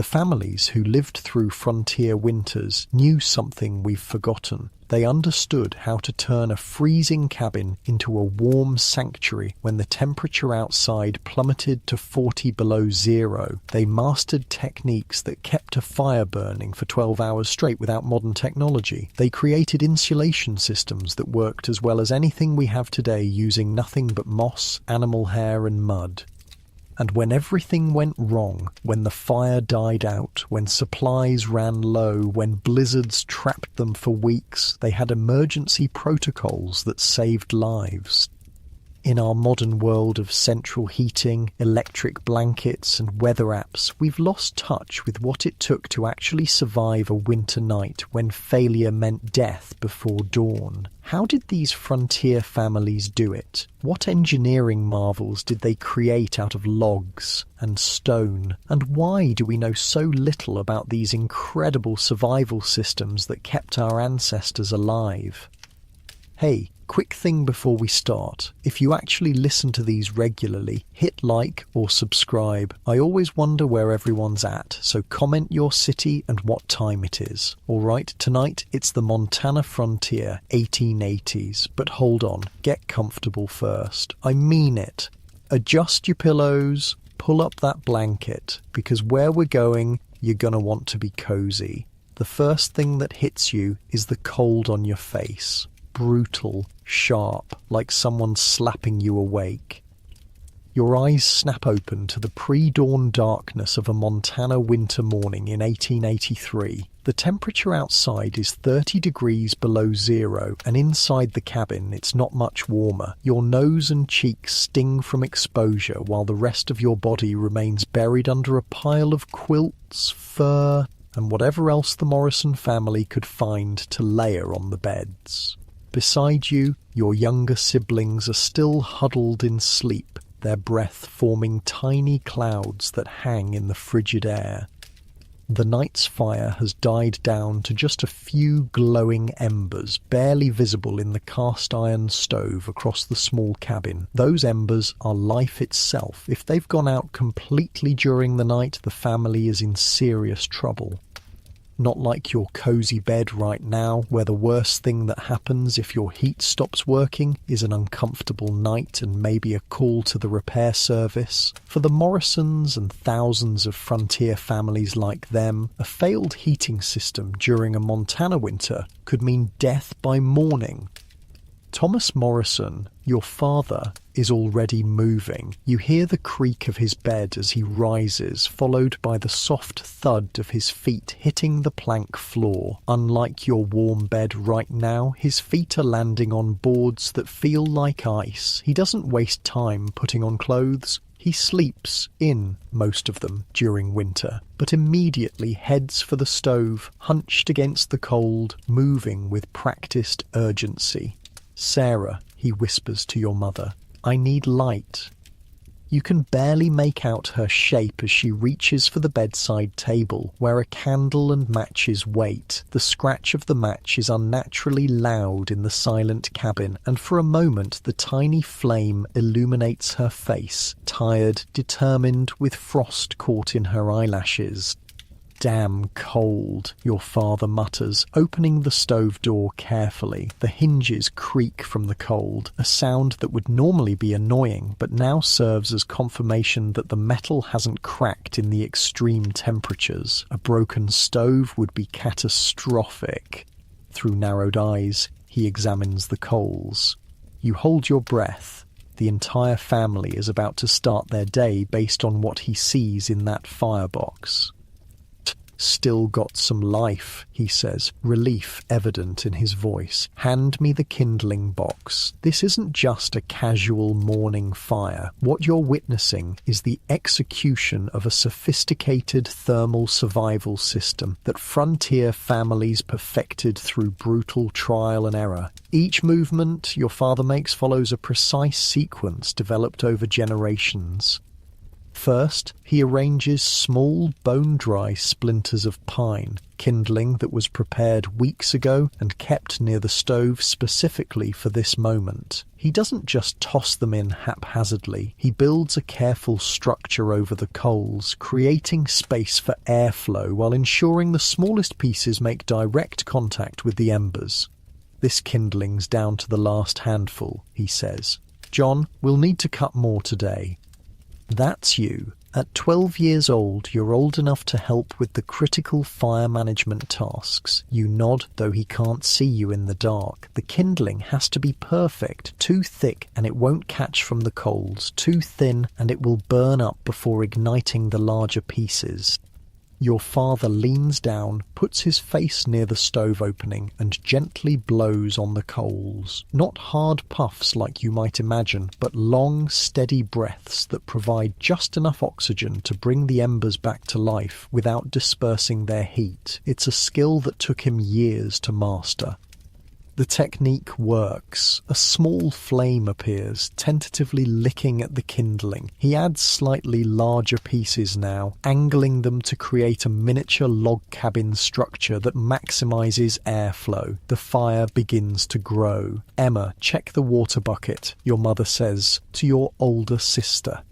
The families who lived through frontier winters knew something we've forgotten. They understood how to turn a freezing cabin into a warm sanctuary when the temperature outside plummeted to 40 below zero. They mastered techniques that kept a fire burning for 12 hours straight without modern technology. They created insulation systems that worked as well as anything we have today, using nothing but moss, animal hair and mud. And when everything went wrong, when the fire died out, when supplies ran low, when blizzards trapped them for weeks, they had emergency protocols that saved lives. In our modern world of central heating, electric blankets and weather apps, we've lost touch with what it took to actually survive a winter night when failure meant death before dawn. How did these frontier families do it? What engineering marvels did they create out of logs and stone? And why do we know so little about these incredible survival systems that kept our ancestors alive? Hey, quick thing before we start. If you actually listen to these regularly, hit like or subscribe. I always wonder where everyone's at, so comment your city and what time it is. Alright, tonight it's the Montana frontier, 1880s. But hold on, get comfortable first. I mean it. Adjust your pillows, pull up that blanket, because where we're going, you're gonna want to be cozy. The first thing that hits you is the cold on your face. Brutal, sharp, like someone slapping you awake. Your eyes snap open to the pre-dawn darkness of a Montana winter morning in 1883. The temperature outside is 30 degrees below zero, and inside the cabin it's not much warmer. Your nose and cheeks sting from exposure while the rest of your body remains buried under a pile of quilts, fur, and whatever else the Morrison family could find to layer on the beds. Beside you, your younger siblings are still huddled in sleep, their breath forming tiny clouds that hang in the frigid air. The night's fire has died down to just a few glowing embers, barely visible in the cast-iron stove across the small cabin. Those embers are life itself. If they've gone out completely during the night, the family is in serious trouble. Not like your cozy bed right now, where the worst thing that happens if your heat stops working is an uncomfortable night and maybe a call to the repair service. For the Morrisons and thousands of frontier families like them, a failed heating system during a Montana winter could mean death by morning. Thomas Morrison, your father, is already moving. You hear the creak of his bed as he rises, followed by the soft thud of his feet hitting the plank floor. Unlike your warm bed right now, his feet are landing on boards that feel like ice. He doesn't waste time putting on clothes. He sleeps in most of them during winter, but immediately heads for the stove, hunched against the cold, moving with practiced urgency. "Sarah," he whispers to your mother, "I need light." You can barely make out her shape as she reaches for the bedside table, where a candle and matches wait. The scratch of the match is unnaturally loud in the silent cabin, and for a moment the tiny flame illuminates her face, tired, determined, with frost caught in her eyelashes. "Damn cold," your father mutters, opening the stove door carefully. The hinges creak from the cold, a sound that would normally be annoying, but now serves as confirmation that the metal hasn't cracked in the extreme temperatures. A broken stove would be catastrophic. Through narrowed eyes, he examines the coals. You hold your breath. The entire family is about to start their day based on what he sees in that firebox. "Still got some life," he says, relief evident in his voice. "Hand me the kindling box. This isn't just a casual morning fire. What you're witnessing is the execution of a sophisticated thermal survival system that frontier families perfected through brutal trial and error. Each movement your father makes follows a precise sequence developed over generations. First, he arranges small bone-dry splinters of pine, kindling that was prepared weeks ago and kept near the stove specifically for this moment. He doesn't just toss them in haphazardly. He builds a careful structure over the coals, creating space for airflow while ensuring the smallest pieces make direct contact with the embers. "This kindling's down to the last handful," he says. "John, we'll need to cut more today." That's you. At 12 years old, you're old enough to help with the critical fire management tasks. You nod, though he can't see you in the dark. The kindling has to be perfect. Too thick and it won't catch from the coals. Too thin and it will burn up before igniting the larger pieces. Your father leans down, puts his face near the stove opening, and gently blows on the coals. Not hard puffs like you might imagine, but long, steady breaths that provide just enough oxygen to bring the embers back to life without dispersing their heat. It's a skill that took him years to master. The technique works. A small flame appears, tentatively licking at the kindling. He adds slightly larger pieces now, angling them to create a miniature log cabin structure that maximizes airflow. The fire begins to grow. "Emma, check the water bucket," your mother says to your older sister.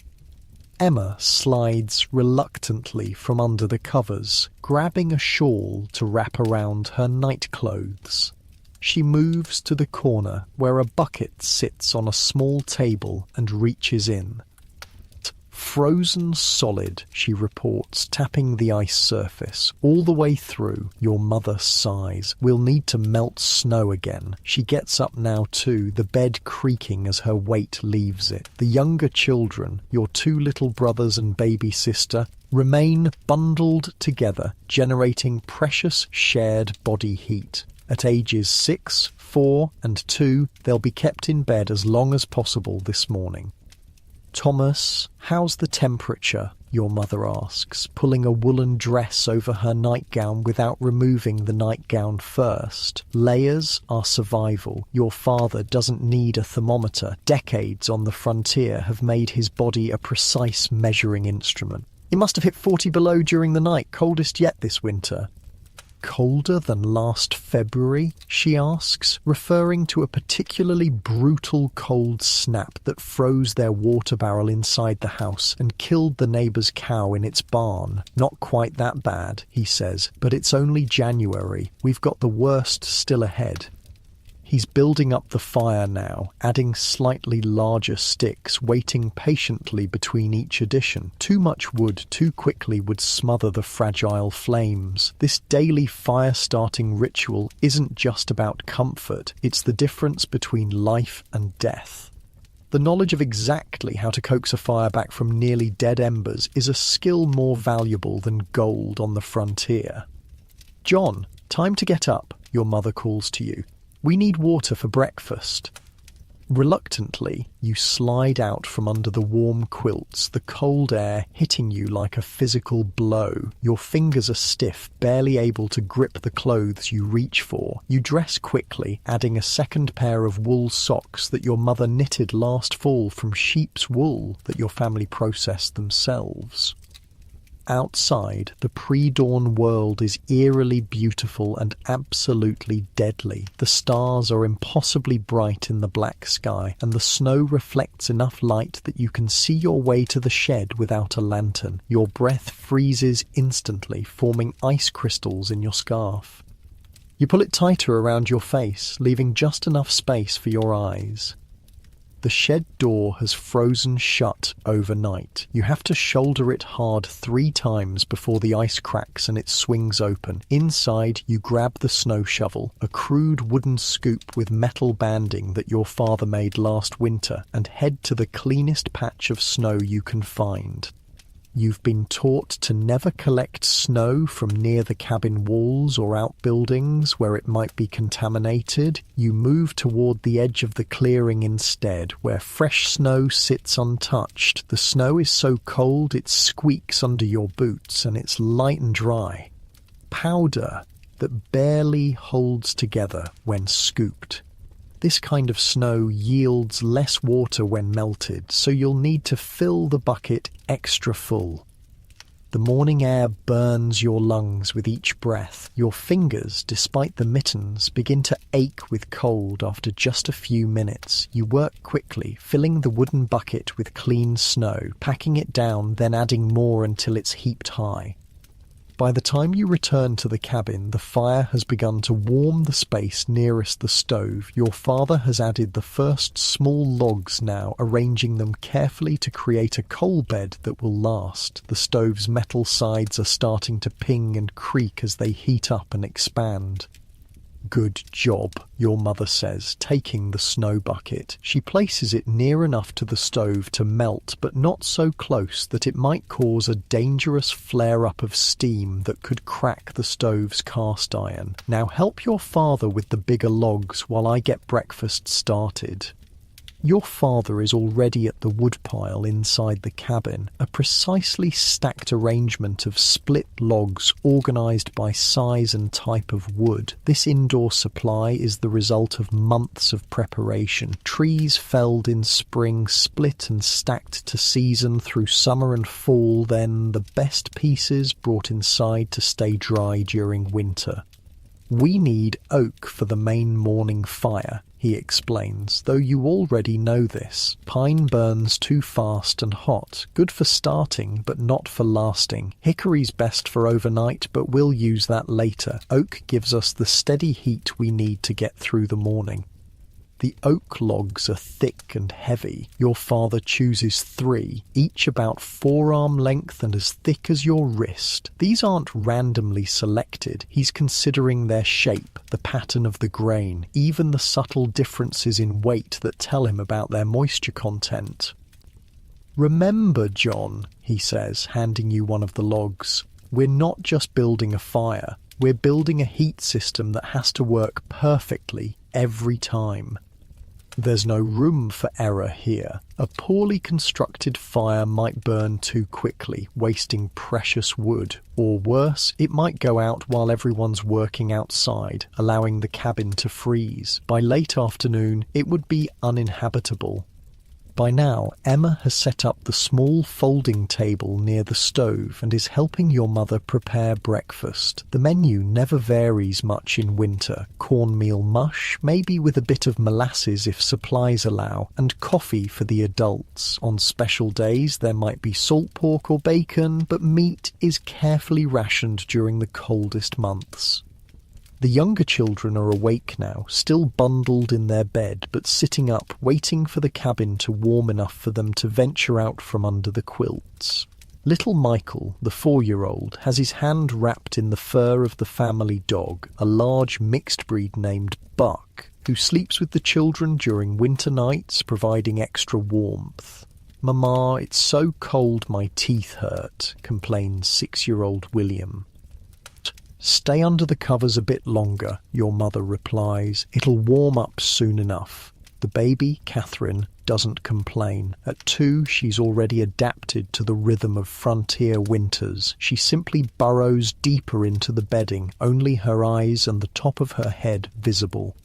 Emma slides reluctantly from under the covers, grabbing a shawl to wrap around her night clothes. She moves to the corner where a bucket sits on a small table and reaches in. "Frozen solid," she reports, tapping the ice surface. "All the way through." Your mother sighs. "We'll need to melt snow again." She gets up now too, the bed creaking as her weight leaves it. The younger children, your two little brothers and baby sister, remain bundled together, generating precious shared body heat. At ages 6, 4, and 2, they'll be kept in bed as long as possible this morning. "Thomas, how's the temperature?" your mother asks, pulling a woolen dress over her nightgown without removing the nightgown first. Layers are survival. Your father doesn't need a thermometer. Decades on the frontier have made his body a precise measuring instrument. "It must have hit 40 below during the night, coldest yet this winter." "Colder than last February?" she asks, referring to a particularly brutal cold snap that froze their water barrel inside the house and killed the neighbour's cow in its barn. "Not quite that bad," he says, "but it's only January. We've got the worst still ahead." He's building up the fire now, adding slightly larger sticks, waiting patiently between each addition. Too much wood too quickly would smother the fragile flames. This daily fire-starting ritual isn't just about comfort, it's the difference between life and death. The knowledge of exactly how to coax a fire back from nearly dead embers is a skill more valuable than gold on the frontier. "John, time to get up," your mother calls to you. "We need water for breakfast." Reluctantly, you slide out from under the warm quilts, the cold air hitting you like a physical blow. Your fingers are stiff, barely able to grip the clothes you reach for. You dress quickly, adding a second pair of wool socks that your mother knitted last fall from sheep's wool that your family processed themselves. Outside, the pre-dawn world is eerily beautiful and absolutely deadly. The stars are impossibly bright in the black sky, and the snow reflects enough light that you can see your way to the shed without a lantern. Your breath freezes instantly, forming ice crystals in your scarf. You pull it tighter around your face, leaving just enough space for your eyes. The shed door has frozen shut overnight. You have to shoulder it hard 3 times before the ice cracks and it swings open. Inside, you grab the snow shovel, a crude wooden scoop with metal banding that your father made last winter, and head to the cleanest patch of snow you can find. You've been taught to never collect snow from near the cabin walls or outbuildings where it might be contaminated. You move toward the edge of the clearing instead, where fresh snow sits untouched. The snow is so cold it squeaks under your boots, and it's light and dry. Powder that barely holds together when scooped. This kind of snow yields less water when melted, so you'll need to fill the bucket extra full. The morning air burns your lungs with each breath. Your fingers, despite the mittens, begin to ache with cold after just a few minutes. You work quickly, filling the wooden bucket with clean snow, packing it down, then adding more until it's heaped high. By the time you return to the cabin, the fire has begun to warm the space nearest the stove. Your father has added the first small logs now, arranging them carefully to create a coal bed that will last. The stove's metal sides are starting to ping and creak as they heat up and expand. "Good job," your mother says, taking the snow bucket. She places it near enough to the stove to melt, but not so close that it might cause a dangerous flare-up of steam that could crack the stove's cast iron. "Now help your father with the bigger logs while I get breakfast started." Your father is already at the woodpile inside the cabin, a precisely stacked arrangement of split logs organised by size and type of wood. This indoor supply is the result of months of preparation. Trees felled in spring, split and stacked to season through summer and fall, then the best pieces brought inside to stay dry during winter. "We need oak for the main morning fire," he explains, though you already know this. Pine burns too fast and hot, good for starting but not for lasting. Hickory's best for overnight, but we'll use that later. Oak gives us the steady heat we need to get through the morning. The oak logs are thick and heavy. Your father chooses 3, each about forearm length and as thick as your wrist. These aren't randomly selected. He's considering their shape, the pattern of the grain, even the subtle differences in weight that tell him about their moisture content. "Remember, John," he says, handing you one of the logs, "we're not just building a fire. We're building a heat system that has to work perfectly every time. There's no room for error here. A poorly constructed fire might burn too quickly, wasting precious wood. Or worse, it might go out while everyone's working outside, allowing the cabin to freeze. By late afternoon, it would be uninhabitable." By now, Emma has set up the small folding table near the stove and is helping your mother prepare breakfast. The menu never varies much in winter. Cornmeal mush, maybe with a bit of molasses if supplies allow, and coffee for the adults. On special days, there might be salt pork or bacon, but meat is carefully rationed during the coldest months. The younger children are awake now, still bundled in their bed, but sitting up, waiting for the cabin to warm enough for them to venture out from under the quilts. Little Michael, the 4-year-old, has his hand wrapped in the fur of the family dog, a large mixed breed named Buck, who sleeps with the children during winter nights, providing extra warmth. "Mama, it's so cold my teeth hurt," complains 6-year-old William. "Stay under the covers a bit longer," your mother replies. "It'll warm up soon enough." The baby, Catherine, doesn't complain. At 2, she's already adapted to the rhythm of frontier winters. She simply burrows deeper into the bedding, only her eyes and the top of her head visible.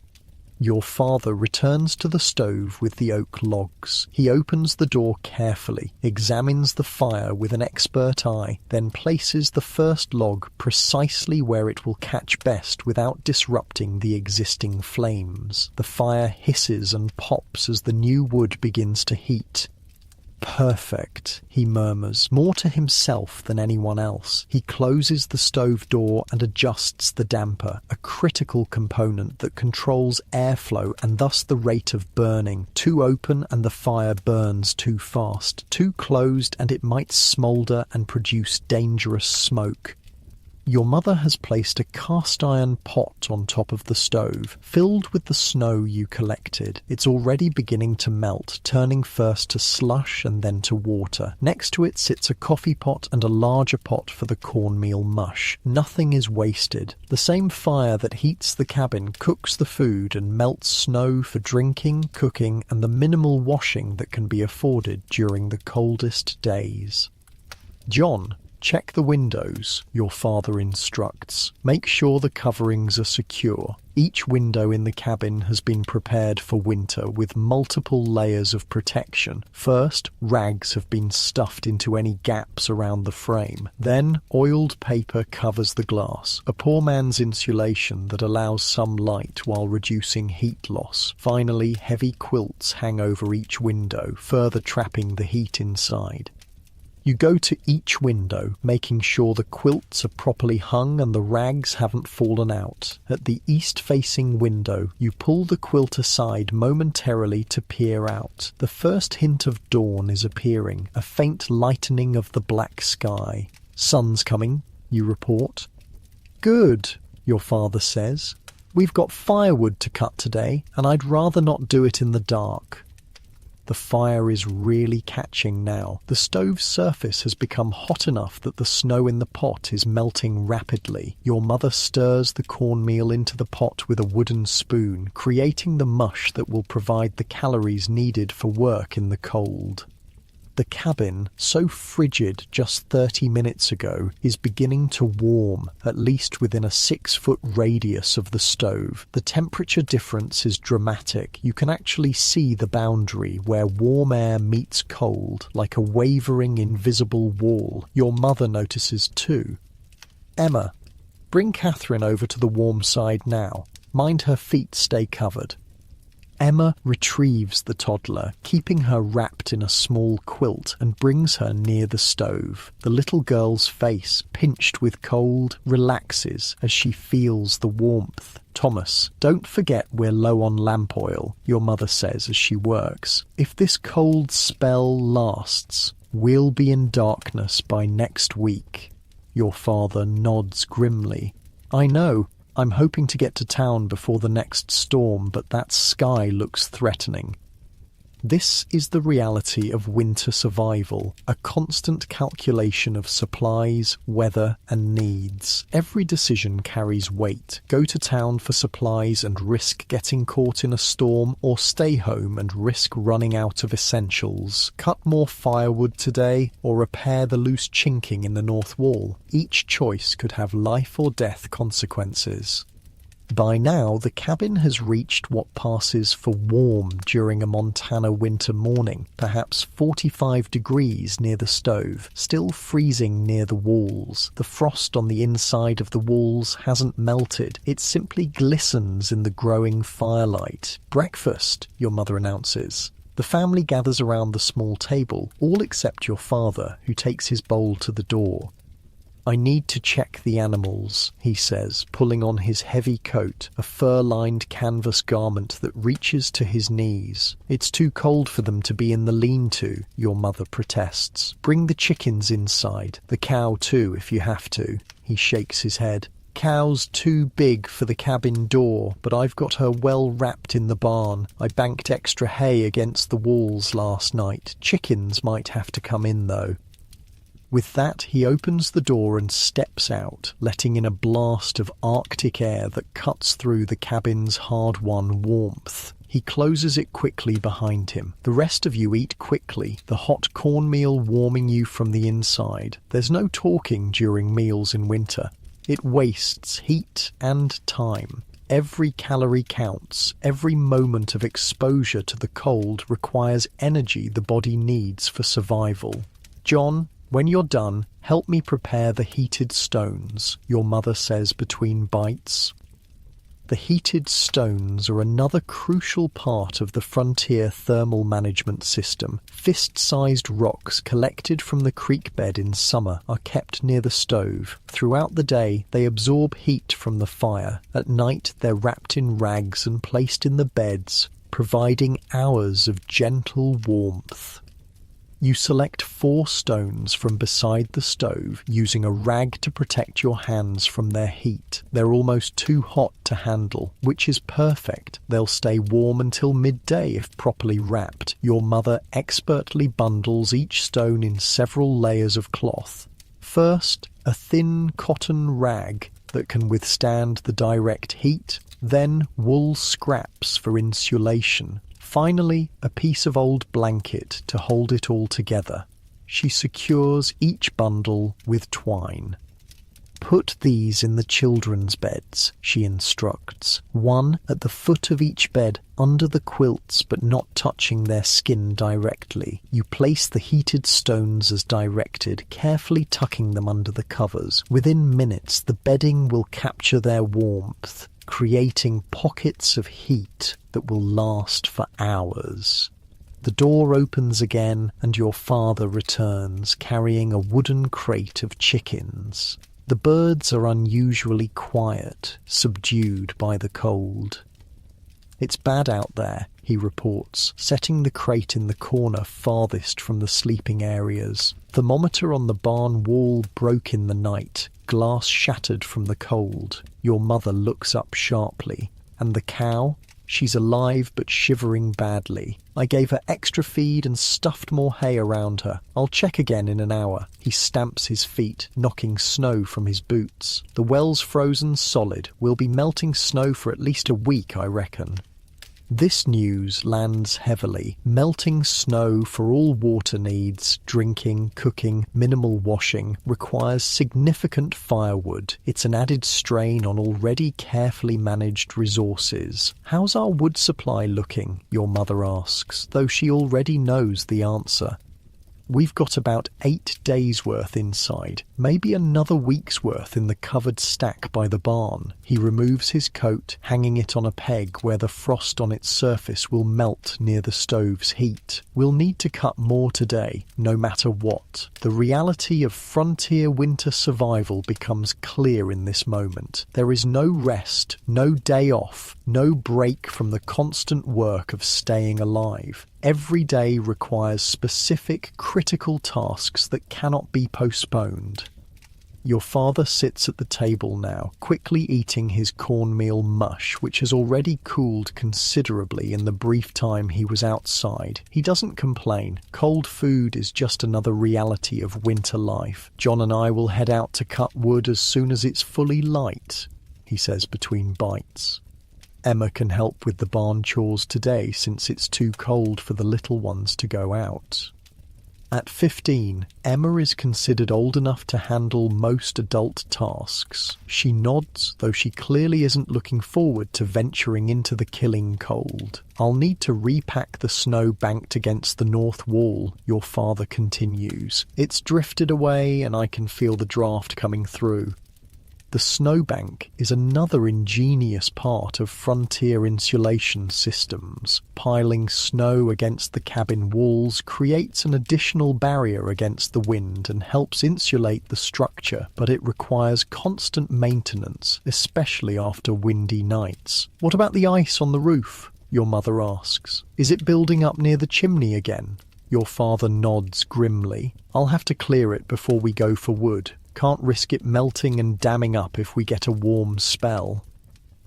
Your father returns to the stove with the oak logs. He opens the door carefully, examines the fire with an expert eye, then places the first log precisely where it will catch best without disrupting the existing flames. The fire hisses and pops as the new wood begins to heat. "Perfect," he murmurs, more to himself than anyone else. He closes the stove door and adjusts the damper, a critical component that controls airflow and thus the rate of burning. Too open and the fire burns too fast. Too closed and it might smoulder and produce dangerous smoke. Your mother has placed a cast-iron pot on top of the stove, filled with the snow you collected. It's already beginning to melt, turning first to slush and then to water. Next to it sits a coffee pot and a larger pot for the cornmeal mush. Nothing is wasted. The same fire that heats the cabin cooks the food and melts snow for drinking, cooking, and the minimal washing that can be afforded during the coldest days. John, Check the windows, your father instructs. Make sure the coverings are secure. Each window in the cabin has been prepared for winter with multiple layers of protection. First, rags have been stuffed into any gaps around the frame. Then, oiled paper covers the glass, a poor man's insulation that allows some light while reducing heat loss. Finally, heavy quilts hang over each window, further trapping the heat inside. You go to each window, making sure the quilts are properly hung and the rags haven't fallen out. At the east-facing window, you pull the quilt aside momentarily to peer out. The first hint of dawn is appearing, a faint lightening of the black sky. Sun's coming, you report. Good, your father says. We've got firewood to cut today, and I'd rather not do it in the dark. The fire is really catching now. The stove's surface has become hot enough that the snow in the pot is melting rapidly. Your mother stirs the cornmeal into the pot with a wooden spoon, creating the mush that will provide the calories needed for work in the cold. The cabin, so frigid just 30 minutes ago, is beginning to warm, at least within a 6-foot radius of the stove. The temperature difference is dramatic. You can actually see the boundary where warm air meets cold, like a wavering invisible wall. Your mother notices too. Emma, bring Catherine over to the warm side now. Mind her feet stay covered. Emma retrieves the toddler, keeping her wrapped in a small quilt, and brings her near the stove. The little girl's face, pinched with cold, relaxes as she feels the warmth. Thomas, don't forget we're low on lamp oil, your mother says as she works. If this cold spell lasts, we'll be in darkness by next week. Your father nods grimly. I know. I'm hoping to get to town before the next storm, but that sky looks threatening. This is the reality of winter survival, a constant calculation of supplies, weather, and needs. Every decision carries weight. Go to town for supplies and risk getting caught in a storm, or stay home and risk running out of essentials. Cut more firewood today, or repair the loose chinking in the north wall. Each choice could have life or death consequences. By now, the cabin has reached what passes for warm during a Montana winter morning, perhaps 45 degrees near the stove, still freezing near the walls. The frost on the inside of the walls hasn't melted, it simply glistens in the growing firelight. Breakfast, your mother announces. The family gathers around the small table, all except your father, who takes his bowl to the door. I need to check the animals, he says, pulling on his heavy coat, a fur-lined canvas garment that reaches to his knees. It's too cold for them to be in the lean-to, your mother protests. Bring the chickens inside, the cow too if you have to. He shakes his head. Cow's too big for the cabin door, but I've got her well wrapped in the barn. I banked extra hay against the walls last night. Chickens might have to come in though. With that, he opens the door and steps out, letting in a blast of Arctic air that cuts through the cabin's hard-won warmth. He closes it quickly behind him. The rest of you eat quickly, the hot cornmeal warming you from the inside. There's no talking during meals in winter. It wastes heat and time. Every calorie counts. Every moment of exposure to the cold requires energy the body needs for survival. John, when you're done, help me prepare the heated stones, your mother says between bites. The heated stones are another crucial part of the frontier thermal management system. Fist-sized rocks collected from the creek bed in summer are kept near the stove. Throughout the day, they absorb heat from the fire. At night, they're wrapped in rags and placed in the beds, providing hours of gentle warmth. You select 4 stones from beside the stove, using a rag to protect your hands from their heat. They're almost too hot to handle, which is perfect. They'll stay warm until midday if properly wrapped. Your mother expertly bundles each stone in several layers of cloth. First, a thin cotton rag that can withstand the direct heat, then wool scraps for insulation. Finally, a piece of old blanket to hold it all together. she secures each bundle with twine. Put these in the children's beds, she instructs, one at the foot of each bed, under the quilts but not touching their skin directly. You place the heated stones as directed, carefully tucking them under the covers. Within minutes, the bedding will capture their warmth, creating pockets of heat that will last for hours. The door opens again and your father returns, carrying a wooden crate of chickens. The birds are unusually quiet, subdued by the cold. "It's bad out there," he reports, setting the crate in the corner farthest from the sleeping areas. Thermometer on the barn wall broke in the night, glass shattered from the cold. Your mother looks up sharply. "And the cow? She's alive but shivering badly. I gave her extra feed and stuffed more hay around her. I'll check again in an hour." He stamps his feet, knocking snow from his boots. "The well's frozen solid. We'll be melting snow for at least a week, I reckon." This news lands heavily. Melting snow for all water needs, drinking, cooking, minimal washing, requires significant firewood. It's an added strain on already carefully managed resources. "How's our wood supply looking?" your mother asks, though she already knows the answer. "We've got about 8 days' worth inside, maybe another week's worth in the covered stack by the barn." He removes his coat, hanging it on a peg where the frost on its surface will melt near the stove's heat. "We'll need to cut more today, no matter what." The reality of frontier winter survival becomes clear in this moment. There is no rest, no day off, no break from the constant work of staying alive. Every day requires specific, critical tasks that cannot be postponed. Your father sits at the table now, quickly eating his cornmeal mush, which has already cooled considerably in the brief time he was outside. He doesn't complain. Cold food is just another reality of winter life. "John and I will head out to cut wood as soon as it's fully light," he says between bites. "Emma can help with the barn chores today since it's too cold for the little ones to go out." At 15, Emma is considered old enough to handle most adult tasks. She nods, though she clearly isn't looking forward to venturing into the killing cold. "I'll need to repack the snow banked against the north wall," your father continues. "It's drifted away and I can feel the draft coming through." The snowbank is another ingenious part of frontier insulation systems. Piling snow against the cabin walls creates an additional barrier against the wind and helps insulate the structure, but it requires constant maintenance, especially after windy nights. "What about the ice on the roof?" your mother asks. "Is it building up near the chimney again?" Your father nods grimly. "I'll have to clear it before we go for wood. Can't risk it melting and damming up if we get a warm spell."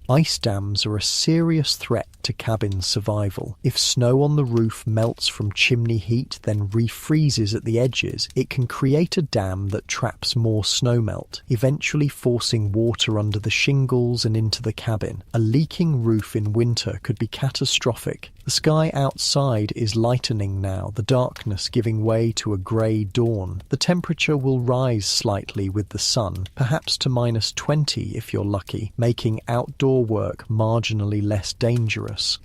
Ice dams are a serious threat to cabin survival. If snow on the roof melts from chimney heat, then refreezes at the edges, it can create a dam that traps more snowmelt, eventually forcing water under the shingles and into the cabin. A leaking roof in winter could be catastrophic. The sky outside is lightening now, the darkness giving way to a grey dawn. The temperature will rise slightly with the sun, perhaps to -20 if you're lucky, making outdoor work marginally less dangerous.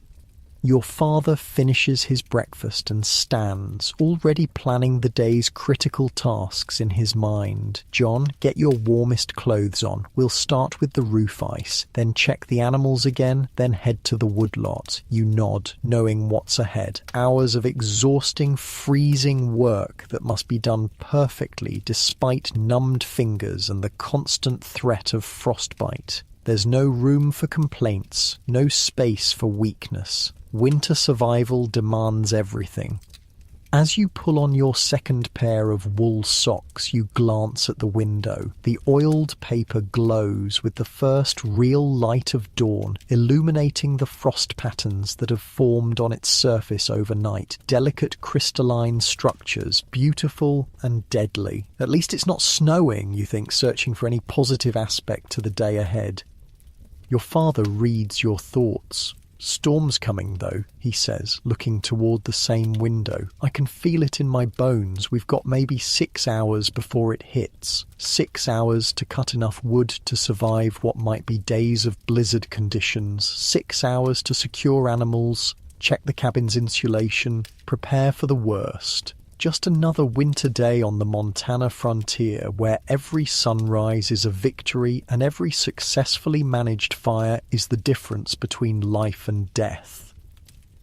Your father finishes his breakfast and stands, already planning the day's critical tasks in his mind. "John, get your warmest clothes on. We'll start with the roof ice, then check the animals again, then head to the woodlot." You nod, knowing what's ahead. Hours of exhausting, freezing work that must be done perfectly despite numbed fingers and the constant threat of frostbite. There's no room for complaints, no space for weakness. Winter survival demands everything. As you pull on your second pair of wool socks, you glance at the window. The oiled paper glows with the first real light of dawn, illuminating the frost patterns that have formed on its surface overnight. Delicate crystalline structures, beautiful and deadly. At least it's not snowing, you think, searching for any positive aspect to the day ahead. Your father reads your thoughts. "Storm's coming, though," he says, looking toward the same window. "I can feel it in my bones. We've got maybe 6 hours before it hits. 6 hours to cut enough wood to survive what might be days of blizzard conditions. 6 hours to secure animals, check the cabin's insulation, prepare for the worst. Just another winter day on the Montana frontier where every sunrise is a victory and every successfully managed fire is the difference between life and death."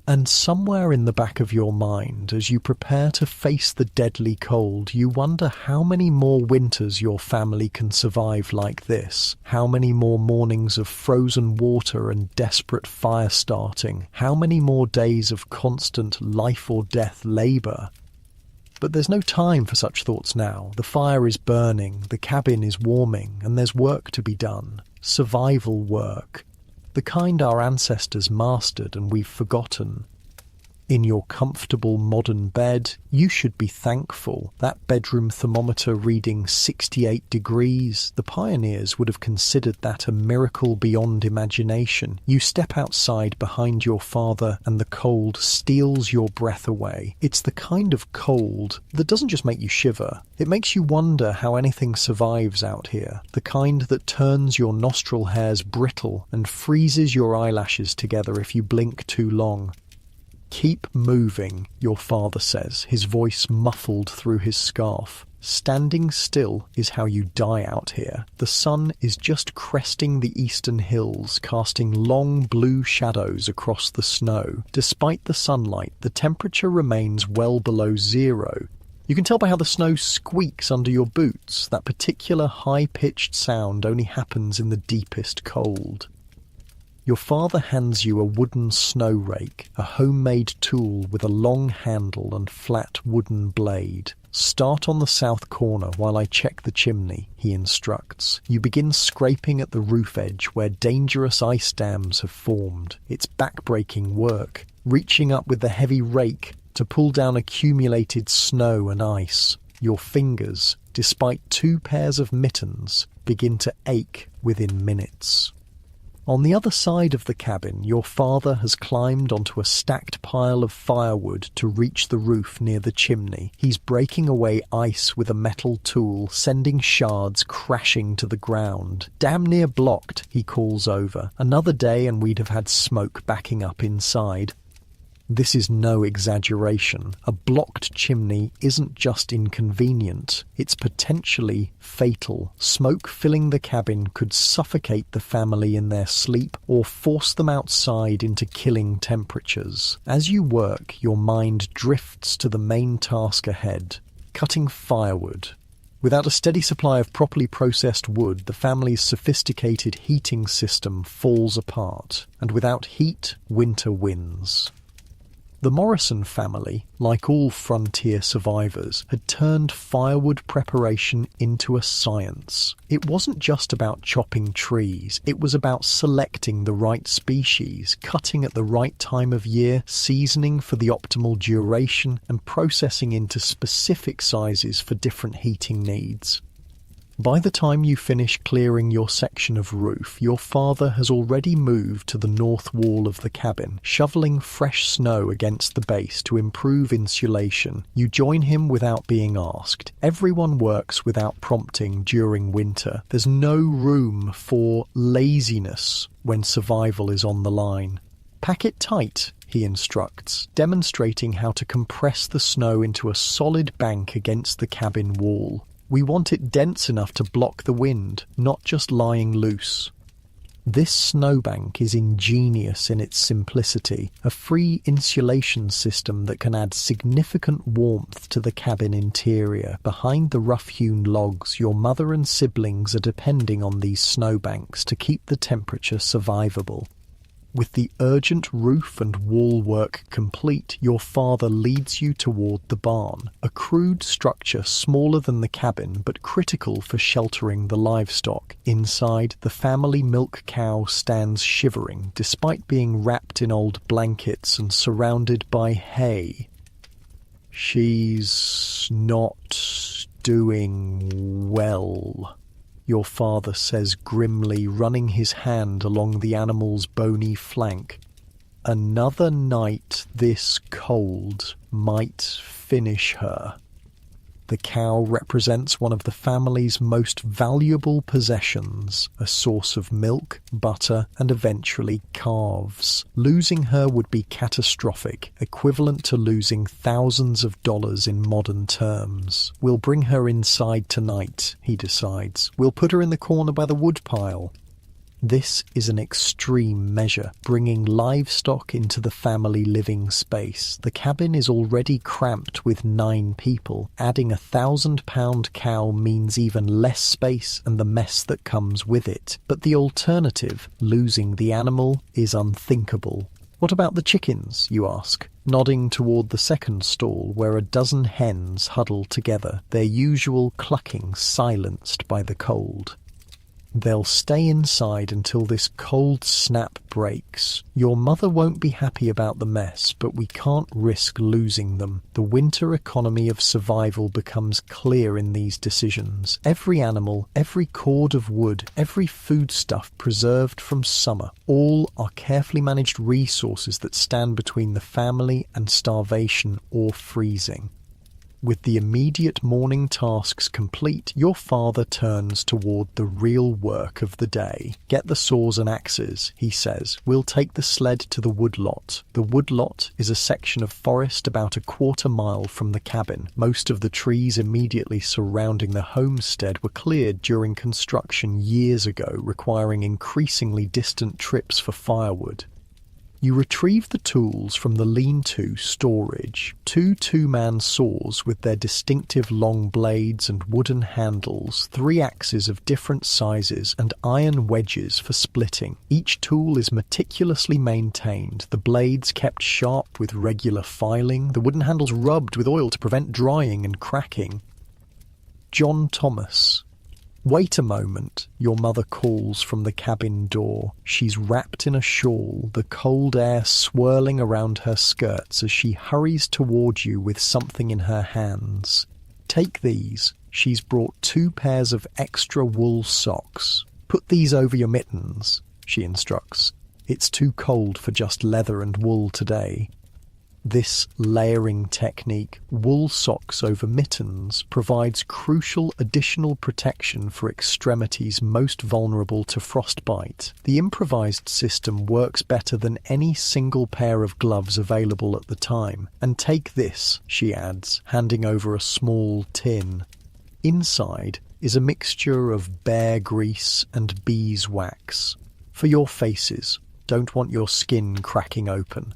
And somewhere in the back of your mind, as you prepare to face the deadly cold, you wonder how many more winters your family can survive like this, how many more mornings of frozen water and desperate fire starting, how many more days of constant life or death labour. But there's no time for such thoughts now. The fire is burning, the cabin is warming, and there's work to be done. Survival work. The kind our ancestors mastered and we've forgotten. In your comfortable modern bed, you should be thankful. That bedroom thermometer reading 68 degrees, the pioneers would have considered that a miracle beyond imagination. You step outside behind your father and the cold steals your breath away. It's the kind of cold that doesn't just make you shiver. It makes you wonder how anything survives out here. The kind that turns your nostril hairs brittle and freezes your eyelashes together if you blink too long. "Keep moving," your father says, his voice muffled through his scarf. "Standing still is how you die out here." The sun is just cresting the eastern hills, casting long blue shadows across the snow. Despite the sunlight, the temperature remains well below zero. You can tell by how the snow squeaks under your boots. That particular high-pitched sound only happens in the deepest cold. Your father hands you a wooden snow rake, a homemade tool with a long handle and flat wooden blade. "Start on the south corner while I check the chimney," he instructs. You begin scraping at the roof edge where dangerous ice dams have formed. It's back-breaking work, reaching up with the heavy rake to pull down accumulated snow and ice. Your fingers, despite 2 pairs of mittens, begin to ache within minutes. On the other side of the cabin, your father has climbed onto a stacked pile of firewood to reach the roof near the chimney. He's breaking away ice with a metal tool, sending shards crashing to the ground. "Damn near blocked," he calls over. "Another day and we'd have had smoke backing up inside." This is no exaggeration. A blocked chimney isn't just inconvenient, it's potentially fatal. Smoke filling the cabin could suffocate the family in their sleep or force them outside into killing temperatures. As you work, your mind drifts to the main task ahead, cutting firewood. Without a steady supply of properly processed wood, the family's sophisticated heating system falls apart, and without heat, winter wins. The Morrison family, like all frontier survivors, had turned firewood preparation into a science. It wasn't just about chopping trees, it was about selecting the right species, cutting at the right time of year, seasoning for the optimal duration, and processing into specific sizes for different heating needs. By the time you finish clearing your section of roof, your father has already moved to the north wall of the cabin, shoveling fresh snow against the base to improve insulation. You join him without being asked. Everyone works without prompting during winter. There's no room for laziness when survival is on the line. "Pack it tight," he instructs, demonstrating how to compress the snow into a solid bank against the cabin wall. "We want it dense enough to block the wind, not just lying loose." This snowbank is ingenious in its simplicity, a free insulation system that can add significant warmth to the cabin interior. Behind the rough-hewn logs, your mother and siblings are depending on these snowbanks to keep the temperature survivable. With the urgent roof and wall work complete, your father leads you toward the barn, a crude structure smaller than the cabin but critical for sheltering the livestock. Inside, the family milk cow stands shivering, despite being wrapped in old blankets and surrounded by hay. "She's not doing well," your father says grimly, running his hand along the animal's bony flank. Another night this cold might finish her. The cow represents one of the family's most valuable possessions, a source of milk, butter, and eventually calves. Losing her would be catastrophic, equivalent to losing thousands of dollars in modern terms. We'll bring her inside tonight, he decides. We'll put her in the corner by the woodpile. This is an extreme measure, bringing livestock into the family living space. The cabin is already cramped with 9 people. Adding a 1,000-pound cow means even less space and the mess that comes with it. But the alternative, losing the animal, is unthinkable. What about the chickens, you ask, nodding toward the second stall where a dozen hens huddle together, their usual clucking silenced by the cold. They'll stay inside until this cold snap breaks. Your mother won't be happy about the mess, but we can't risk losing them. The winter economy of survival becomes clear in these decisions. Every animal, every cord of wood, every foodstuff preserved from summer, all are carefully managed resources that stand between the family and starvation or freezing. With the immediate morning tasks complete, your father turns toward the real work of the day. Get the saws and axes, he says. We'll take the sled to the woodlot. The woodlot is a section of forest about a quarter-mile from the cabin. Most of the trees immediately surrounding the homestead were cleared during construction years ago, requiring increasingly distant trips for firewood. You retrieve the tools from the lean-to storage. 2 two-man saws with their distinctive long blades and wooden handles, 3 axes of different sizes, and iron wedges for splitting. Each tool is meticulously maintained, the blades kept sharp with regular filing, the wooden handles rubbed with oil to prevent drying and cracking. John Thomas. Wait a moment, your mother calls from the cabin door. She's wrapped in a shawl, the cold air swirling around her skirts as she hurries toward you with something in her hands. Take these. She's brought 2 pairs of extra wool socks. Put these over your mittens, she instructs. It's too cold for just leather and wool today. This layering technique, wool socks over mittens, provides crucial additional protection for extremities most vulnerable to frostbite. The improvised system works better than any single pair of gloves available at the time. And take this, she adds, handing over a small tin. Inside is a mixture of bear grease and beeswax. For your faces, don't want your skin cracking open.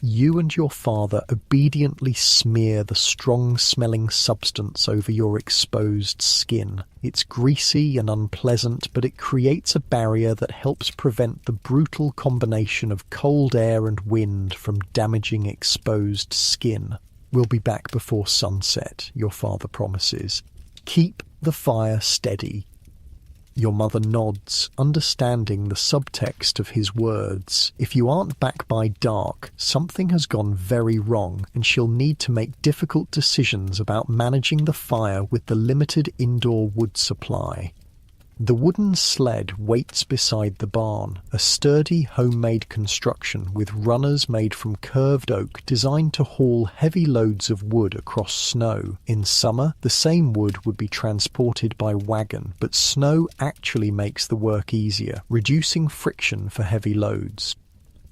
You and your father obediently smear the strong-smelling substance over your exposed skin. It's greasy and unpleasant, but it creates a barrier that helps prevent the brutal combination of cold air and wind from damaging exposed skin. We'll be back before sunset, your father promises. Keep the fire steady. Your mother nods, understanding the subtext of his words. If you aren't back by dark, something has gone very wrong, and she'll need to make difficult decisions about managing the fire with the limited indoor wood supply. The wooden sled waits beside the barn, a sturdy homemade construction with runners made from curved oak designed to haul heavy loads of wood across snow. In summer, the same wood would be transported by wagon, but snow actually makes the work easier, reducing friction for heavy loads.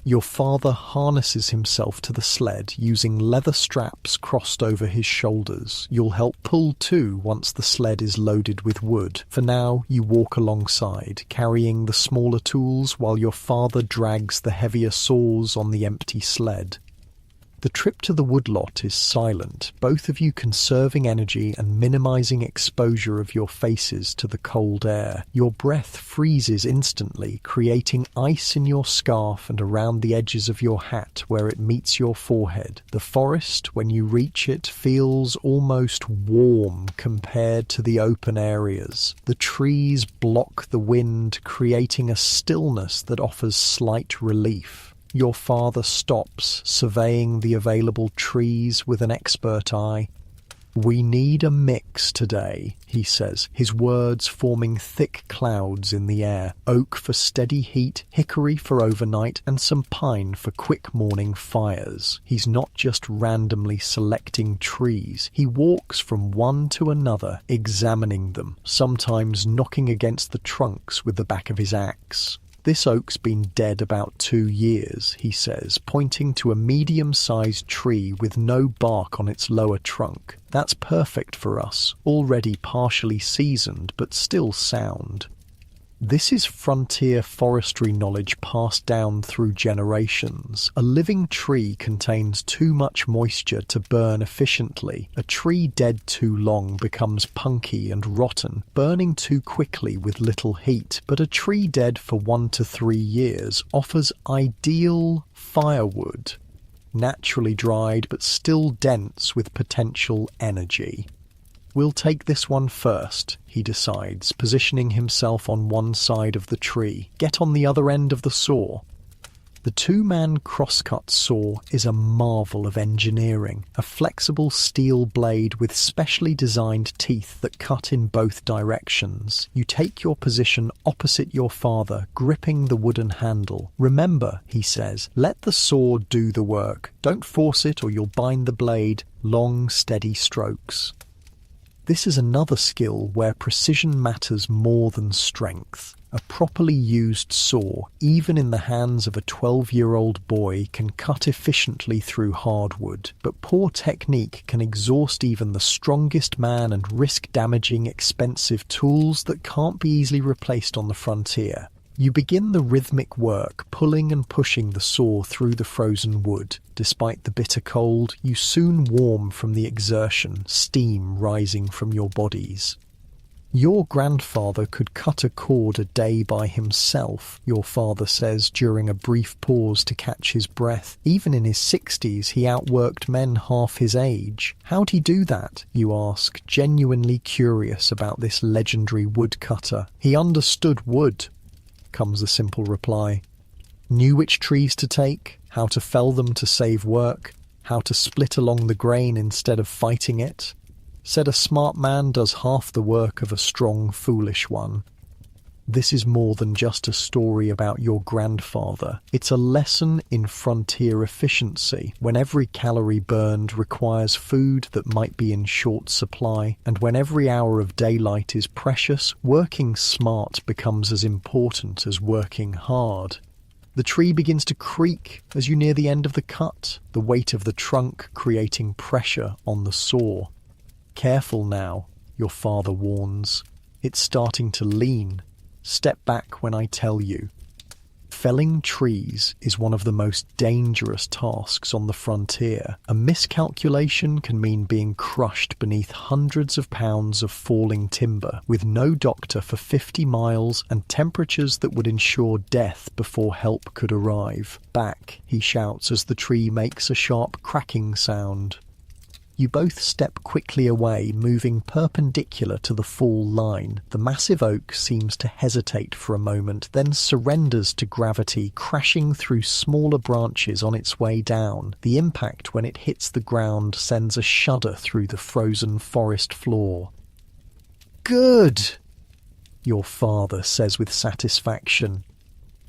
Your father harnesses himself to the sled using leather straps crossed over his shoulders. You'll help pull too once the sled is loaded with wood. For now, you walk alongside, carrying the smaller tools while your father drags the heavier saws on the empty sled. The trip to the woodlot is silent, both of you conserving energy and minimizing exposure of your faces to the cold air. Your breath freezes instantly, creating ice in your scarf and around the edges of your hat where it meets your forehead. The forest, when you reach it, feels almost warm compared to the open areas. The trees block the wind, creating a stillness that offers slight relief. Your father stops, surveying the available trees with an expert eye. "We need a mix today," he says, his words forming thick clouds in the air. Oak for steady heat, hickory for overnight, and some pine for quick morning fires. He's not just randomly selecting trees. He walks from one to another, examining them, sometimes knocking against the trunks with the back of his axe. "This oak's been dead about 2 years," he says, pointing to a medium-sized tree with no bark on its lower trunk. "That's perfect for us, already partially seasoned but still sound." This is frontier forestry knowledge passed down through generations. A living tree contains too much moisture to burn efficiently. A tree dead too long becomes punky and rotten, burning too quickly with little heat. But a tree dead for 1 to 3 years offers ideal firewood, naturally dried but still dense with potential energy. "We'll take this one first," he decides, positioning himself on one side of the tree. "Get on the other end of the saw." The two-man crosscut saw is a marvel of engineering, a flexible steel blade with specially designed teeth that cut in both directions. You take your position opposite your father, gripping the wooden handle. "Remember," he says, "let the saw do the work. Don't force it or you'll bind the blade." Long, steady strokes. This is another skill where precision matters more than strength. A properly used saw, even in the hands of a 12-year-old boy, can cut efficiently through hardwood, but poor technique can exhaust even the strongest man and risk damaging expensive tools that can't be easily replaced on the frontier. You begin the rhythmic work, pulling and pushing the saw through the frozen wood. Despite the bitter cold, you soon warm from the exertion, steam rising from your bodies. "Your grandfather could cut a cord a day by himself," your father says during a brief pause to catch his breath. "Even in his 60s, he outworked men half his age." "How'd he do that?" you ask, genuinely curious about this legendary woodcutter. "He understood wood," comes the simple reply. "Knew which trees to take, how to fell them to save work, how to split along the grain instead of fighting it. Said a smart man does half the work of a strong, foolish one." This is more than just a story about your grandfather. It's a lesson in frontier efficiency, when every calorie burned requires food that might be in short supply, and when every hour of daylight is precious, working smart becomes as important as working hard. The tree begins to creak as you near the end of the cut, the weight of the trunk creating pressure on the saw. "Careful now," your father warns. "It's starting to lean. Step back when I tell you." Felling trees is one of the most dangerous tasks on the frontier. A miscalculation can mean being crushed beneath hundreds of pounds of falling timber, with no doctor for 50 miles and temperatures that would ensure death before help could arrive. "Back," he shouts as the tree makes a sharp cracking sound. You both step quickly away, moving perpendicular to the fall line. The massive oak seems to hesitate for a moment, then surrenders to gravity, crashing through smaller branches on its way down. The impact when it hits the ground sends a shudder through the frozen forest floor. "Good," your father says with satisfaction.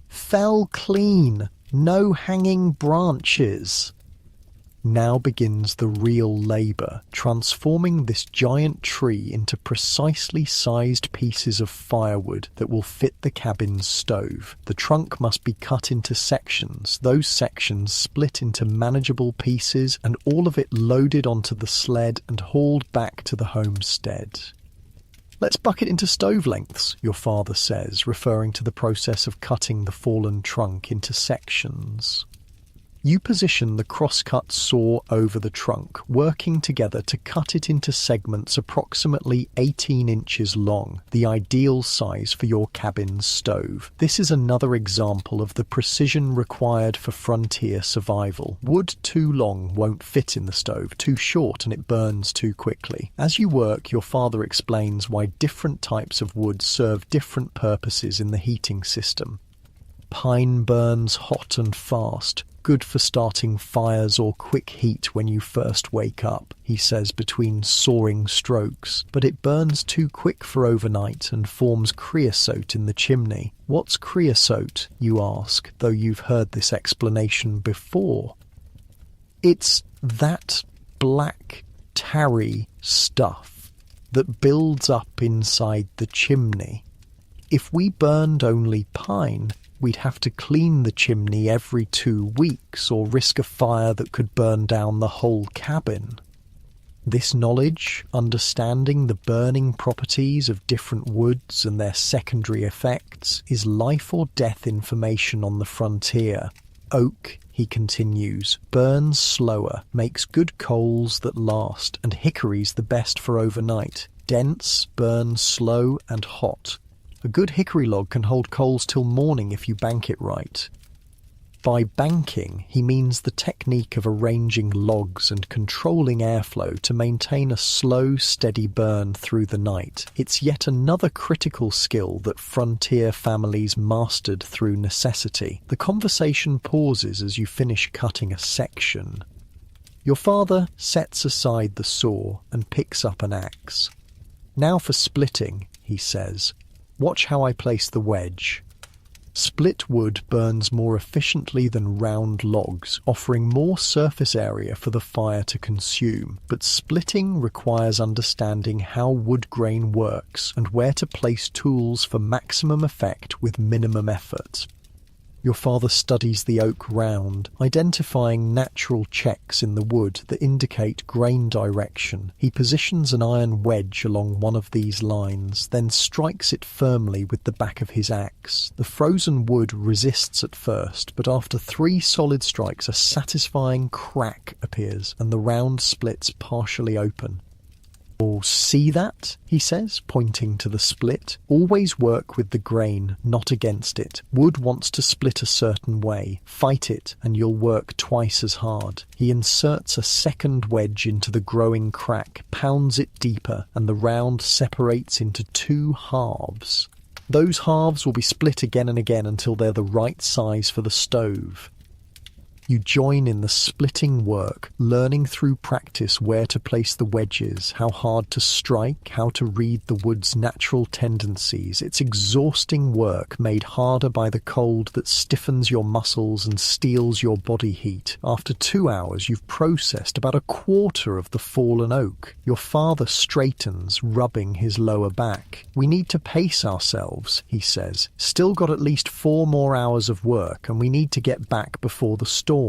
"Fell clean, no hanging branches." Now begins the real labour, transforming this giant tree into precisely sized pieces of firewood that will fit the cabin's stove. The trunk must be cut into sections, those sections split into manageable pieces, and all of it loaded onto the sled and hauled back to the homestead. "Let's buck it into stove lengths," your father says, referring to the process of cutting the fallen trunk into sections. You position the crosscut saw over the trunk, working together to cut it into segments approximately 18 inches long, the ideal size for your cabin's stove. This is another example of the precision required for frontier survival. Wood too long won't fit in the stove, too short and it burns too quickly. As you work, your father explains why different types of wood serve different purposes in the heating system. Pine burns hot and fast. Good for starting fires or quick heat when you first wake up, he says between soaring strokes, but it burns too quick for overnight and forms creosote in the chimney. What's creosote, you ask, though you've heard this explanation before? It's that black, tarry stuff that builds up inside the chimney. If we burned only pine, we'd have to clean the chimney every 2 weeks or risk a fire that could burn down the whole cabin. This knowledge, understanding the burning properties of different woods and their secondary effects, is life or death information on the frontier. Oak, he continues, burns slower, makes good coals that last, and hickory's the best for overnight. Dense, burns slow and hot. A good hickory log can hold coals till morning if you bank it right. By banking, he means the technique of arranging logs and controlling airflow to maintain a slow, steady burn through the night. It's yet another critical skill that frontier families mastered through necessity. The conversation pauses as you finish cutting a section. Your father sets aside the saw and picks up an axe. Now for splitting, he says. Watch how I place the wedge. Split wood burns more efficiently than round logs, offering more surface area for the fire to consume. But splitting requires understanding how wood grain works and where to place tools for maximum effect with minimum effort. Your father studies the oak round, identifying natural checks in the wood that indicate grain direction. He positions an iron wedge along one of these lines, then strikes it firmly with the back of his axe. The frozen wood resists at first, but after 3 solid strikes a satisfying crack appears, and the round splits partially open. "Oh, see that?" he says, pointing to the split. "Always work with the grain, not against it. Wood wants to split a certain way. Fight it, and you'll work twice as hard." He inserts a second wedge into the growing crack, pounds it deeper, and the round separates into 2 halves. Those halves will be split again and again until they're the right size for the stove. You join in the splitting work, learning through practice where to place the wedges, how hard to strike, how to read the wood's natural tendencies. It's exhausting work made harder by the cold that stiffens your muscles and steals your body heat. After 2 hours, you've processed about 1/4 of the fallen oak. Your father straightens, rubbing his lower back. "We need to pace ourselves," he says. "Still got at least 4 more hours of work, and we need to get back before the storm."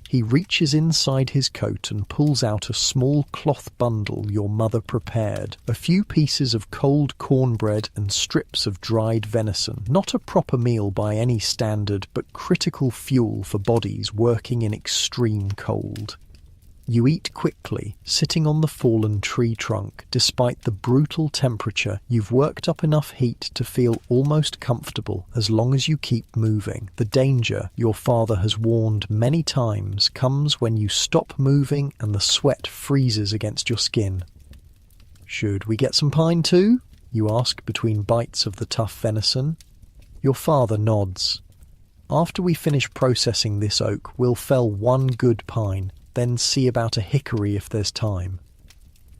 He reaches inside his coat and pulls out a small cloth bundle your mother prepared. A few pieces of cold cornbread and strips of dried venison. Not a proper meal by any standard, but critical fuel for bodies working in extreme cold. You eat quickly, sitting on the fallen tree trunk. Despite the brutal temperature, you've worked up enough heat to feel almost comfortable as long as you keep moving. The danger, your father has warned many times, comes when you stop moving and the sweat freezes against your skin. "Should we get some pine too?" you ask between bites of the tough venison. Your father nods. "After we finish processing this oak, we'll fell 1 good pine. Then see about a hickory if there's time."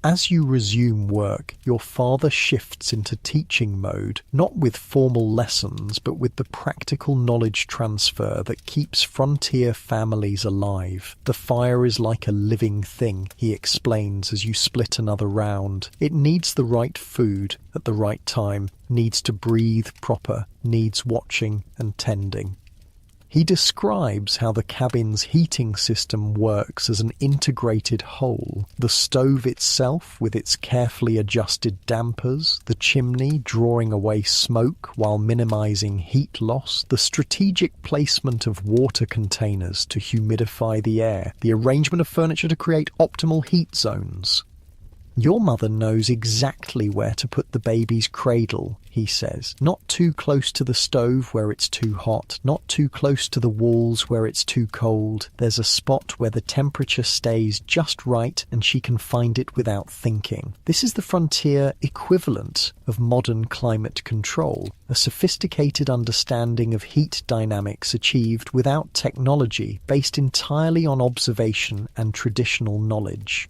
As you resume work, your father shifts into teaching mode, not with formal lessons, but with the practical knowledge transfer that keeps frontier families alive. "The fire is like a living thing," he explains as you split another round. "It needs the right food at the right time, needs to breathe proper, needs watching and tending." He describes how the cabin's heating system works as an integrated whole. The stove itself with its carefully adjusted dampers, the chimney drawing away smoke while minimizing heat loss, the strategic placement of water containers to humidify the air, the arrangement of furniture to create optimal heat zones. Your mother knows exactly where to put the baby's cradle, he says. Not too close to the stove where it's too hot, not too close to the walls where it's too cold. There's a spot where the temperature stays just right and she can find it without thinking. This is the frontier equivalent of modern climate control, a sophisticated understanding of heat dynamics achieved without technology, based entirely on observation and traditional knowledge.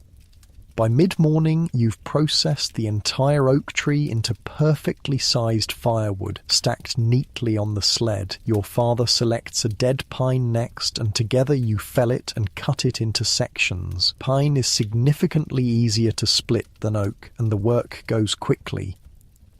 By mid-morning, you've processed the entire oak tree into perfectly sized firewood, stacked neatly on the sled. Your father selects a dead pine next, and together you fell it and cut it into sections. Pine is significantly easier to split than oak, and the work goes quickly.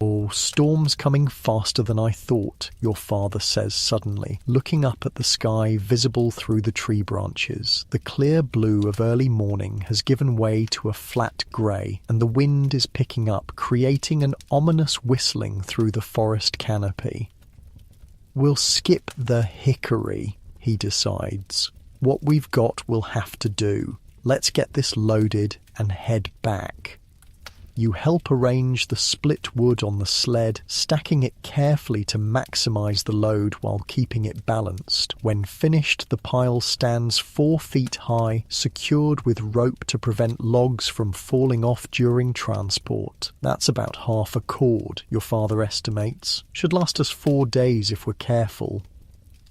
"Oh, storm's coming faster than I thought," your father says suddenly, looking up at the sky visible through the tree branches. The clear blue of early morning has given way to a flat grey, and the wind is picking up, creating an ominous whistling through the forest canopy. "We'll skip the hickory," he decides. "What we've got we'll have to do. Let's get this loaded and head back." You help arrange the split wood on the sled, stacking it carefully to maximize the load while keeping it balanced. When finished, the pile stands 4 feet high, secured with rope to prevent logs from falling off during transport. That's about half a cord, your father estimates. Should last us 4 days if we're careful.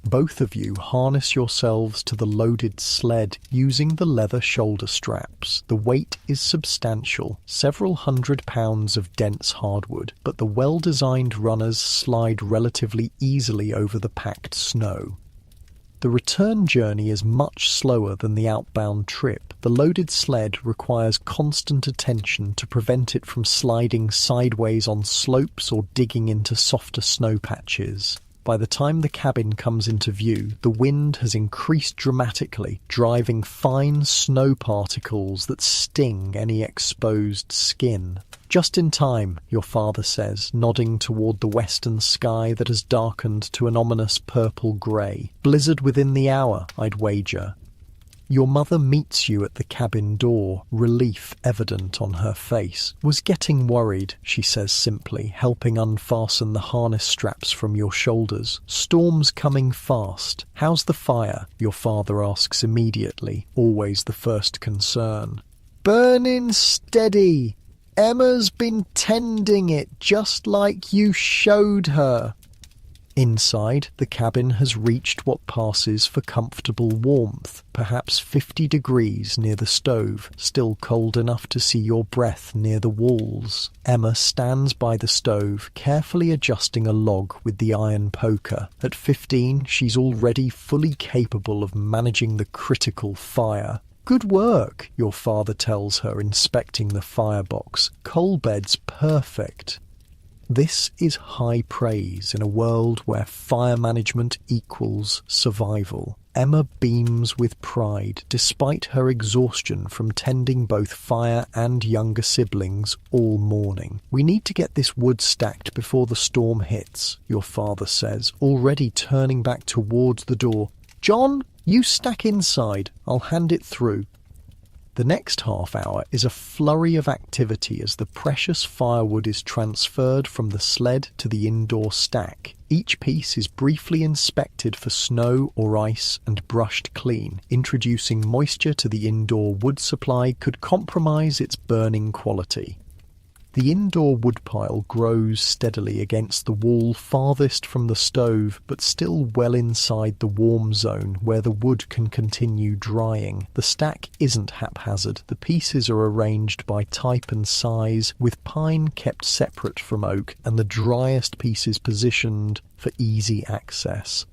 Both of you harness yourselves to the loaded sled using the leather shoulder straps. The weight is substantial, several hundred pounds of dense hardwood, but the well-designed runners slide relatively easily over the packed snow. The return journey is much slower than the outbound trip. The loaded sled requires constant attention to prevent it from sliding sideways on slopes or digging into softer snow patches. By the time the cabin comes into view, the wind has increased dramatically, driving fine snow particles that sting any exposed skin. "Just in time," your father says, nodding toward the western sky that has darkened to an ominous purple-grey. "Blizzard within the hour, I'd wager." Your mother meets you at the cabin door, relief evident on her face. "Was getting worried," she says simply, helping unfasten the harness straps from your shoulders. "Storm's coming fast. How's the fire?" your father asks immediately, always the first concern. "Burning steady. Emma's been tending it just like you showed her." Inside, the cabin has reached what passes for comfortable warmth, perhaps 50 degrees near the stove, still cold enough to see your breath near the walls. Emma stands by the stove, carefully adjusting a log with the iron poker. At 15, she's already fully capable of managing the critical fire. "Good work," your father tells her, inspecting the firebox. "Coal bed's perfect." This is high praise in a world where fire management equals survival. Emma beams with pride, despite her exhaustion from tending both fire and younger siblings all morning. "We need to get this wood stacked before the storm hits," your father says, already turning back towards the door. "John, you stack inside. I'll hand it through." The next half hour is a flurry of activity as the precious firewood is transferred from the sled to the indoor stack. Each piece is briefly inspected for snow or ice and brushed clean. Introducing moisture to the indoor wood supply could compromise its burning quality. The indoor woodpile grows steadily against the wall farthest from the stove, but still well inside the warm zone where the wood can continue drying. The stack isn't haphazard. The pieces are arranged by type and size, with pine kept separate from oak and the driest pieces positioned for easy access.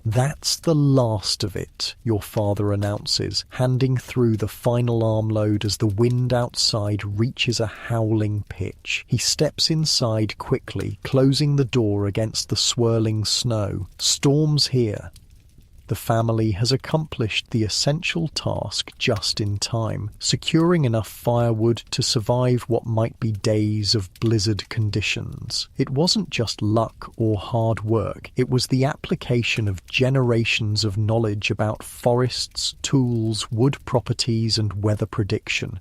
"That's the last of it," your father announces, handing through the final armload as the wind outside reaches a howling pitch. He steps inside quickly, closing the door against the swirling snow. Storm's here. The family has accomplished the essential task just in time, securing enough firewood to survive what might be days of blizzard conditions. It wasn't just luck or hard work, it was the application of generations of knowledge about forests, tools, wood properties, and weather prediction.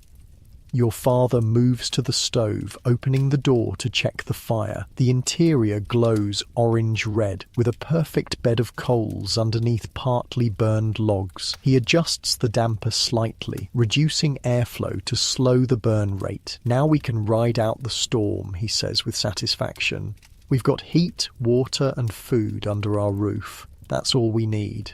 Your father moves to the stove, opening the door to check the fire. The interior glows orange-red, with a perfect bed of coals underneath partly burned logs. He adjusts the damper slightly, reducing airflow to slow the burn rate. "Now we can ride out the storm," he says with satisfaction. "We've got heat, water and food under our roof. That's all we need."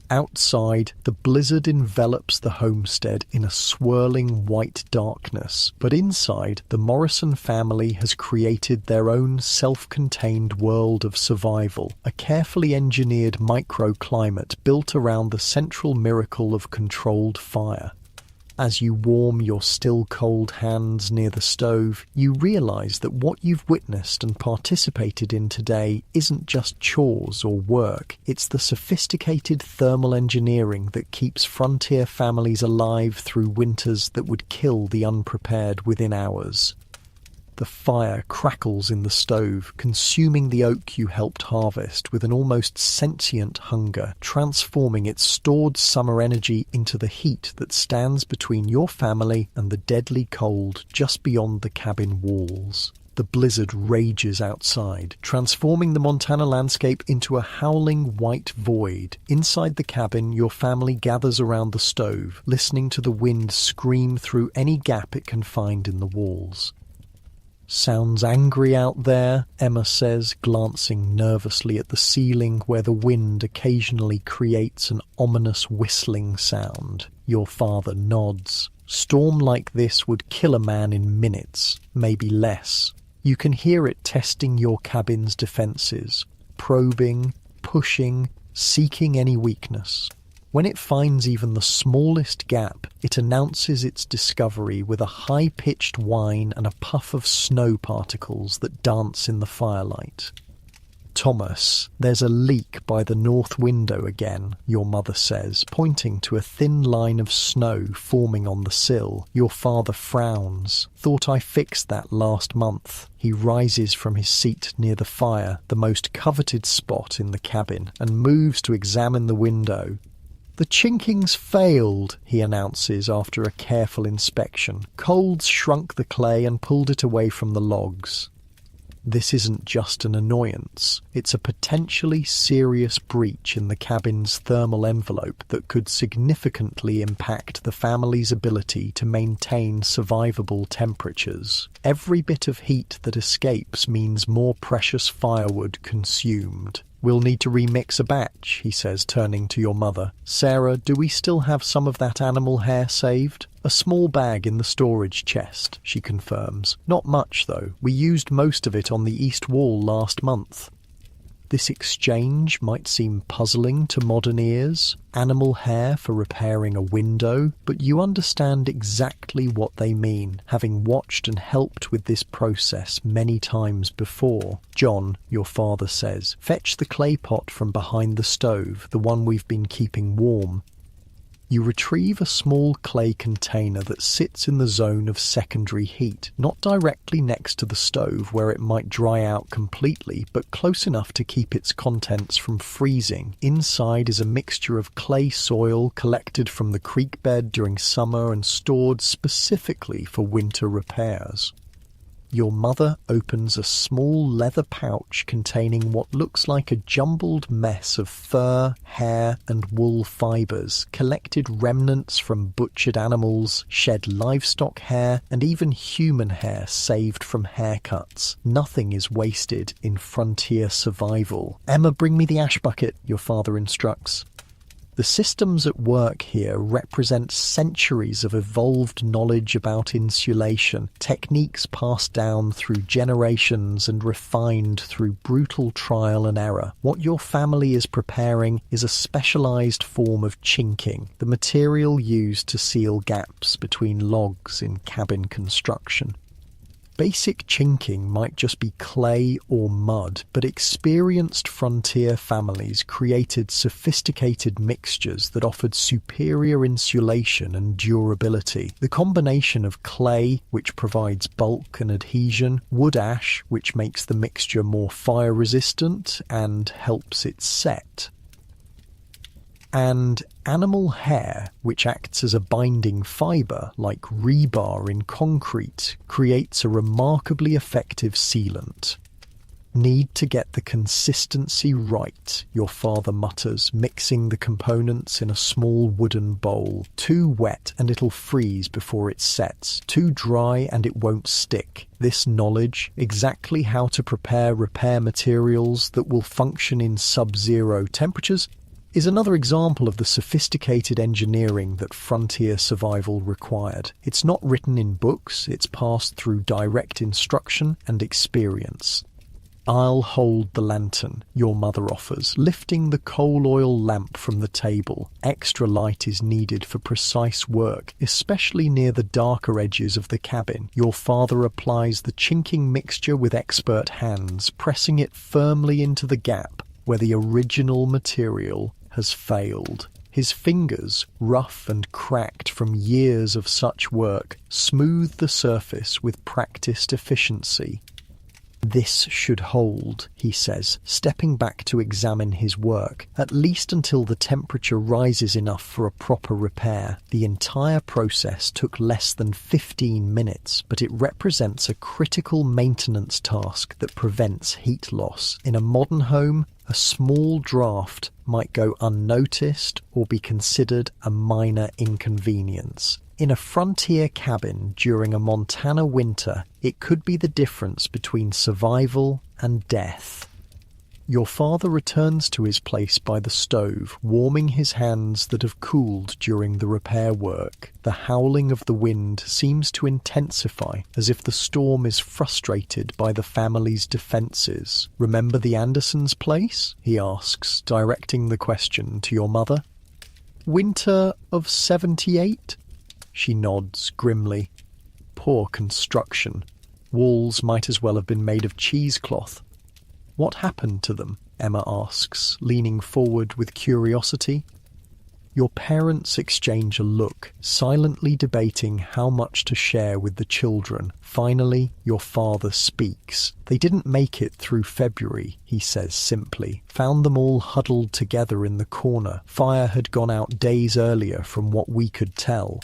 Outside, the blizzard envelops the homestead in a swirling white darkness, but inside, the Morrison family has created their own self-contained world of survival, a carefully engineered microclimate built around the central miracle of controlled fire. As you warm your still cold hands near the stove, you realize that what you've witnessed and participated in today isn't just chores or work. It's the sophisticated thermal engineering that keeps frontier families alive through winters that would kill the unprepared within hours. The fire crackles in the stove, consuming the oak you helped harvest with an almost sentient hunger, transforming its stored summer energy into the heat that stands between your family and the deadly cold just beyond the cabin walls. The blizzard rages outside, transforming the Montana landscape into a howling white void. Inside the cabin, your family gathers around the stove, listening to the wind scream through any gap it can find in the walls. "Sounds angry out there," Emma says, glancing nervously at the ceiling where the wind occasionally creates an ominous whistling sound. Your father nods. "Storm like this would kill a man in minutes, maybe less. You can hear it testing your cabin's defenses, probing, pushing, seeking any weakness. When it finds even the smallest gap, it announces its discovery with a high-pitched whine and a puff of snow particles that dance in the firelight. "Thomas, there's a leak by the north window again," your mother says, pointing to a thin line of snow forming on the sill. Your father frowns. "Thought I fixed that last month." He rises from his seat near the fire, the most coveted spot in the cabin, and moves to examine the window. "The chinking's failed," he announces after a careful inspection. "Colds shrunk the clay and pulled it away from the logs." This isn't just an annoyance. It's a potentially serious breach in the cabin's thermal envelope that could significantly impact the family's ability to maintain survivable temperatures. Every bit of heat that escapes means more precious firewood consumed. "We'll need to remix a batch," he says, turning to your mother. "Sarah, do we still have some of that animal hair saved?" "A small bag in the storage chest," she confirms. "Not much, though. We used most of it on the east wall last month." This exchange might seem puzzling to modern ears. Animal hair for repairing a window, but you understand exactly what they mean, having watched and helped with this process many times before. "John," your father says, "fetch the clay pot from behind the stove, the one we've been keeping warm." You retrieve a small clay container that sits in the zone of secondary heat, not directly next to the stove where it might dry out completely, but close enough to keep its contents from freezing. Inside is a mixture of clay soil collected from the creek bed during summer and stored specifically for winter repairs. Your mother opens a small leather pouch containing what looks like a jumbled mess of fur, hair, and wool fibers, collected remnants from butchered animals, shed livestock hair, and even human hair saved from haircuts. Nothing is wasted in frontier survival. "Emma, bring me the ash bucket," your father instructs. The systems at work here represent centuries of evolved knowledge about insulation, techniques passed down through generations and refined through brutal trial and error. What your family is preparing is a specialized form of chinking, the material used to seal gaps between logs in cabin construction. Basic chinking might just be clay or mud, but experienced frontier families created sophisticated mixtures that offered superior insulation and durability. The combination of clay, which provides bulk and adhesion, wood ash, which makes the mixture more fire resistant and helps it set. And animal hair, which acts as a binding fibre like rebar in concrete, creates a remarkably effective sealant. Need to get the consistency right, your father mutters, mixing the components in a small wooden bowl. Too wet and it'll freeze before it sets. Too dry and it won't stick. This knowledge, exactly how to prepare repair materials that will function in sub-zero temperatures, is another example of the sophisticated engineering that frontier survival required. It's not written in books, it's passed through direct instruction and experience. "I'll hold the lantern," your mother offers, lifting the coal oil lamp from the table. Extra light is needed for precise work, especially near the darker edges of the cabin. Your father applies the chinking mixture with expert hands, pressing it firmly into the gap where the original material has failed. His fingers, rough and cracked from years of such work, smooth the surface with practiced efficiency. "This should hold," he says, stepping back to examine his work, at least until the temperature rises enough for a proper repair. The entire process took less than 15 minutes, but it represents a critical maintenance task that prevents heat loss. In a modern home, a small draft might go unnoticed or be considered a minor inconvenience. In a frontier cabin during a Montana winter, it could be the difference between survival and death. Your father returns to his place by the stove, warming his hands that have cooled during the repair work. The howling of the wind seems to intensify, as if the storm is frustrated by the family's defences. "Remember the Andersons' place?" he asks, directing the question to your mother. "Winter of 78? She nods grimly. "Poor construction. Walls might as well have been made of cheesecloth." "What happened to them?" Emma asks, leaning forward with curiosity. Your parents exchange a look, silently debating how much to share with the children. Finally, your father speaks. "They didn't make it through February," he says simply. "Found them all huddled together in the corner. Fire had gone out days earlier from what we could tell."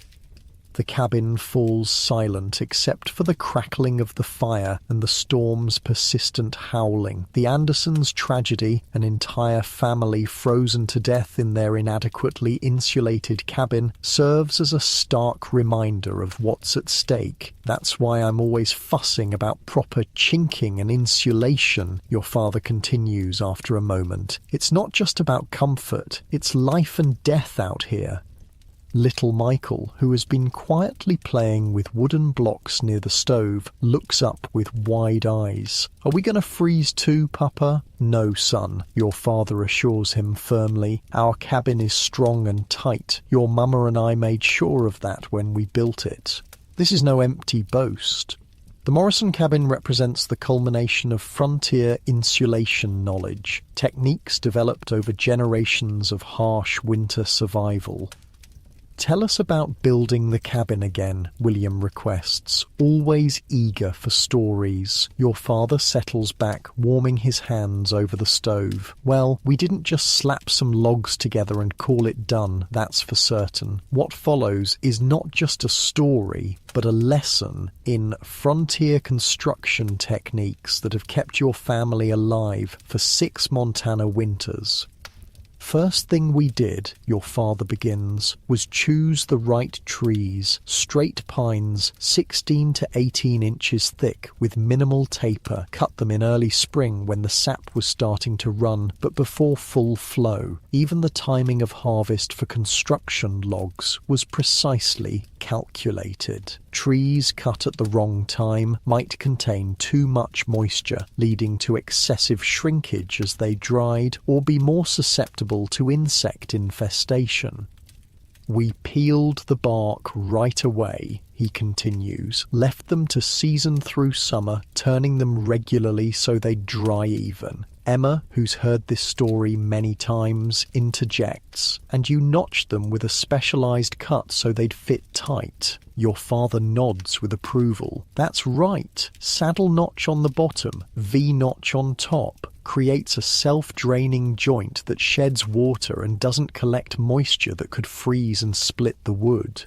The cabin falls silent except for the crackling of the fire and the storm's persistent howling. The Andersons' tragedy, an entire family frozen to death in their inadequately insulated cabin, serves as a stark reminder of what's at stake. "That's why I'm always fussing about proper chinking and insulation," your father continues after a moment. "It's not just about comfort, it's life and death out here." Little Michael, who has been quietly playing with wooden blocks near the stove, looks up with wide eyes. "Are we going to freeze too, Papa?" "No, son," your father assures him firmly. "Our cabin is strong and tight. Your mama and I made sure of that when we built it." This is no empty boast. The Morrison cabin represents the culmination of frontier insulation knowledge, techniques developed over generations of harsh winter survival. "Tell us about building the cabin again," William requests, always eager for stories. Your father settles back, warming his hands over the stove. "Well, we didn't just slap some logs together and call it done, that's for certain. What follows is not just a story, but a lesson in frontier construction techniques that have kept your family alive for 6 Montana winters. First thing we did," your father begins, "was choose the right trees, straight pines 16 to 18 inches thick with minimal taper, cut them in early spring when the sap was starting to run, but before full flow. Even the timing of harvest for construction logs was precisely calculated. Trees cut at the wrong time might contain too much moisture, leading to excessive shrinkage as they dried, or be more susceptible to insect infestation. We peeled the bark right away," he continues, "left them to season through summer, turning them regularly so they'd dry even." Emma, who's heard this story many times, interjects, "And you notched them with a specialized cut so they'd fit tight." Your father nods with approval. "That's right. Saddle notch on the bottom, V-notch on top. creates a self-draining joint that sheds water and doesn't collect moisture that could freeze and split the wood.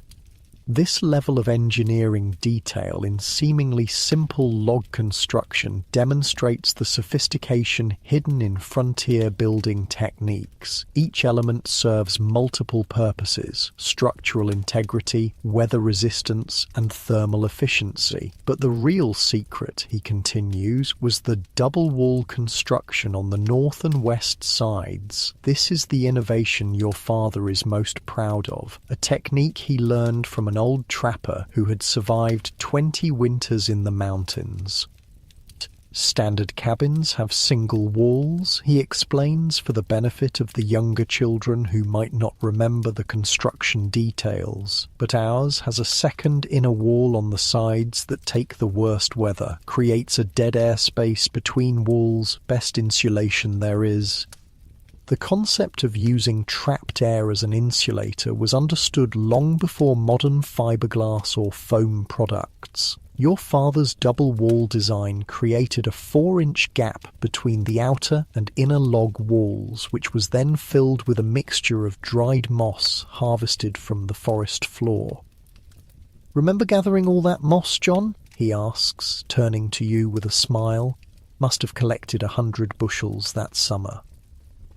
This level of engineering detail in seemingly simple log construction demonstrates the sophistication hidden in frontier building techniques. Each element serves multiple purposes: structural integrity, weather resistance, and thermal efficiency. But the real secret, he continues, was the double wall construction on the north and west sides. This is the innovation your father is most proud of, a technique he learned from an old trapper who had survived 20 winters in the mountains. Standard cabins have single walls, he explains, for the benefit of the younger children who might not remember the construction details. But ours has a second inner wall on the sides that take the worst weather, creates a dead air space between walls, best insulation there is. The concept of using trapped air as an insulator was understood long before modern fiberglass or foam products. Your father's double wall design created a 4-inch gap between the outer and inner log walls, which was then filled with a mixture of dried moss harvested from the forest floor. "Remember gathering all that moss, John?" he asks, turning to you with a smile. "Must have collected 100 bushels that summer."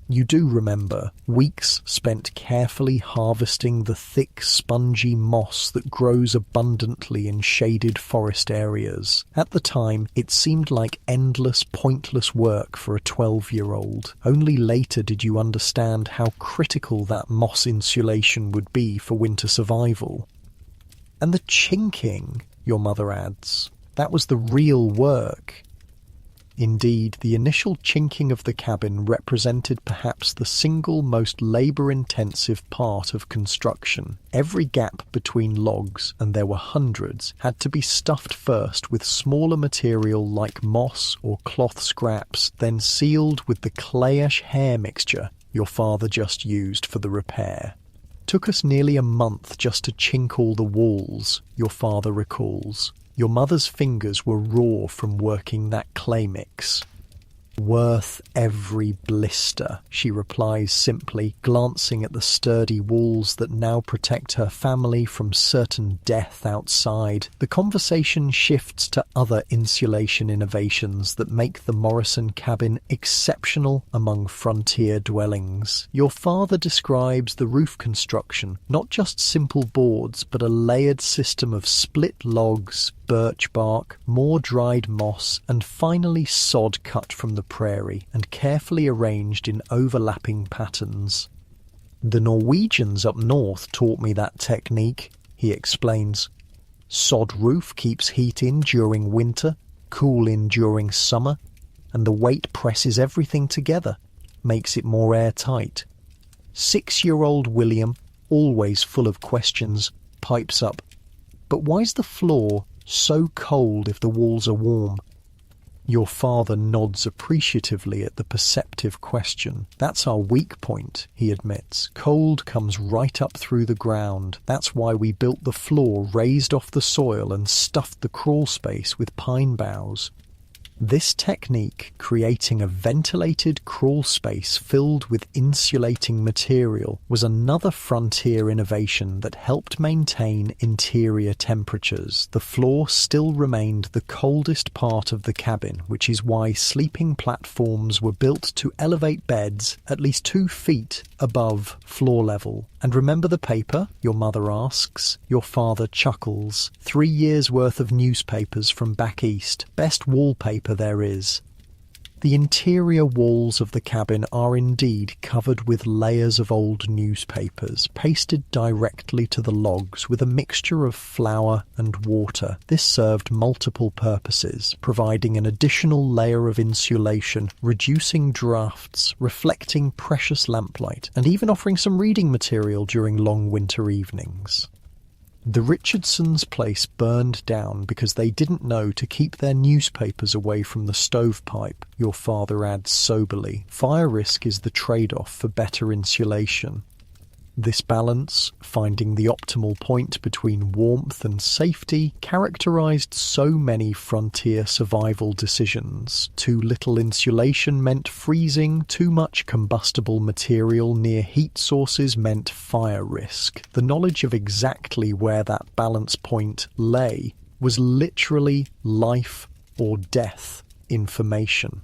You do remember weeks spent carefully harvesting the thick, spongy moss that grows abundantly in shaded forest areas. At the time, it seemed like endless, pointless work for a 12-year-old. Only later did you understand how critical that moss insulation would be for winter survival. "And the chinking," your mother adds, "that was the real work." Indeed, the initial chinking of the cabin represented perhaps the single most labour-intensive part of construction. Every gap between logs, and there were hundreds, had to be stuffed first with smaller material like moss or cloth scraps, then sealed with the clayish hair mixture your father just used for the repair. "Took us nearly a month just to chink all the walls," your father recalls. Your mother's fingers were raw from working that clay mix. "Worth every blister," she replies simply, glancing at the sturdy walls that now protect her family from certain death outside. The conversation shifts to other insulation innovations that make the Morrison cabin exceptional among frontier dwellings. Your father describes the roof construction, not just simple boards, but a layered system of split logs, birch bark, more dried moss, and finally sod cut from the prairie and carefully arranged in overlapping patterns. "The Norwegians up north taught me that technique," he explains. "Sod roof keeps heat in during winter, cool in during summer, and the weight presses everything together, makes it more airtight." 6-year-old William, always full of questions, pipes up, "But why's the floor so cold if the walls are warm?" Your father nods appreciatively at the perceptive question. "That's our weak point," he admits. "Cold comes right up through the ground. That's why we built the floor raised off the soil and stuffed the crawl space with pine boughs." This technique, creating a ventilated crawl space filled with insulating material, was another frontier innovation that helped maintain interior temperatures. The floor still remained the coldest part of the cabin, which is why sleeping platforms were built to elevate beds at least 2 feet above floor level. "And remember the paper?" your mother asks. Your father chuckles. 3 years' worth of newspapers from back east. Best wallpaper there is. The interior walls of the cabin are indeed covered with layers of old newspapers, pasted directly to the logs with a mixture of flour and water. This served multiple purposes, providing an additional layer of insulation, reducing drafts, reflecting precious lamplight, and even offering some reading material during long winter evenings. The Richardsons' place burned down because they didn't know to keep their newspapers away from the stovepipe, your father adds soberly. Fire risk is the trade-off for better insulation. This balance, finding the optimal point between warmth and safety, characterized so many frontier survival decisions. Too little insulation meant freezing, too much combustible material near heat sources meant fire risk. The knowledge of exactly where that balance point lay was literally life or death information.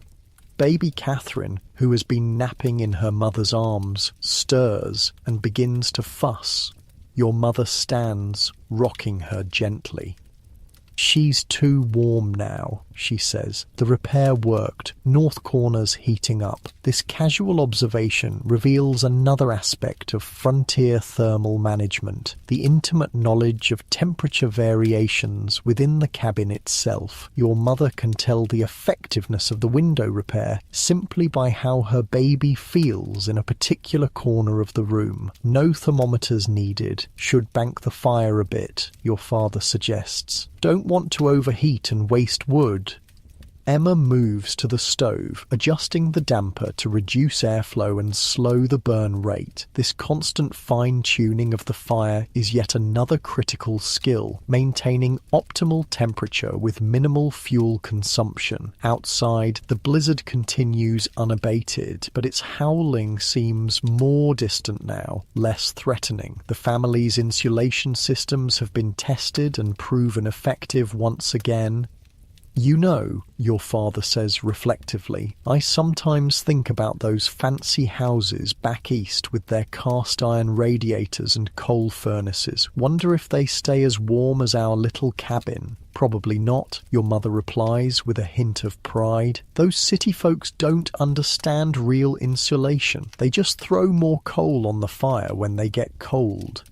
Baby Catherine, who has been napping in her mother's arms, stirs and begins to fuss. Your mother stands, rocking her gently. "She's too warm now," she says. The repair worked, north corners heating up. This casual observation reveals another aspect of frontier thermal management, the intimate knowledge of temperature variations within the cabin itself. Your mother can tell the effectiveness of the window repair simply by how her baby feels in a particular corner of the room. No thermometers needed. Should bank the fire a bit, your father suggests. Don't want to overheat and waste wood. Emma moves to the stove, adjusting the damper to reduce airflow and slow the burn rate. This constant fine-tuning of the fire is yet another critical skill, maintaining optimal temperature with minimal fuel consumption. Outside, the blizzard continues unabated, but its howling seems more distant now, less threatening. The family's insulation systems have been tested and proven effective once again. "You know," your father says reflectively, "I sometimes think about those fancy houses back east with their cast iron radiators and coal furnaces. Wonder if they stay as warm as our little cabin." "Probably not," your mother replies with a hint of pride. "Those city folks don't understand real insulation. They just throw more coal on the fire when they get cold."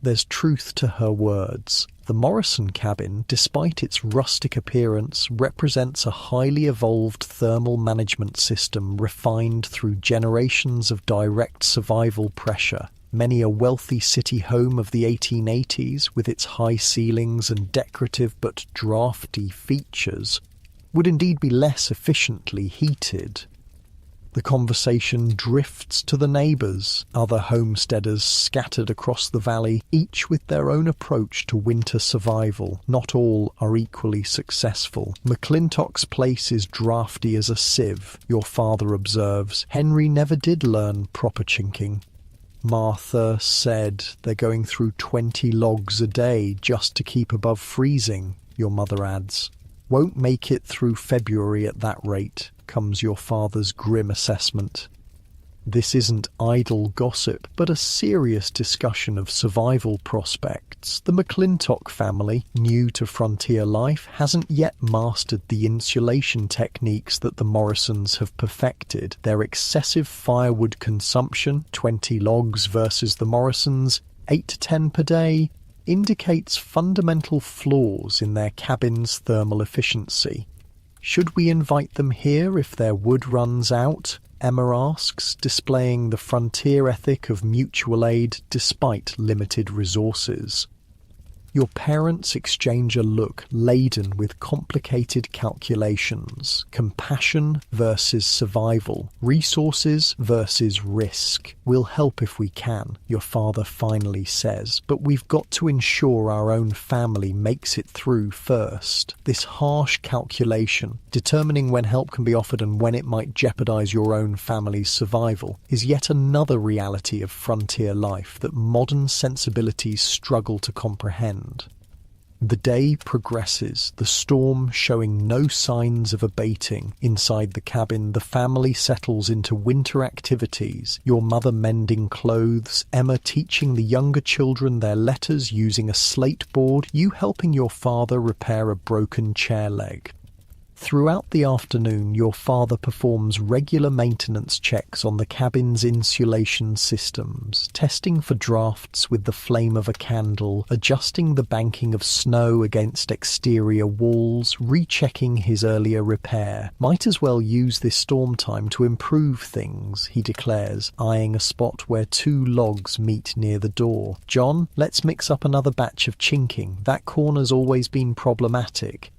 There's truth to her words. The Morrison cabin, despite its rustic appearance, represents a highly evolved thermal management system refined through generations of direct survival pressure. Many a wealthy city home of the 1880s, with its high ceilings and decorative but drafty features, would indeed be less efficiently heated. The conversation drifts to the neighbours, other homesteaders scattered across the valley, each with their own approach to winter survival. Not all are equally successful. "McClintock's place is drafty as a sieve," your father observes. "Henry never did learn proper chinking." "Martha said they're going through 20 logs a day just to keep above freezing," your mother adds. "Won't make it through February at that rate," comes your father's grim assessment. This isn't idle gossip, but a serious discussion of survival prospects. The McClintock family, new to frontier life, hasn't yet mastered the insulation techniques that the Morrisons have perfected. Their excessive firewood consumption, 20 logs versus the Morrisons, 8 to 10 per day, indicates fundamental flaws in their cabin's thermal efficiency. "Should we invite them here if their wood runs out?" Emma asks, displaying the frontier ethic of mutual aid despite limited resources. Your parents exchange a look laden with complicated calculations. Compassion versus survival. Resources versus risk. "We'll help if we can," your father finally says, "but we've got to ensure our own family makes it through first." This harsh calculation, determining when help can be offered and when it might jeopardize your own family's survival, is yet another reality of frontier life that modern sensibilities struggle to comprehend. The day progresses, the storm showing no signs of abating. Inside the cabin, the family settles into winter activities, your mother mending clothes, Emma teaching the younger children their letters using a slate board, you helping your father repair a broken chair leg. Throughout the afternoon, your father performs regular maintenance checks on the cabin's insulation systems, testing for drafts with the flame of a candle, adjusting the banking of snow against exterior walls, rechecking his earlier repair. "Might as well use this storm time to improve things," he declares, eyeing a spot where 2 logs meet near the door. "John, let's mix up another batch of chinking. That corner's always been problematic."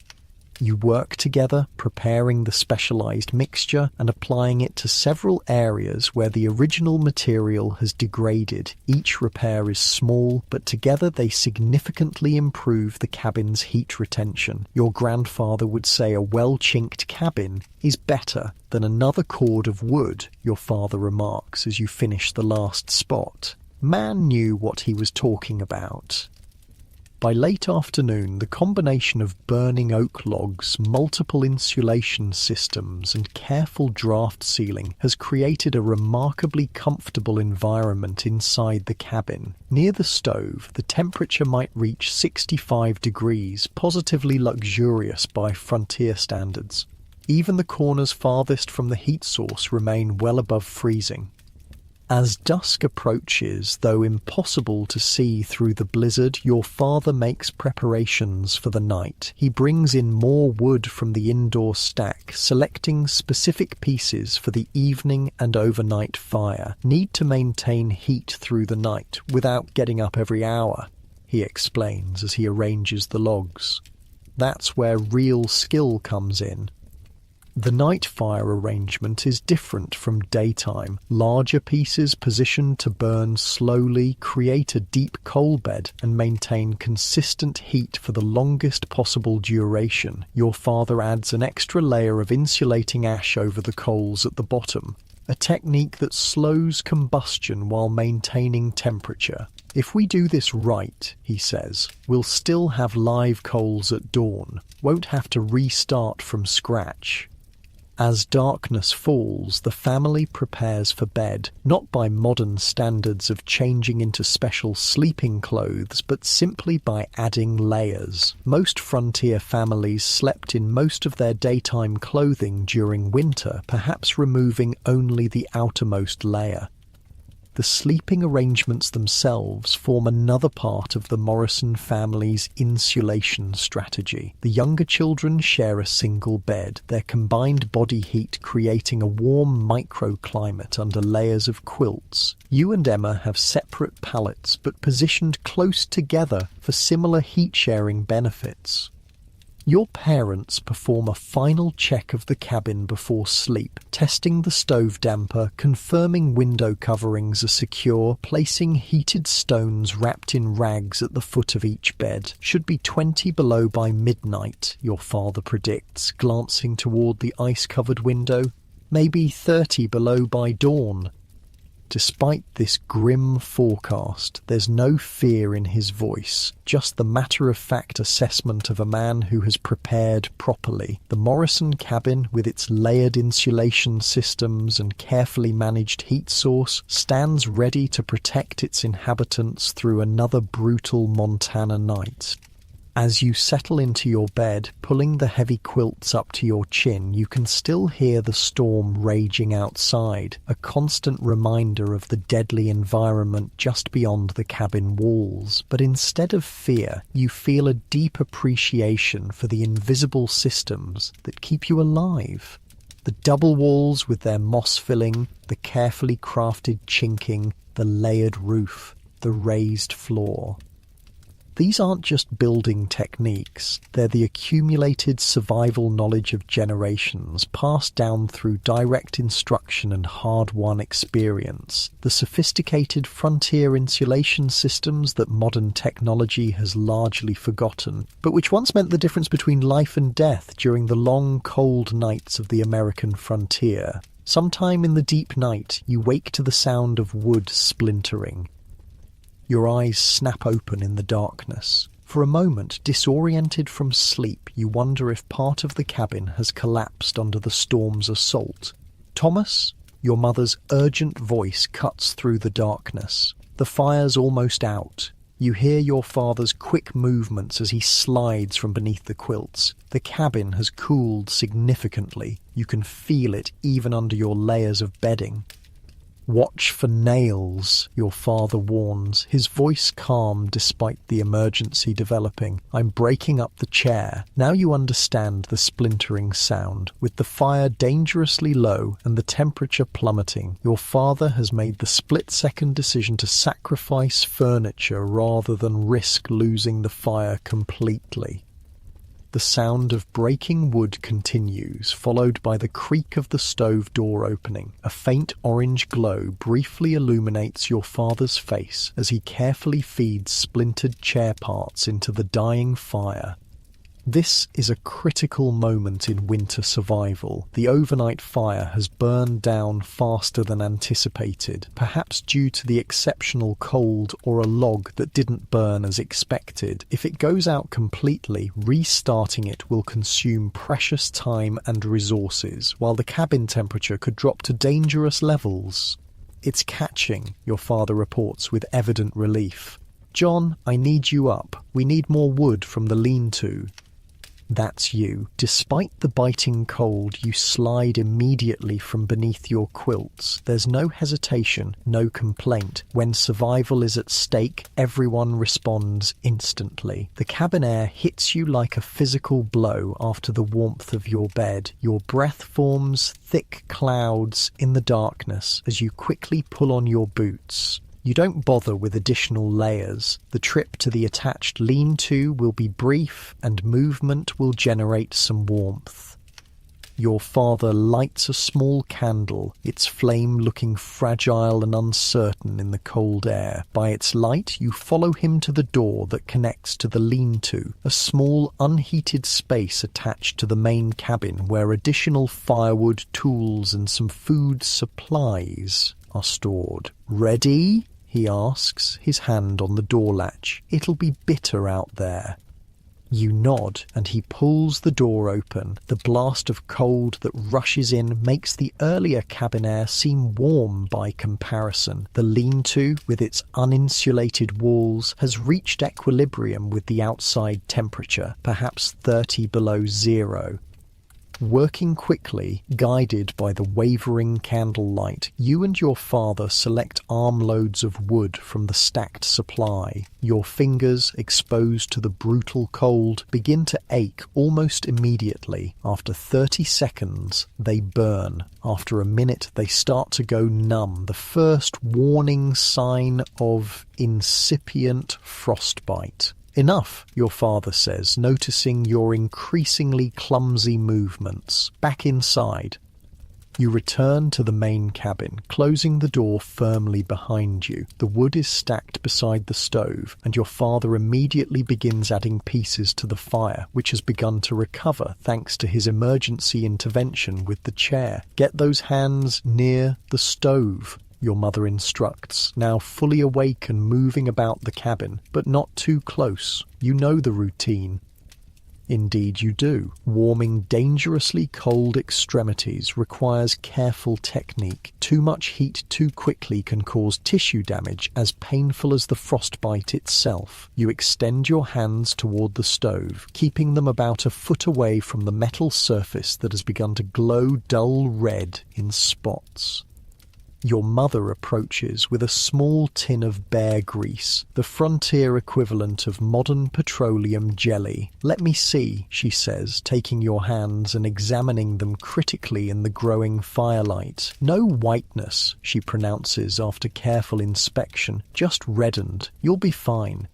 You work together, preparing the specialized mixture and applying it to several areas where the original material has degraded. Each repair is small, but together they significantly improve the cabin's heat retention. Your grandfather would say a well-chinked cabin is better than another cord of wood, your father remarks as you finish the last spot. Man knew what he was talking about. By late afternoon, the combination of burning oak logs, multiple insulation systems, and careful draft sealing has created a remarkably comfortable environment inside the cabin. Near the stove, the temperature might reach 65 degrees, positively luxurious by frontier standards. Even the corners farthest from the heat source remain well above freezing. As dusk approaches, though impossible to see through the blizzard, your father makes preparations for the night. He brings in more wood from the indoor stack, selecting specific pieces for the evening and overnight fire. Need to maintain heat through the night without getting up every hour, he explains as he arranges the logs. That's where real skill comes in. The night fire arrangement is different from daytime. Larger pieces positioned to burn slowly create a deep coal bed and maintain consistent heat for the longest possible duration. Your father adds an extra layer of insulating ash over the coals at the bottom, a technique that slows combustion while maintaining temperature. If we do this right, he says, we'll still have live coals at dawn, won't have to restart from scratch. As darkness falls, the family prepares for bed, not by modern standards of changing into special sleeping clothes, but simply by adding layers. Most frontier families slept in most of their daytime clothing during winter, perhaps removing only the outermost layer. The sleeping arrangements themselves form another part of the Morrison family's insulation strategy. The younger children share a single bed, their combined body heat creating a warm microclimate under layers of quilts. You and Emma have separate pallets but positioned close together for similar heat-sharing benefits. Your parents perform a final check of the cabin before sleep, testing the stove damper, confirming window coverings are secure, placing heated stones wrapped in rags at the foot of each bed. Should be 20 below by midnight, your father predicts, glancing toward the ice-covered window. Maybe 30 below by dawn. Despite this grim forecast, there's no fear in his voice, just the matter-of-fact assessment of a man who has prepared properly. The Morrison cabin, with its layered insulation systems and carefully managed heat source, stands ready to protect its inhabitants through another brutal Montana night. As you settle into your bed, pulling the heavy quilts up to your chin, you can still hear the storm raging outside, a constant reminder of the deadly environment just beyond the cabin walls. But instead of fear, you feel a deep appreciation for the invisible systems that keep you alive. The double walls with their moss filling, the carefully crafted chinking, the layered roof, the raised floor. These aren't just building techniques, they're the accumulated survival knowledge of generations passed down through direct instruction and hard-won experience. The sophisticated frontier insulation systems that modern technology has largely forgotten, but which once meant the difference between life and death during the long, cold nights of the American frontier. Sometime in the deep night, you wake to the sound of wood splintering. Your eyes snap open in the darkness. For a moment, disoriented from sleep, you wonder if part of the cabin has collapsed under the storm's assault. Thomas, your mother's urgent voice cuts through the darkness. The fire's almost out. You hear your father's quick movements as he slides from beneath the quilts. The cabin has cooled significantly. You can feel it even under your layers of bedding. Watch for nails, your father warns, his voice calm despite the emergency developing. I'm breaking up the chair. Now you understand the splintering sound. With the fire dangerously low and the temperature plummeting, your father has made the split-second decision to sacrifice furniture rather than risk losing the fire completely. The sound of breaking wood continues, followed by the creak of the stove door opening. A faint orange glow briefly illuminates your father's face as he carefully feeds splintered chair parts into the dying fire. This is a critical moment in winter survival. The overnight fire has burned down faster than anticipated, perhaps due to the exceptional cold or a log that didn't burn as expected. If it goes out completely, restarting it will consume precious time and resources, while the cabin temperature could drop to dangerous levels. "It's catching," your father reports with evident relief. "John, I need you up. We need more wood from the lean-to." That's you. Despite the biting cold, you slide immediately from beneath your quilts. There's no hesitation, no complaint. When survival is at stake, everyone responds instantly. The cabin air hits you like a physical blow after the warmth of your bed. Your breath forms thick clouds in the darkness as you quickly pull on your boots. You don't bother with additional layers. The trip to the attached lean-to will be brief and movement will generate some warmth. Your father lights a small candle, its flame looking fragile and uncertain in the cold air. By its light, you follow him to the door that connects to the lean-to, a small unheated space attached to the main cabin where additional firewood, tools and some food supplies are stored. "Ready?" he asks, his hand on the door latch. "It'll be bitter out there." You nod, and he pulls the door open. The blast of cold that rushes in makes the earlier cabin air seem warm by comparison. The lean-to, with its uninsulated walls, has reached equilibrium with the outside temperature, perhaps 30 below zero. Working quickly, guided by the wavering candlelight, you and your father select armloads of wood from the stacked supply. Your fingers, exposed to the brutal cold, begin to ache almost immediately. After 30 seconds, they burn. After a minute, they start to go numb, the first warning sign of incipient frostbite. "Enough," your father says, noticing your increasingly clumsy movements. "Back inside." You return to the main cabin, closing the door firmly behind you. The wood is stacked beside the stove, and your father immediately begins adding pieces to the fire, which has begun to recover thanks to his emergency intervention with the chair. "Get those hands near the stove," your mother instructs, now fully awake and moving about the cabin, but not too close. You know the routine. Indeed you do. Warming dangerously cold extremities requires careful technique. Too much heat too quickly can cause tissue damage as painful as the frostbite itself. You extend your hands toward the stove, keeping them about a foot away from the metal surface that has begun to glow dull red in spots. Your mother approaches with a small tin of bear grease, the frontier equivalent of modern petroleum jelly. "Let me see," she says, taking your hands and examining them critically in the growing firelight. "No whiteness," she pronounces after careful inspection, "just reddened. You'll be fine."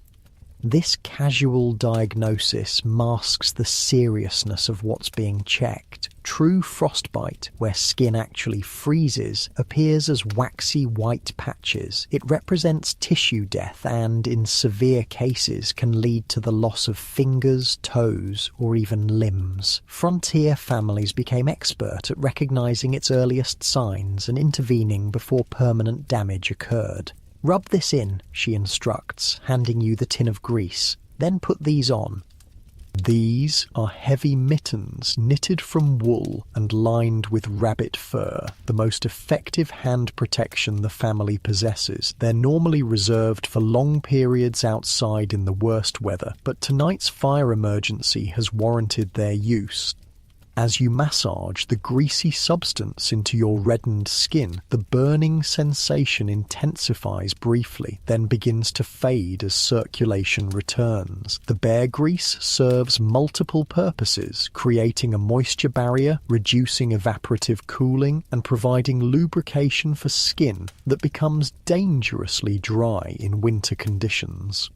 This casual diagnosis masks the seriousness of what's being checked. True frostbite, where skin actually freezes, appears as waxy white patches. It represents tissue death and, in severe cases, can lead to the loss of fingers, toes, or even limbs. Frontier families became expert at recognizing its earliest signs and intervening before permanent damage occurred. "Rub this in," she instructs, handing you the tin of grease. "Then put these on." These are heavy mittens knitted from wool and lined with rabbit fur, the most effective hand protection the family possesses. They're normally reserved for long periods outside in the worst weather, but tonight's fire emergency has warranted their use. As you massage the greasy substance into your reddened skin, the burning sensation intensifies briefly, then begins to fade as circulation returns. The bear grease serves multiple purposes, creating a moisture barrier, reducing evaporative cooling, and providing lubrication for skin that becomes dangerously dry in winter conditions.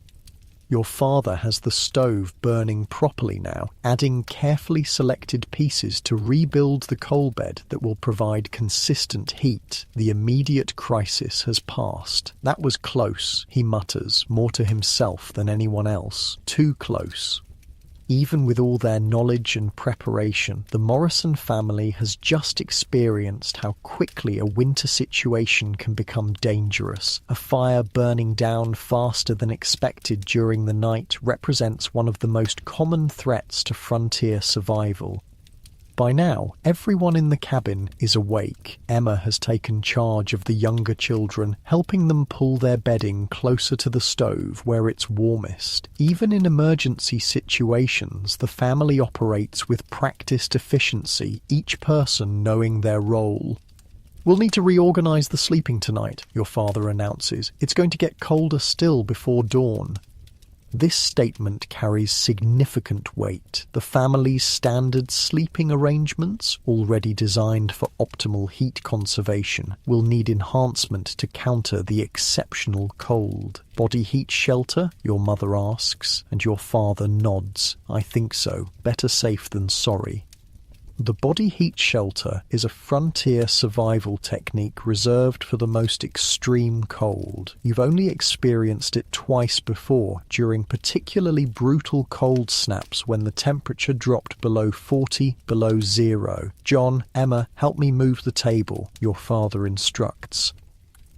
Your father has the stove burning properly now, adding carefully selected pieces to rebuild the coal bed that will provide consistent heat. The immediate crisis has passed. That was close, he mutters, more to himself than anyone else. Too close. Even with all their knowledge and preparation, the Morrison family has just experienced how quickly a winter situation can become dangerous. A fire burning down faster than expected during the night represents one of the most common threats to frontier survival. By now, everyone in the cabin is awake. Emma has taken charge of the younger children, helping them pull their bedding closer to the stove where it's warmest. Even in emergency situations, the family operates with practiced efficiency, each person knowing their role. "We'll need to reorganize the sleeping tonight," your father announces. "It's going to get colder still before dawn." This statement carries significant weight. The family's standard sleeping arrangements, already designed for optimal heat conservation, will need enhancement to counter the exceptional cold. "Body heat shelter?" your mother asks, and your father nods. "I think so. Better safe than sorry." The body heat shelter is a frontier survival technique reserved for the most extreme cold. You've only experienced it twice before, during particularly brutal cold snaps when the temperature dropped below 40, below zero. "John, Emma, help me move the table," your father instructs.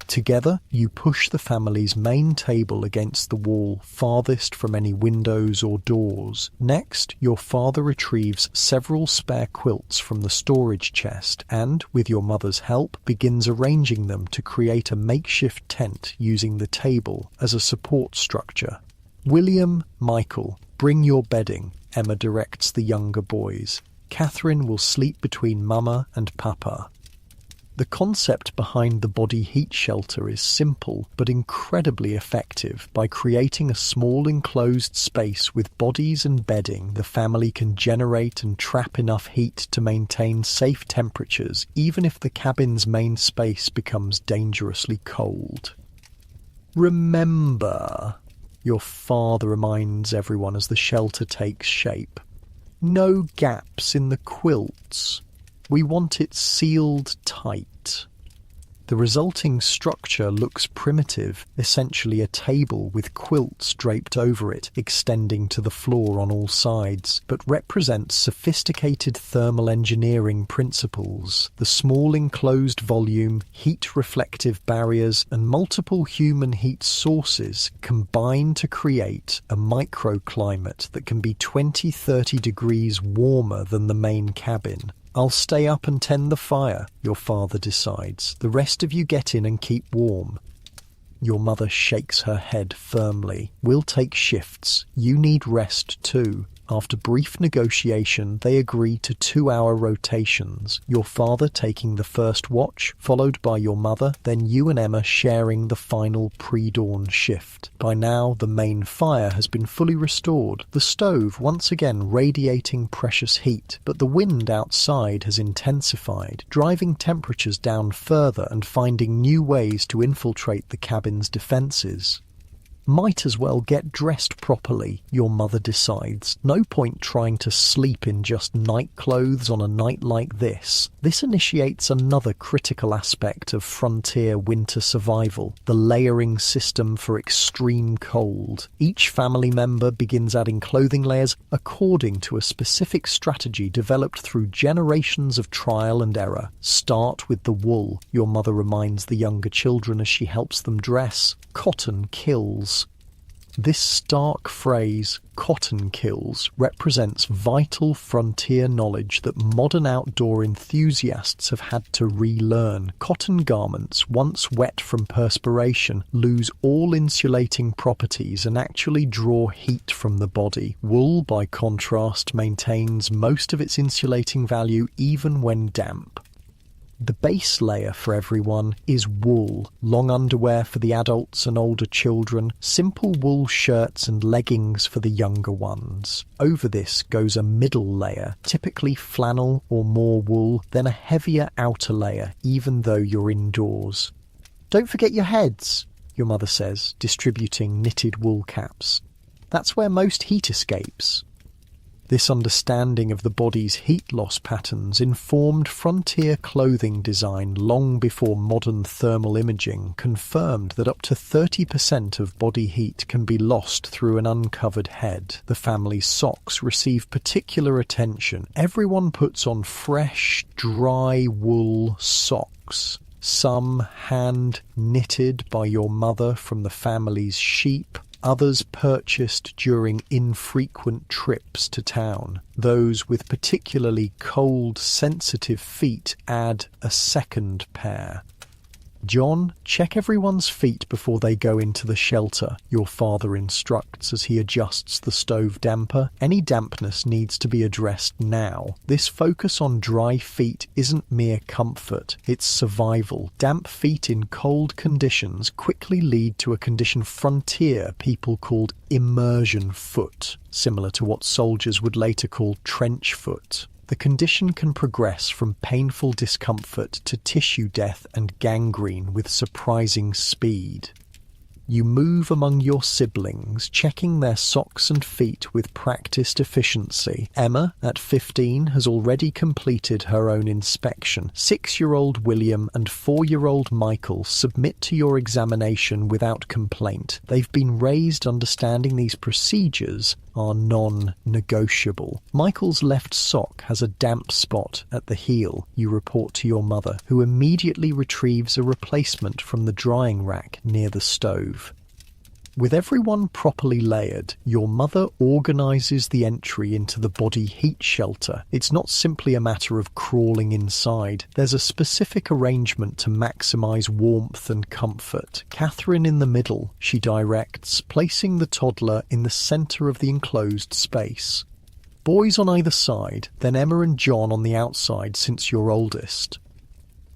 Together, you push the family's main table against the wall farthest from any windows or doors. Next, your father retrieves several spare quilts from the storage chest and, with your mother's help, begins arranging them to create a makeshift tent using the table as a support structure. "William, Michael, bring your bedding," Emma directs the younger boys. "Catherine will sleep between Mama and Papa." The concept behind the body heat shelter is simple but incredibly effective. By creating a small enclosed space with bodies and bedding, the family can generate and trap enough heat to maintain safe temperatures, even if the cabin's main space becomes dangerously cold. "Remember," your father reminds everyone as the shelter takes shape, "no gaps in the quilts. We want it sealed tight." The resulting structure looks primitive, essentially a table with quilts draped over it, extending to the floor on all sides, but represents sophisticated thermal engineering principles. The small enclosed volume, heat-reflective barriers, and multiple human heat sources combine to create a microclimate that can be 20-30 degrees warmer than the main cabin. "I'll stay up and tend the fire," your father decides. "The rest of you get in and keep warm." Your mother shakes her head firmly. "We'll take shifts. You need rest too." After brief negotiation, they agree to 2-hour rotations, your father taking the first watch, followed by your mother, then you and Emma sharing the final pre-dawn shift. By now, the main fire has been fully restored, the stove once again radiating precious heat, but the wind outside has intensified, driving temperatures down further and finding new ways to infiltrate the cabin's defences. "Might as well get dressed properly," your mother decides. "No point trying to sleep in just night clothes on a night like this." This initiates another critical aspect of frontier winter survival, the layering system for extreme cold. Each family member begins adding clothing layers according to a specific strategy developed through generations of trial and error. "Start with the wool," your mother reminds the younger children as she helps them dress. "Cotton kills." This stark phrase, "cotton kills," represents vital frontier knowledge that modern outdoor enthusiasts have had to relearn. Cotton garments, once wet from perspiration, lose all insulating properties and actually draw heat from the body. Wool, by contrast, maintains most of its insulating value even when damp. The base layer for everyone is wool, long underwear for the adults and older children, simple wool shirts and leggings for the younger ones. Over this goes a middle layer, typically flannel or more wool, then a heavier outer layer, even though you're indoors. "Don't forget your heads," your mother says, distributing knitted wool caps. That's where most heat escapes. This understanding of the body's heat loss patterns informed frontier clothing design long before modern thermal imaging confirmed that up to 30% of body heat can be lost through an uncovered head. The family's socks receive particular attention. Everyone puts on fresh, dry wool socks. Some hand-knitted by your mother from the family's sheep, others purchased during infrequent trips to town. Those with particularly cold, sensitive feet add a second pair. "John, check everyone's feet before they go into the shelter," your father instructs as he adjusts the stove damper. Any dampness needs to be addressed now. This focus on dry feet isn't mere comfort, it's survival. Damp feet in cold conditions quickly lead to a condition frontier people called immersion foot, similar to what soldiers would later call trench foot. The condition can progress from painful discomfort to tissue death and gangrene with surprising speed. You move among your siblings, checking their socks and feet with practiced efficiency. Emma, at 15, has already completed her own inspection. 6-year-old William and 4-year-old Michael submit to your examination without complaint. They've been raised understanding these procedures are non-negotiable. Michael's left sock has a damp spot at the heel, you report to your mother, who immediately retrieves a replacement from the drying rack near the stove. With everyone properly layered, your mother organises the entry into the body heat shelter. It's not simply a matter of crawling inside. There's a specific arrangement to maximise warmth and comfort. Catherine in the middle, she directs, placing the toddler in the centre of the enclosed space. Boys on either side, then Emma and John on the outside since you're oldest.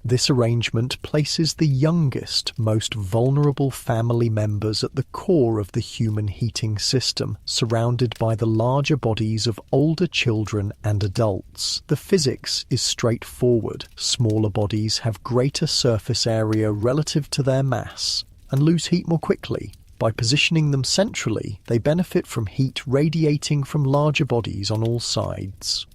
This arrangement places the youngest, most vulnerable family members at the core of the human heating system, surrounded by the larger bodies of older children and adults. The physics is straightforward. Smaller bodies have greater surface area relative to their mass and lose heat more quickly. By positioning them centrally, they benefit from heat radiating from larger bodies on all sides.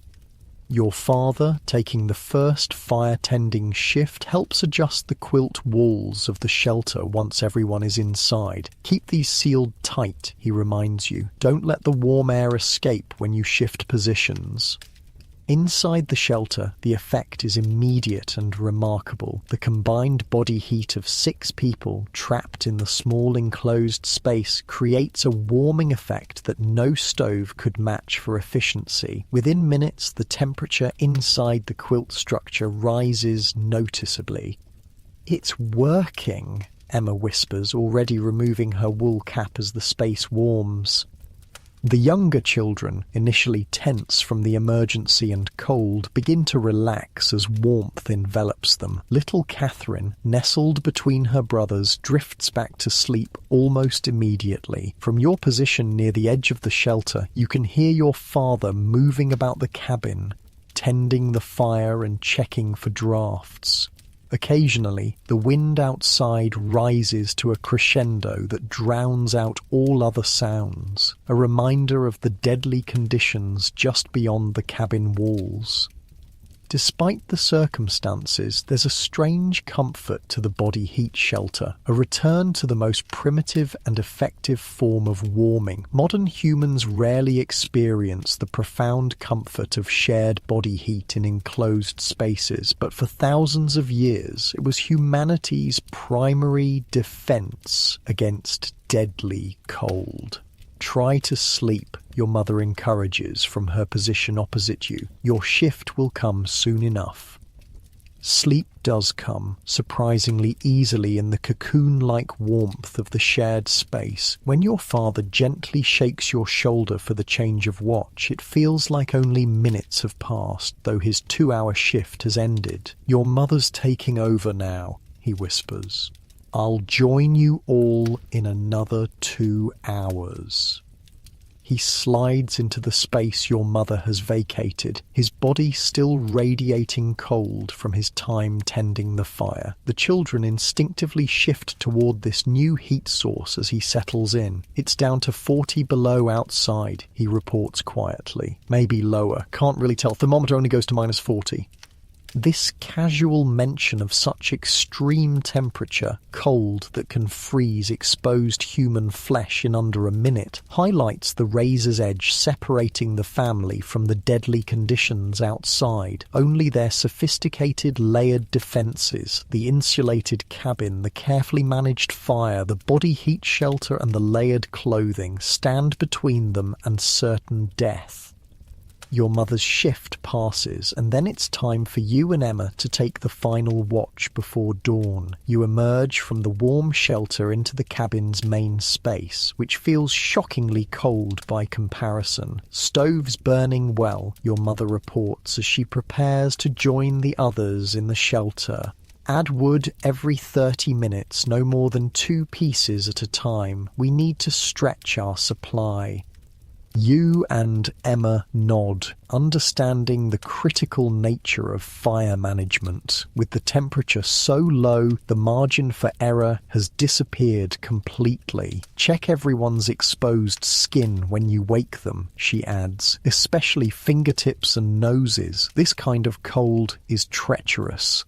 Your father, taking the first fire-tending shift, helps adjust the quilt walls of the shelter once everyone is inside. Keep these sealed tight, he reminds you. Don't let the warm air escape when you shift positions. Inside the shelter, the effect is immediate and remarkable. The combined body heat of 6 people trapped in the small enclosed space creates a warming effect that no stove could match for efficiency. Within minutes, the temperature inside the quilt structure rises noticeably. "It's working," Emma whispers, already removing her wool cap as the space warms. The younger children, initially tense from the emergency and cold, begin to relax as warmth envelops them. Little Catherine, nestled between her brothers, drifts back to sleep almost immediately. From your position near the edge of the shelter, you can hear your father moving about the cabin, tending the fire and checking for drafts. Occasionally, the wind outside rises to a crescendo that drowns out all other sounds, a reminder of the deadly conditions just beyond the cabin walls. Despite the circumstances, there's a strange comfort to the body heat shelter, a return to the most primitive and effective form of warming. Modern humans rarely experience the profound comfort of shared body heat in enclosed spaces, but for thousands of years it was humanity's primary defense against deadly cold. Try to sleep, your mother encourages from her position opposite you. Your shift will come soon enough. Sleep does come, surprisingly easily in the cocoon-like warmth of the shared space. When your father gently shakes your shoulder for the change of watch, it feels like only minutes have passed, though his 2-hour shift has ended. "Your mother's taking over now," he whispers. "I'll join you all in another 2 hours. He slides into the space your mother has vacated, his body still radiating cold from his time tending the fire. The children instinctively shift toward this new heat source as he settles in. It's down to 40 below outside, he reports quietly. Maybe lower, can't really tell. Thermometer only goes to -40. This casual mention of such extreme temperature, cold that can freeze exposed human flesh in under a minute, highlights the razor's edge separating the family from the deadly conditions outside. Only their sophisticated layered defences, the insulated cabin, the carefully managed fire, the body heat shelter and the layered clothing stand between them and certain death. Your mother's shift passes, and then it's time for you and Emma to take the final watch before dawn. You emerge from the warm shelter into the cabin's main space, which feels shockingly cold by comparison. Stoves burning well, your mother reports as she prepares to join the others in the shelter. Add wood every 30 minutes, no more than 2 pieces at a time. We need to stretch our supply. You and Emma nod, understanding the critical nature of fire management. With the temperature so low, the margin for error has disappeared completely. Check everyone's exposed skin when you wake them, she adds, especially fingertips and noses. This kind of cold is treacherous.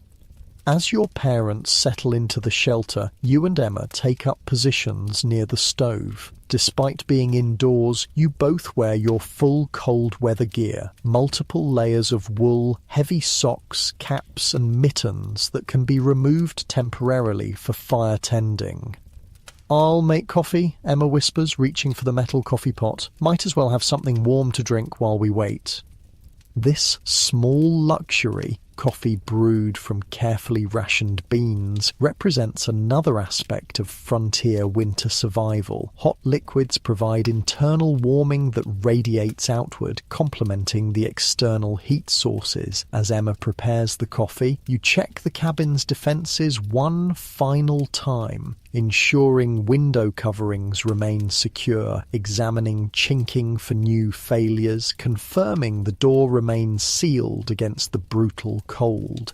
As your parents settle into the shelter, you and Emma take up positions near the stove. Despite being indoors, you both wear your full cold weather gear, multiple layers of wool, heavy socks, caps and mittens that can be removed temporarily for fire tending. "I'll make coffee," Emma whispers, reaching for the metal coffee pot. "Might as well have something warm to drink while we wait." This small luxury, coffee brewed from carefully rationed beans, represents another aspect of frontier winter survival. Hot liquids provide internal warming that radiates outward, complementing the external heat sources. As Emma prepares the coffee, you check the cabin's defences one final time, ensuring window coverings remain secure, examining chinking for new failures, confirming the door remains sealed against the brutal cold.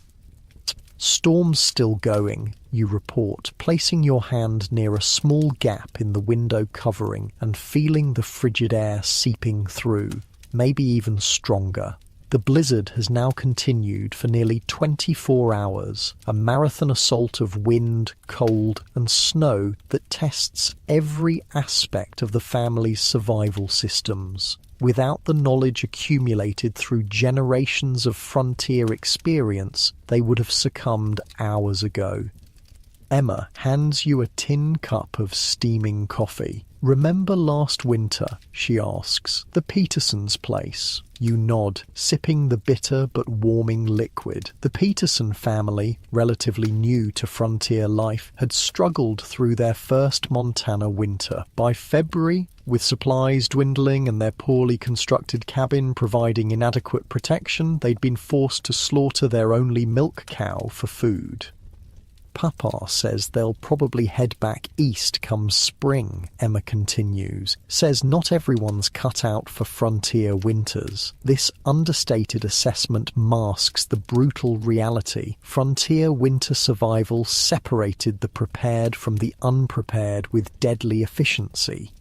"Storm's still going," you report, placing your hand near a small gap in the window covering and feeling the frigid air seeping through, maybe even stronger. The blizzard has now continued for nearly 24 hours, a marathon assault of wind, cold and snow that tests every aspect of the family's survival systems. Without the knowledge accumulated through generations of frontier experience, they would have succumbed hours ago. Emma hands you a tin cup of steaming coffee. "Remember last winter?" she asks. "The Petersons' place." You nod, sipping the bitter but warming liquid. The Peterson family, relatively new to frontier life, had struggled through their first Montana winter. By February, with supplies dwindling and their poorly constructed cabin providing inadequate protection, they'd been forced to slaughter their only milk cow for food. "Papa says they'll probably head back east come spring," Emma continues. "Says not everyone's cut out for frontier winters." This understated assessment masks the brutal reality. Frontier winter survival separated the prepared from the unprepared with deadly efficiency.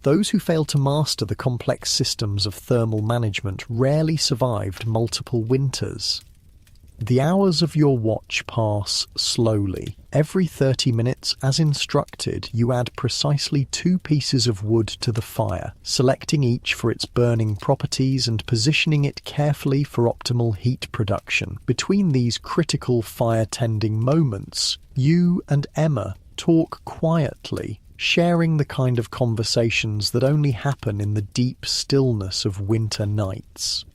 Those who failed to master the complex systems of thermal management rarely survived multiple winters. The hours of your watch pass slowly. Every 30 minutes, as instructed, you add precisely 2 pieces of wood to the fire, selecting each for its burning properties and positioning it carefully for optimal heat production. Between these critical fire-tending moments, you and Emma talk quietly, sharing the kind of conversations that only happen in the deep stillness of winter nights.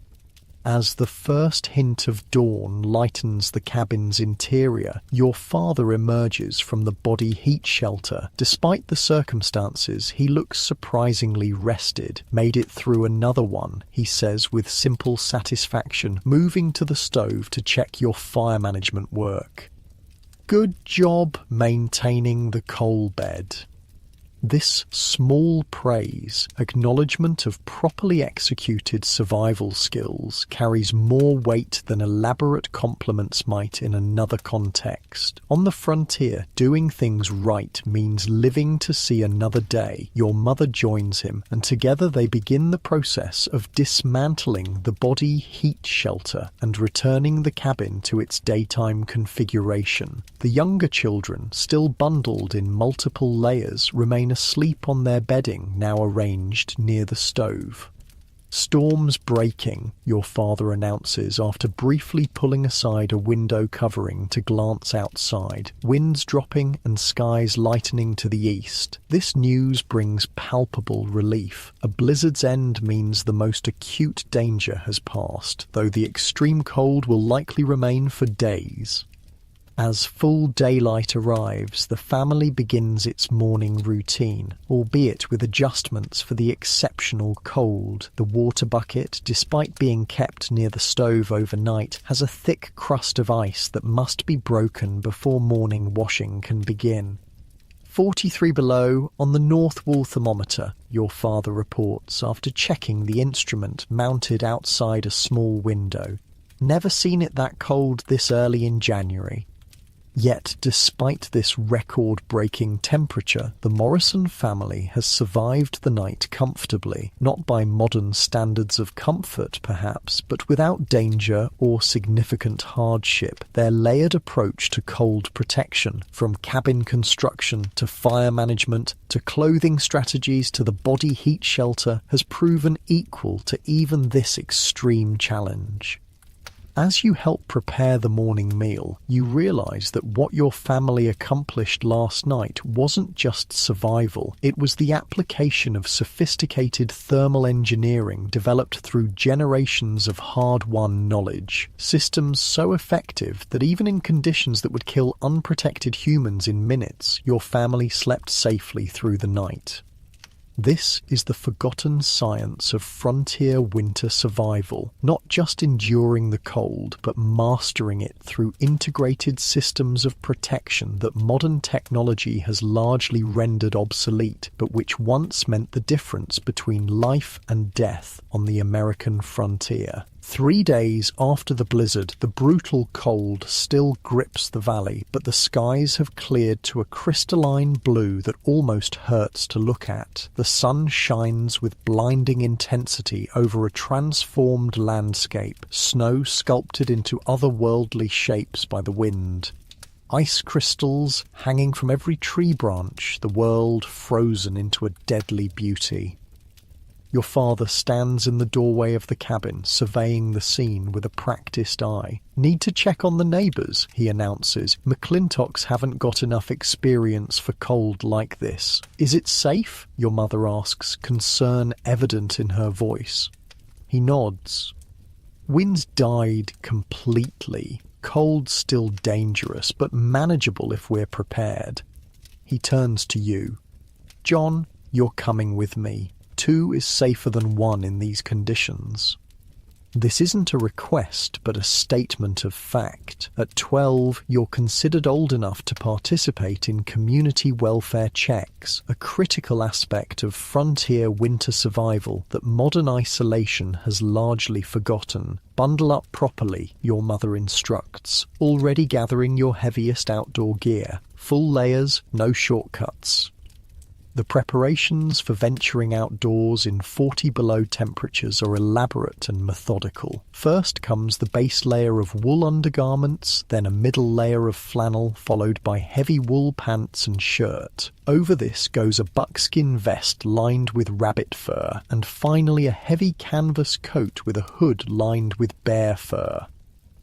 As the first hint of dawn lightens the cabin's interior, your father emerges from the body heat shelter. Despite the circumstances, he looks surprisingly rested. "Made it through another one," he says with simple satisfaction, moving to the stove to check your fire management work. "Good job maintaining the coal bed." This small praise, acknowledgement of properly executed survival skills, carries more weight than elaborate compliments might in another context. On the frontier, doing things right means living to see another day. Your mother joins him, and together they begin the process of dismantling the body heat shelter and returning the cabin to its daytime configuration. The younger children, still bundled in multiple layers, remain asleep on their bedding, now arranged near the stove. "Storm's breaking," your father announces after briefly pulling aside a window covering to glance outside. Winds dropping and skies lightening to the east. This news brings palpable relief. A blizzard's end means the most acute danger has passed, though the extreme cold will likely remain for days. As full daylight arrives, the family begins its morning routine, albeit with adjustments for the exceptional cold. The water bucket, despite being kept near the stove overnight, has a thick crust of ice that must be broken before morning washing can begin. 43 below on the north wall thermometer, your father reports after checking the instrument mounted outside a small window. Never seen it that cold this early in January. Yet, despite this record-breaking temperature, the Morrison family has survived the night comfortably, not by modern standards of comfort, perhaps, but without danger or significant hardship. Their layered approach to cold protection, from cabin construction to fire management to clothing strategies to the body heat shelter, has proven equal to even this extreme challenge. As you help prepare the morning meal, you realize that what your family accomplished last night wasn't just survival, it was the application of sophisticated thermal engineering developed through generations of hard-won knowledge. Systems so effective that even in conditions that would kill unprotected humans in minutes, your family slept safely through the night. This is the forgotten science of frontier winter survival, not just enduring the cold, but mastering it through integrated systems of protection that modern technology has largely rendered obsolete, but which once meant the difference between life and death on the American frontier. 3 days after the blizzard, the brutal cold still grips the valley, but the skies have cleared to a crystalline blue that almost hurts to look at. The sun shines with blinding intensity over a transformed landscape, snow sculpted into otherworldly shapes by the wind. Ice crystals hanging from every tree branch, the world frozen into a deadly beauty. Your father stands in the doorway of the cabin, surveying the scene with a practiced eye. "Need to check on the neighbours," he announces. "McClintocks haven't got enough experience for cold like this." "Is it safe?" your mother asks, concern evident in her voice. He nods. Winds died completely. Cold still dangerous, but manageable if we're prepared. He turns to you. "John, you're coming with me. 2 is safer than 1 in these conditions." This isn't a request, but a statement of fact. At 12, you're considered old enough to participate in community welfare checks, a critical aspect of frontier winter survival that modern isolation has largely forgotten. "Bundle up properly," your mother instructs, already gathering your heaviest outdoor gear. Full layers, no shortcuts. The preparations for venturing outdoors in 40 below temperatures are elaborate and methodical. First comes the base layer of wool undergarments, then a middle layer of flannel, followed by heavy wool pants and shirt. Over this goes a buckskin vest lined with rabbit fur, and finally a heavy canvas coat with a hood lined with bear fur.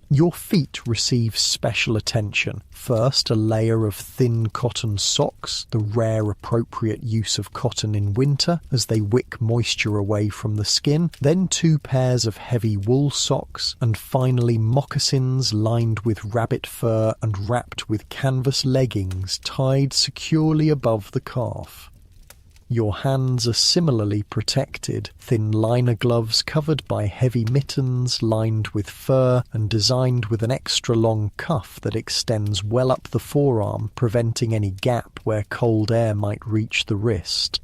Your feet receive special attention. First, a layer of thin cotton socks, the rare appropriate use of cotton in winter as they wick moisture away from the skin, then 2 pairs of heavy wool socks, and finally moccasins lined with rabbit fur and wrapped with canvas leggings tied securely above the calf. Your hands are similarly protected, thin liner gloves covered by heavy mittens lined with fur and designed with an extra long cuff that extends well up the forearm, preventing any gap where cold air might reach the wrist.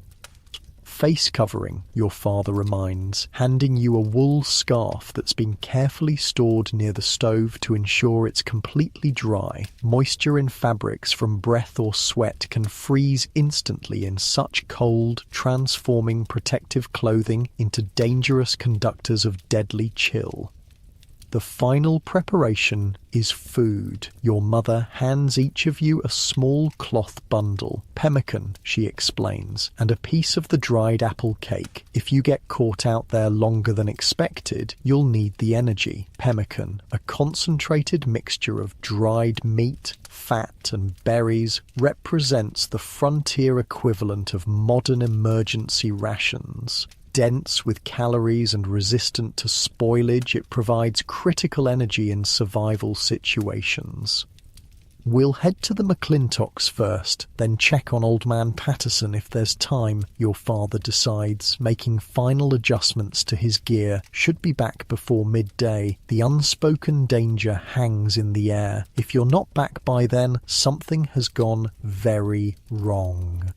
Face covering, your father reminds, handing you a wool scarf that's been carefully stored near the stove to ensure it's completely dry. Moisture in fabrics from breath or sweat can freeze instantly in such cold, transforming protective clothing into dangerous conductors of deadly chill. The final preparation is food. Your mother hands each of you a small cloth bundle. Pemmican, she explains, and a piece of the dried apple cake. If you get caught out there longer than expected, you'll need the energy. Pemmican, a concentrated mixture of dried meat, fat and berries, represents the frontier equivalent of modern emergency rations. Dense with calories and resistant to spoilage, it provides critical energy in survival situations. We'll head to the McClintocks first, then check on Old Man Patterson if there's time, your father decides, making final adjustments to his gear. Should be back before midday. The unspoken danger hangs in the air. If you're not back by then, something has gone very wrong.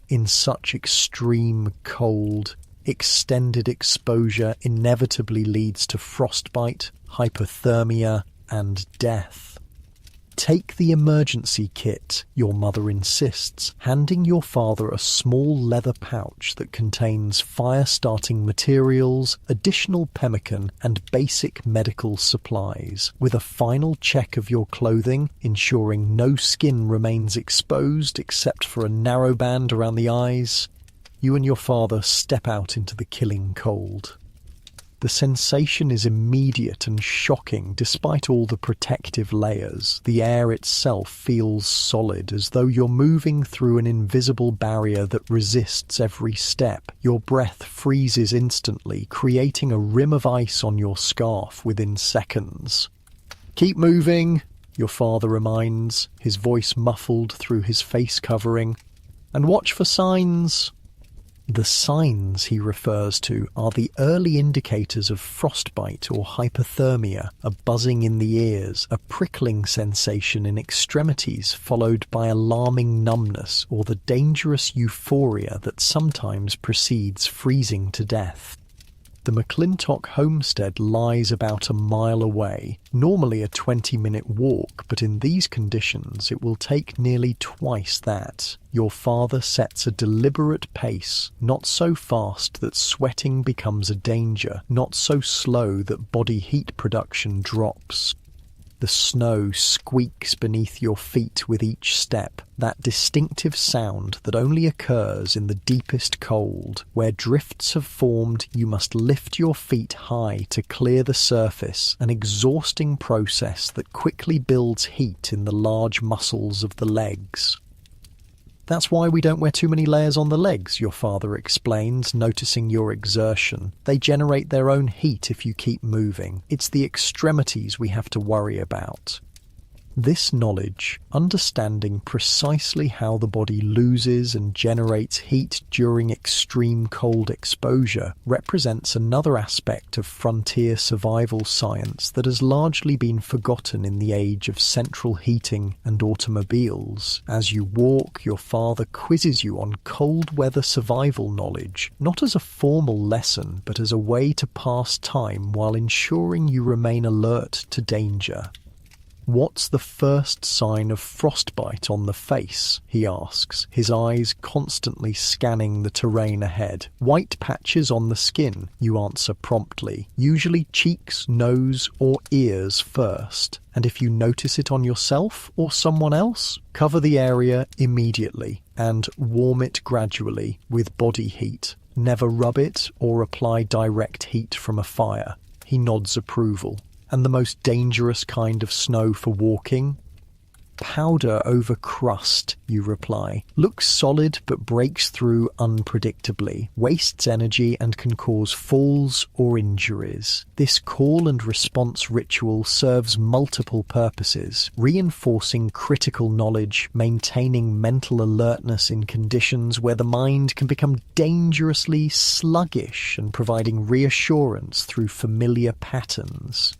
In such extreme cold, extended exposure inevitably leads to frostbite, hypothermia, and death. Take the emergency kit, your mother insists, handing your father a small leather pouch that contains fire-starting materials, additional pemmican, and basic medical supplies. With a final check of your clothing, ensuring no skin remains exposed except for a narrow band around the eyes, you and your father step out into the killing cold. The sensation is immediate and shocking despite all the protective layers. The air itself feels solid, as though you're moving through an invisible barrier that resists every step. Your breath freezes instantly, creating a rim of ice on your scarf within seconds. "Keep moving," your father reminds, his voice muffled through his face covering. "And watch for signs." The signs he refers to are the early indicators of frostbite or hypothermia, a buzzing in the ears, a prickling sensation in extremities followed by alarming numbness, or the dangerous euphoria that sometimes precedes freezing to death. The McClintock homestead lies about a mile away, normally a 20-minute walk, but in these conditions it will take nearly twice that. Your father sets a deliberate pace, not so fast that sweating becomes a danger, not so slow that body heat production drops. The snow squeaks beneath your feet with each step, that distinctive sound that only occurs in the deepest cold. Where drifts have formed, you must lift your feet high to clear the surface, an exhausting process that quickly builds heat in the large muscles of the legs. "That's why we don't wear too many layers on the legs," your father explains, noticing your exertion. "They generate their own heat if you keep moving. It's the extremities we have to worry about." This knowledge, understanding precisely how the body loses and generates heat during extreme cold exposure, represents another aspect of frontier survival science that has largely been forgotten in the age of central heating and automobiles. As you walk, your father quizzes you on cold weather survival knowledge, not as a formal lesson, but as a way to pass time while ensuring you remain alert to danger. "What's the first sign of frostbite on the face?" he asks, his eyes constantly scanning the terrain ahead. "White patches on the skin," you answer promptly, "usually cheeks, nose, or ears first. And if you notice it on yourself or someone else, cover the area immediately and warm it gradually with body heat. Never rub it or apply direct heat from a fire." He nods approval. "And the most dangerous kind of snow for walking?" Powder over crust, you reply. Looks solid but breaks through unpredictably, wastes energy and can cause falls or injuries. This call and response ritual serves multiple purposes, reinforcing critical knowledge, maintaining mental alertness in conditions where the mind can become dangerously sluggish, and providing reassurance through familiar patterns.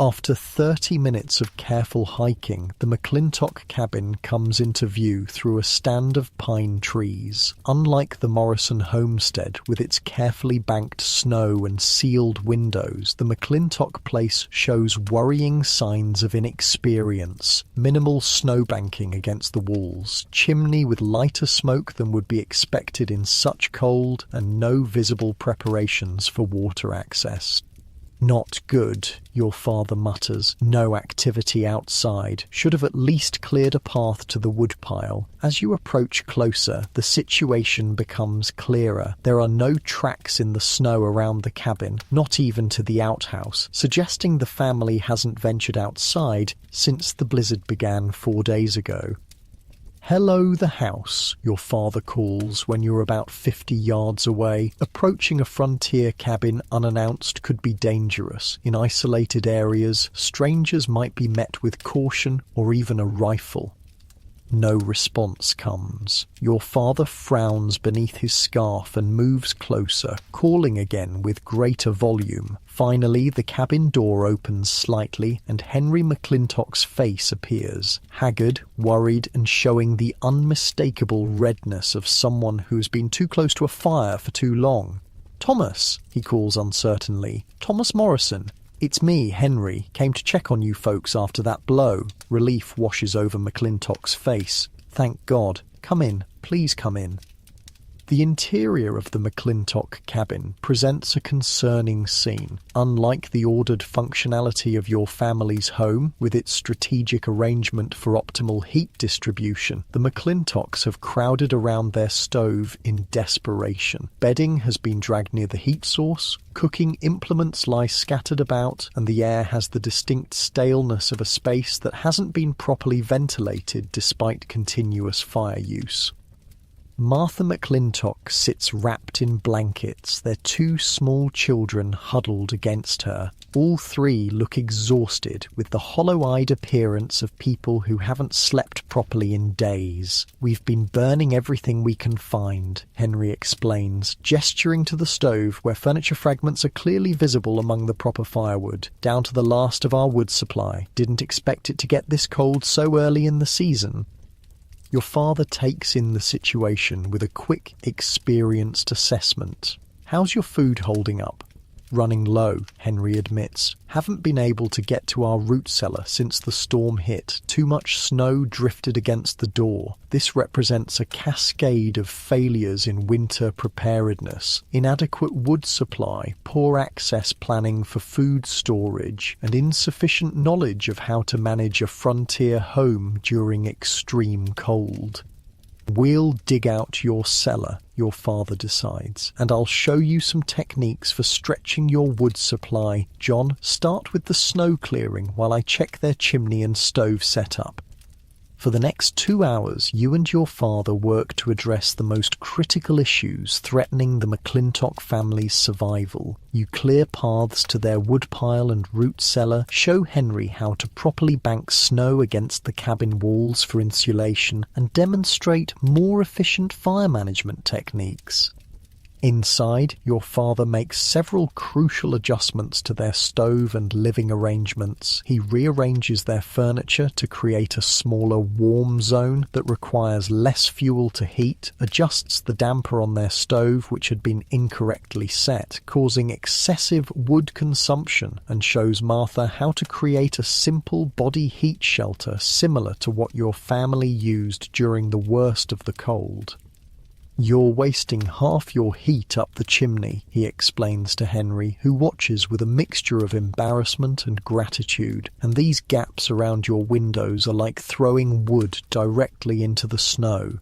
After 30 minutes of careful hiking, the McClintock cabin comes into view through a stand of pine trees. Unlike the Morrison homestead with its carefully banked snow and sealed windows, the McClintock place shows worrying signs of inexperience. Minimal snowbanking against the walls, chimney with lighter smoke than would be expected in such cold, and no visible preparations for water access. Not good, your father mutters. No activity outside. Should have at least cleared a path to the woodpile. As you approach closer, the situation becomes clearer. There are no tracks in the snow around the cabin, not even to the outhouse, suggesting the family hasn't ventured outside since the blizzard began 4 days ago. "Hello, the house," your father calls when you're about 50 yards away. Approaching a frontier cabin unannounced could be dangerous. In isolated areas, strangers might be met with caution or even a rifle. No response comes. Your father frowns beneath his scarf and moves closer, calling again with greater volume. Finally, the cabin door opens slightly and Henry McClintock's face appears, haggard, worried, and showing the unmistakable redness of someone who has been too close to a fire for too long. "Thomas," he calls uncertainly. "Thomas Morrison. It's me, Henry. Came to check on you folks after that blow." Relief washes over McClintock's face. "Thank God. Come in. Please come in." The interior of the McClintock cabin presents a concerning scene. Unlike the ordered functionality of your family's home, with its strategic arrangement for optimal heat distribution, the McClintocks have crowded around their stove in desperation. Bedding has been dragged near the heat source, cooking implements lie scattered about, and the air has the distinct staleness of a space that hasn't been properly ventilated despite continuous fire use. Martha McClintock sits wrapped in blankets, their 2 small children huddled against her. All 3 look exhausted, with the hollow-eyed appearance of people who haven't slept properly in days. "We've been burning everything we can find," Henry explains, gesturing to the stove where furniture fragments are clearly visible among the proper firewood. "Down to the last of our wood supply. Didn't expect it to get this cold so early in the season." Your father takes in the situation with a quick, experienced assessment. "How's your food holding up?" "Running low," Henry admits. "Haven't been able to get to our root cellar since the storm hit. Too much snow drifted against the door. This represents a cascade of failures in winter preparedness. Inadequate wood supply, poor access planning for food storage, and insufficient knowledge of how to manage a frontier home during extreme cold. We'll dig out your cellar," your father decides, "and I'll show you some techniques for stretching your wood supply. John, start with the snow clearing while I check their chimney and stove setup." For the next 2 hours, you and your father work to address the most critical issues threatening the McClintock family's survival. You clear paths to their woodpile and root cellar, show Henry how to properly bank snow against the cabin walls for insulation, and demonstrate more efficient fire management techniques. Inside, your father makes several crucial adjustments to their stove and living arrangements. He rearranges their furniture to create a smaller warm zone that requires less fuel to heat, adjusts the damper on their stove, which had been incorrectly set, causing excessive wood consumption, and shows Martha how to create a simple body heat shelter similar to what your family used during the worst of the cold. "You're wasting half your heat up the chimney," he explains to Henry, who watches with a mixture of embarrassment and gratitude, "and these gaps around your windows are like throwing wood directly into the snow."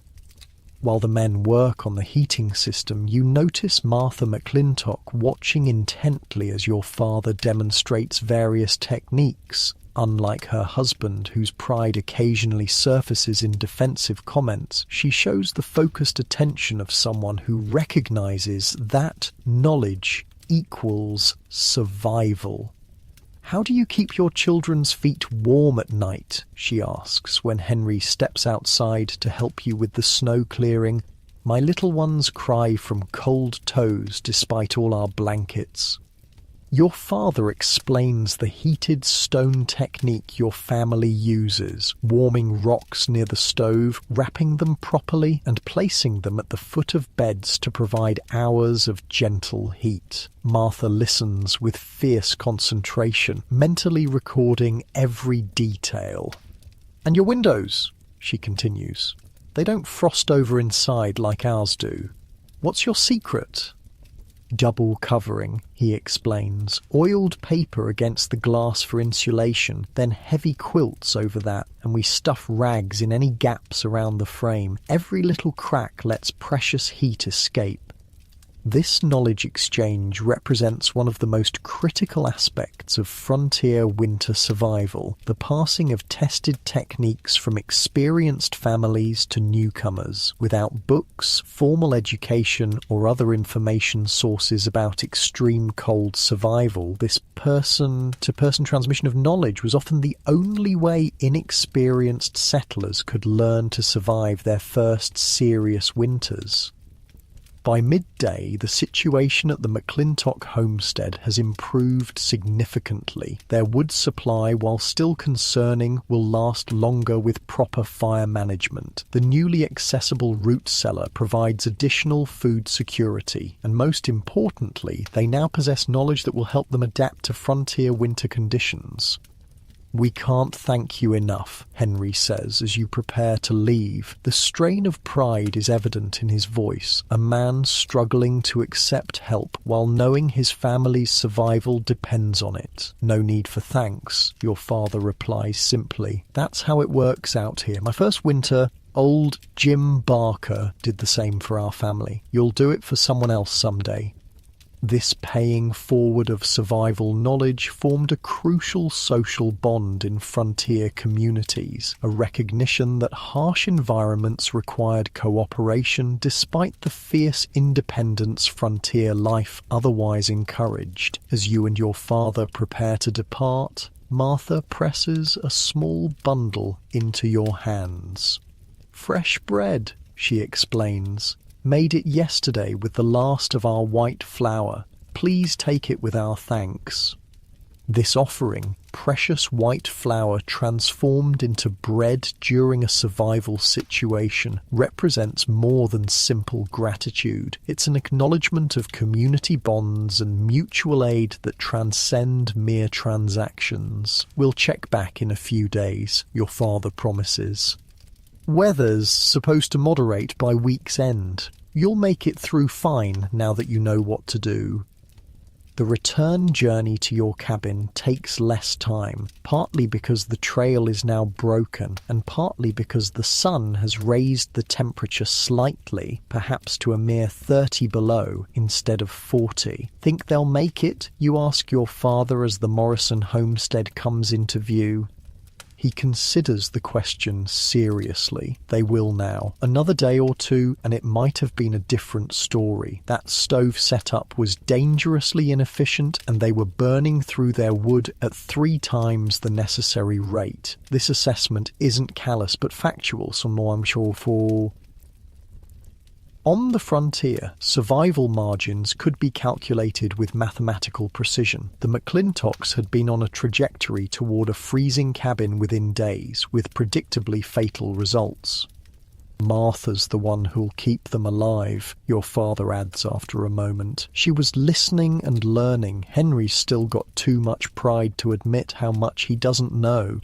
While the men work on the heating system, you notice Martha McClintock watching intently as your father demonstrates various techniques. Unlike her husband, whose pride occasionally surfaces in defensive comments, she shows the focused attention of someone who recognizes that knowledge equals survival. "How do you keep your children's feet warm at night?" she asks when Henry steps outside to help you with the snow clearing. "My little ones cry from cold toes despite all our blankets." Your father explains the heated stone technique your family uses, warming rocks near the stove, wrapping them properly, and placing them at the foot of beds to provide hours of gentle heat. Martha listens with fierce concentration, mentally recording every detail. "And your windows," she continues. "They don't frost over inside like ours do. What's your secret?" "Double covering," he explains. "Oiled paper against the glass for insulation, then heavy quilts over that, and we stuff rags in any gaps around the frame. Every little crack lets precious heat escape." This knowledge exchange represents one of the most critical aspects of frontier winter survival, the passing of tested techniques from experienced families to newcomers. Without books, formal education, or other information sources about extreme cold survival, this person-to-person transmission of knowledge was often the only way inexperienced settlers could learn to survive their first serious winters. By midday, the situation at the McClintock homestead has improved significantly. Their wood supply, while still concerning, will last longer with proper fire management. The newly accessible root cellar provides additional food security, and most importantly, they now possess knowledge that will help them adapt to frontier winter conditions. "We can't thank you enough," Henry says as you prepare to leave. The strain of pride is evident in his voice, a man struggling to accept help while knowing his family's survival depends on it. "No need for thanks," your father replies simply. "That's how it works out here. My first winter, old Jim Barker did the same for our family. You'll do it for someone else someday." This paying forward of survival knowledge formed a crucial social bond in frontier communities, a recognition that harsh environments required cooperation despite the fierce independence frontier life otherwise encouraged. As you and your father prepare to depart, Martha presses a small bundle into your hands. "Fresh bread," she explains. "Made it yesterday with the last of our white flour. Please take it with our thanks." This offering, precious white flour transformed into bread during a survival situation, represents more than simple gratitude. It's an acknowledgement of community bonds and mutual aid that transcend mere transactions. "We'll check back in a few days," your father promises. "Weather's supposed to moderate by week's end. You'll make it through fine now that you know what to do." The return journey to your cabin takes less time, partly because the trail is now broken, and partly because the sun has raised the temperature slightly, perhaps to a mere 30 below instead of 40. "Think they'll make it?" you ask your father as the Morrison homestead comes into view. He considers the question seriously. "They will now. Another day or two, and it might have been a different story. That stove setup was dangerously inefficient, and they were burning through their wood at 3 times the necessary rate. This assessment isn't callous, but factual, so I'm sure for..." On the frontier, survival margins could be calculated with mathematical precision. The McClintocks had been on a trajectory toward a freezing cabin within days, with predictably fatal results. "Martha's the one who'll keep them alive," your father adds after a moment. "She was listening and learning. Henry's still got too much pride to admit how much he doesn't know."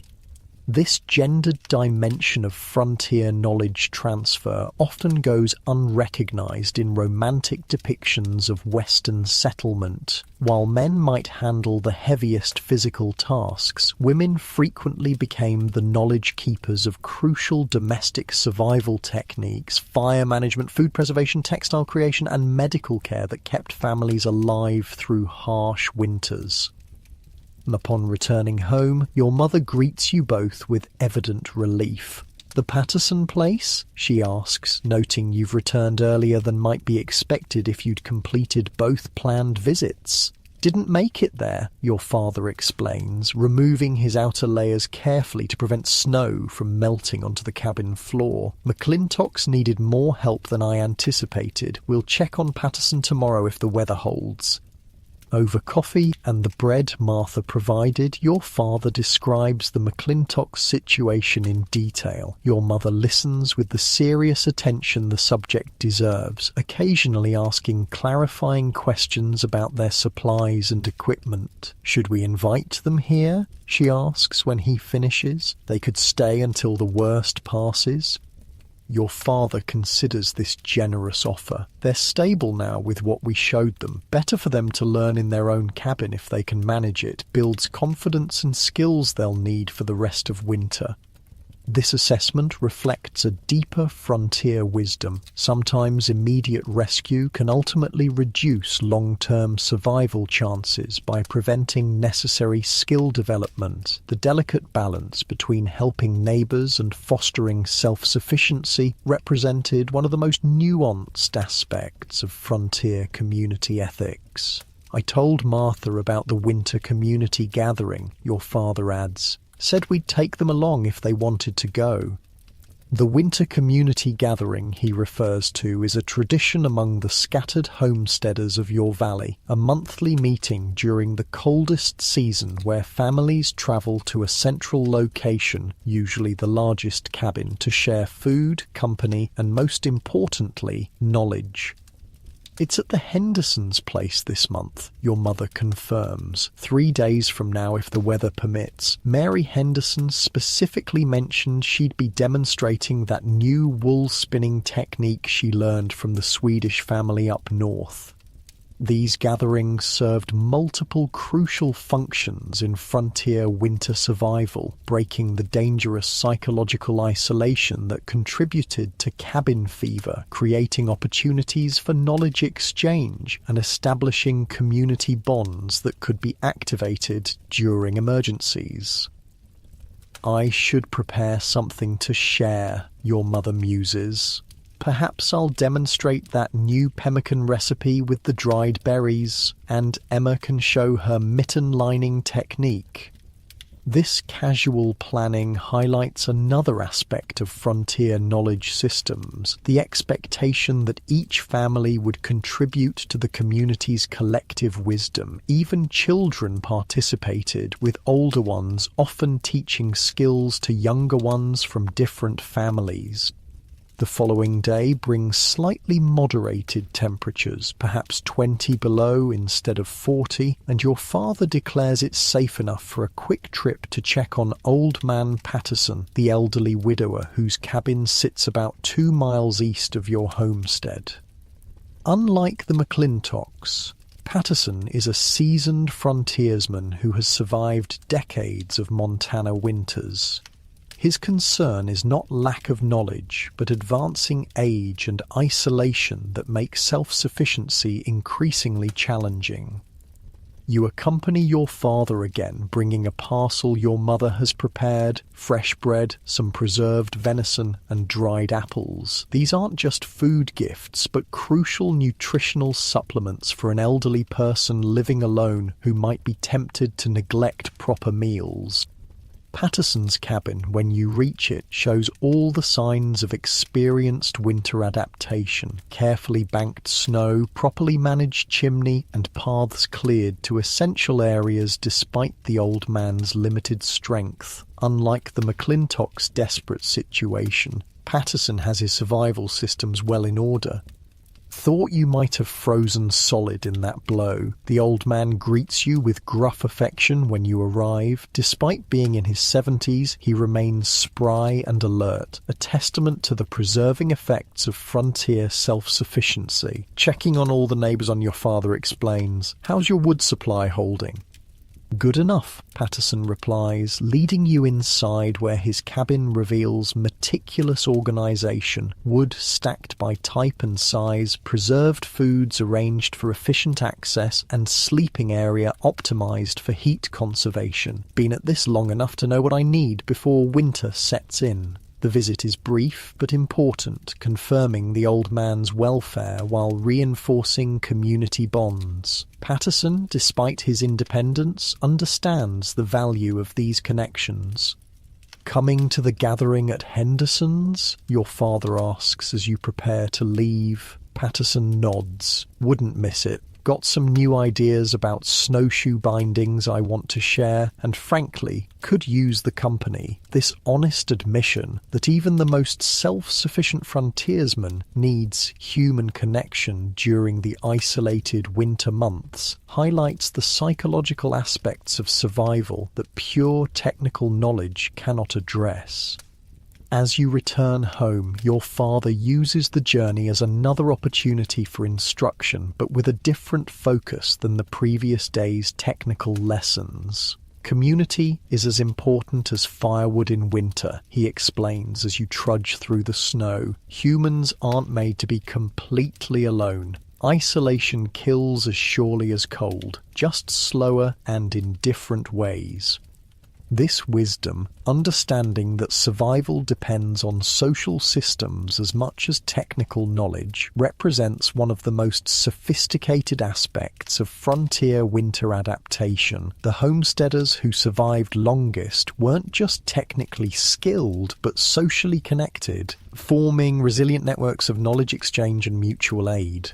This gendered dimension of frontier knowledge transfer often goes unrecognized in romantic depictions of Western settlement. While men might handle the heaviest physical tasks, women frequently became the knowledge keepers of crucial domestic survival techniques, fire management, food preservation, textile creation, and medical care that kept families alive through harsh winters. Upon returning home, your mother greets you both with evident relief. "The Patterson place?" she asks, noting you've returned earlier than might be expected if you'd completed both planned visits. "Didn't make it there," your father explains, removing his outer layers carefully to prevent snow from melting onto the cabin floor. "McClintocks needed more help than I anticipated. We'll check on Patterson tomorrow if the weather holds." Over coffee and the bread Martha provided, your father describes the McClintock situation in detail. Your mother listens with the serious attention the subject deserves, occasionally asking clarifying questions about their supplies and equipment. "Should we invite them here?" she asks when he finishes. "They could stay until the worst passes." Your father considers this generous offer. They're stable now with what we showed them. Better for them to learn in their own cabin if they can manage it. Builds confidence and skills they'll need for the rest of winter. This assessment reflects a deeper frontier wisdom. Sometimes immediate rescue can ultimately reduce long-term survival chances by preventing necessary skill development. The delicate balance between helping neighbors and fostering self-sufficiency represented one of the most nuanced aspects of frontier community ethics. "I told Martha about the winter community gathering," your father adds. "Said we'd take them along if they wanted to go." The winter community gathering he refers to is a tradition among the scattered homesteaders of your valley, a monthly meeting during the coldest season where families travel to a central location, usually the largest cabin, to share food, company, and most importantly, knowledge. "It's at the Hendersons' place this month," your mother confirms. 3 days from now if the weather permits. Mary Henderson specifically mentioned she'd be demonstrating that new wool spinning technique she learned from the Swedish family up north. These gatherings served multiple crucial functions in frontier winter survival, breaking the dangerous psychological isolation that contributed to cabin fever, creating opportunities for knowledge exchange, and establishing community bonds that could be activated during emergencies. "I should prepare something to share," your mother muses. "Perhaps I'll demonstrate that new pemmican recipe with the dried berries, and Emma can show her mitten lining technique." This casual planning highlights another aspect of frontier knowledge systems, the expectation that each family would contribute to the community's collective wisdom. Even children participated, with older ones often teaching skills to younger ones from different families. The following day brings slightly moderated temperatures, perhaps 20 below instead of 40, and your father declares it's safe enough for a quick trip to check on Old Man Patterson, the elderly widower whose cabin sits about 2 miles east of your homestead. Unlike the McClintocks, Patterson is a seasoned frontiersman who has survived decades of Montana winters. His concern is not lack of knowledge, but advancing age and isolation that make self-sufficiency increasingly challenging. You accompany your father again, bringing a parcel your mother has prepared, fresh bread, some preserved venison, and dried apples. These aren't just food gifts, but crucial nutritional supplements for an elderly person living alone who might be tempted to neglect proper meals. Patterson's cabin, when you reach it, shows all the signs of experienced winter adaptation. Carefully banked snow, properly managed chimney, and paths cleared to essential areas despite the old man's limited strength. Unlike the McClintocks' desperate situation, Patterson has his survival systems well in order. Thought you might have frozen solid in that blow. The old man greets you with gruff affection when you arrive. Despite being in his 70s, he remains spry and alert, a testament to the preserving effects of frontier self-sufficiency. Checking on all the neighbors on your father explains, "How's your wood supply holding?" "Good enough," Patterson replies, leading you inside where his cabin reveals meticulous organization, wood stacked by type and size, preserved foods arranged for efficient access, and sleeping area optimized for heat conservation. Been at this long enough to know what I need before winter sets in. The visit is brief but important, confirming the old man's welfare while reinforcing community bonds. Patterson, despite his independence, understands the value of these connections. "Coming to the gathering at Henderson's?" your father asks as you prepare to leave. Patterson nods. "Wouldn't miss it. Got some new ideas about snowshoe bindings I want to share, and frankly, could use the company." This honest admission that even the most self-sufficient frontiersman needs human connection during the isolated winter months highlights the psychological aspects of survival that pure technical knowledge cannot address. As you return home, your father uses the journey as another opportunity for instruction, but with a different focus than the previous day's technical lessons. "Community is as important as firewood in winter," he explains as you trudge through the snow. "Humans aren't made to be completely alone. Isolation kills as surely as cold, just slower and in different ways." This wisdom, understanding that survival depends on social systems as much as technical knowledge, represents one of the most sophisticated aspects of frontier winter adaptation. The homesteaders who survived longest weren't just technically skilled, but socially connected, forming resilient networks of knowledge exchange and mutual aid.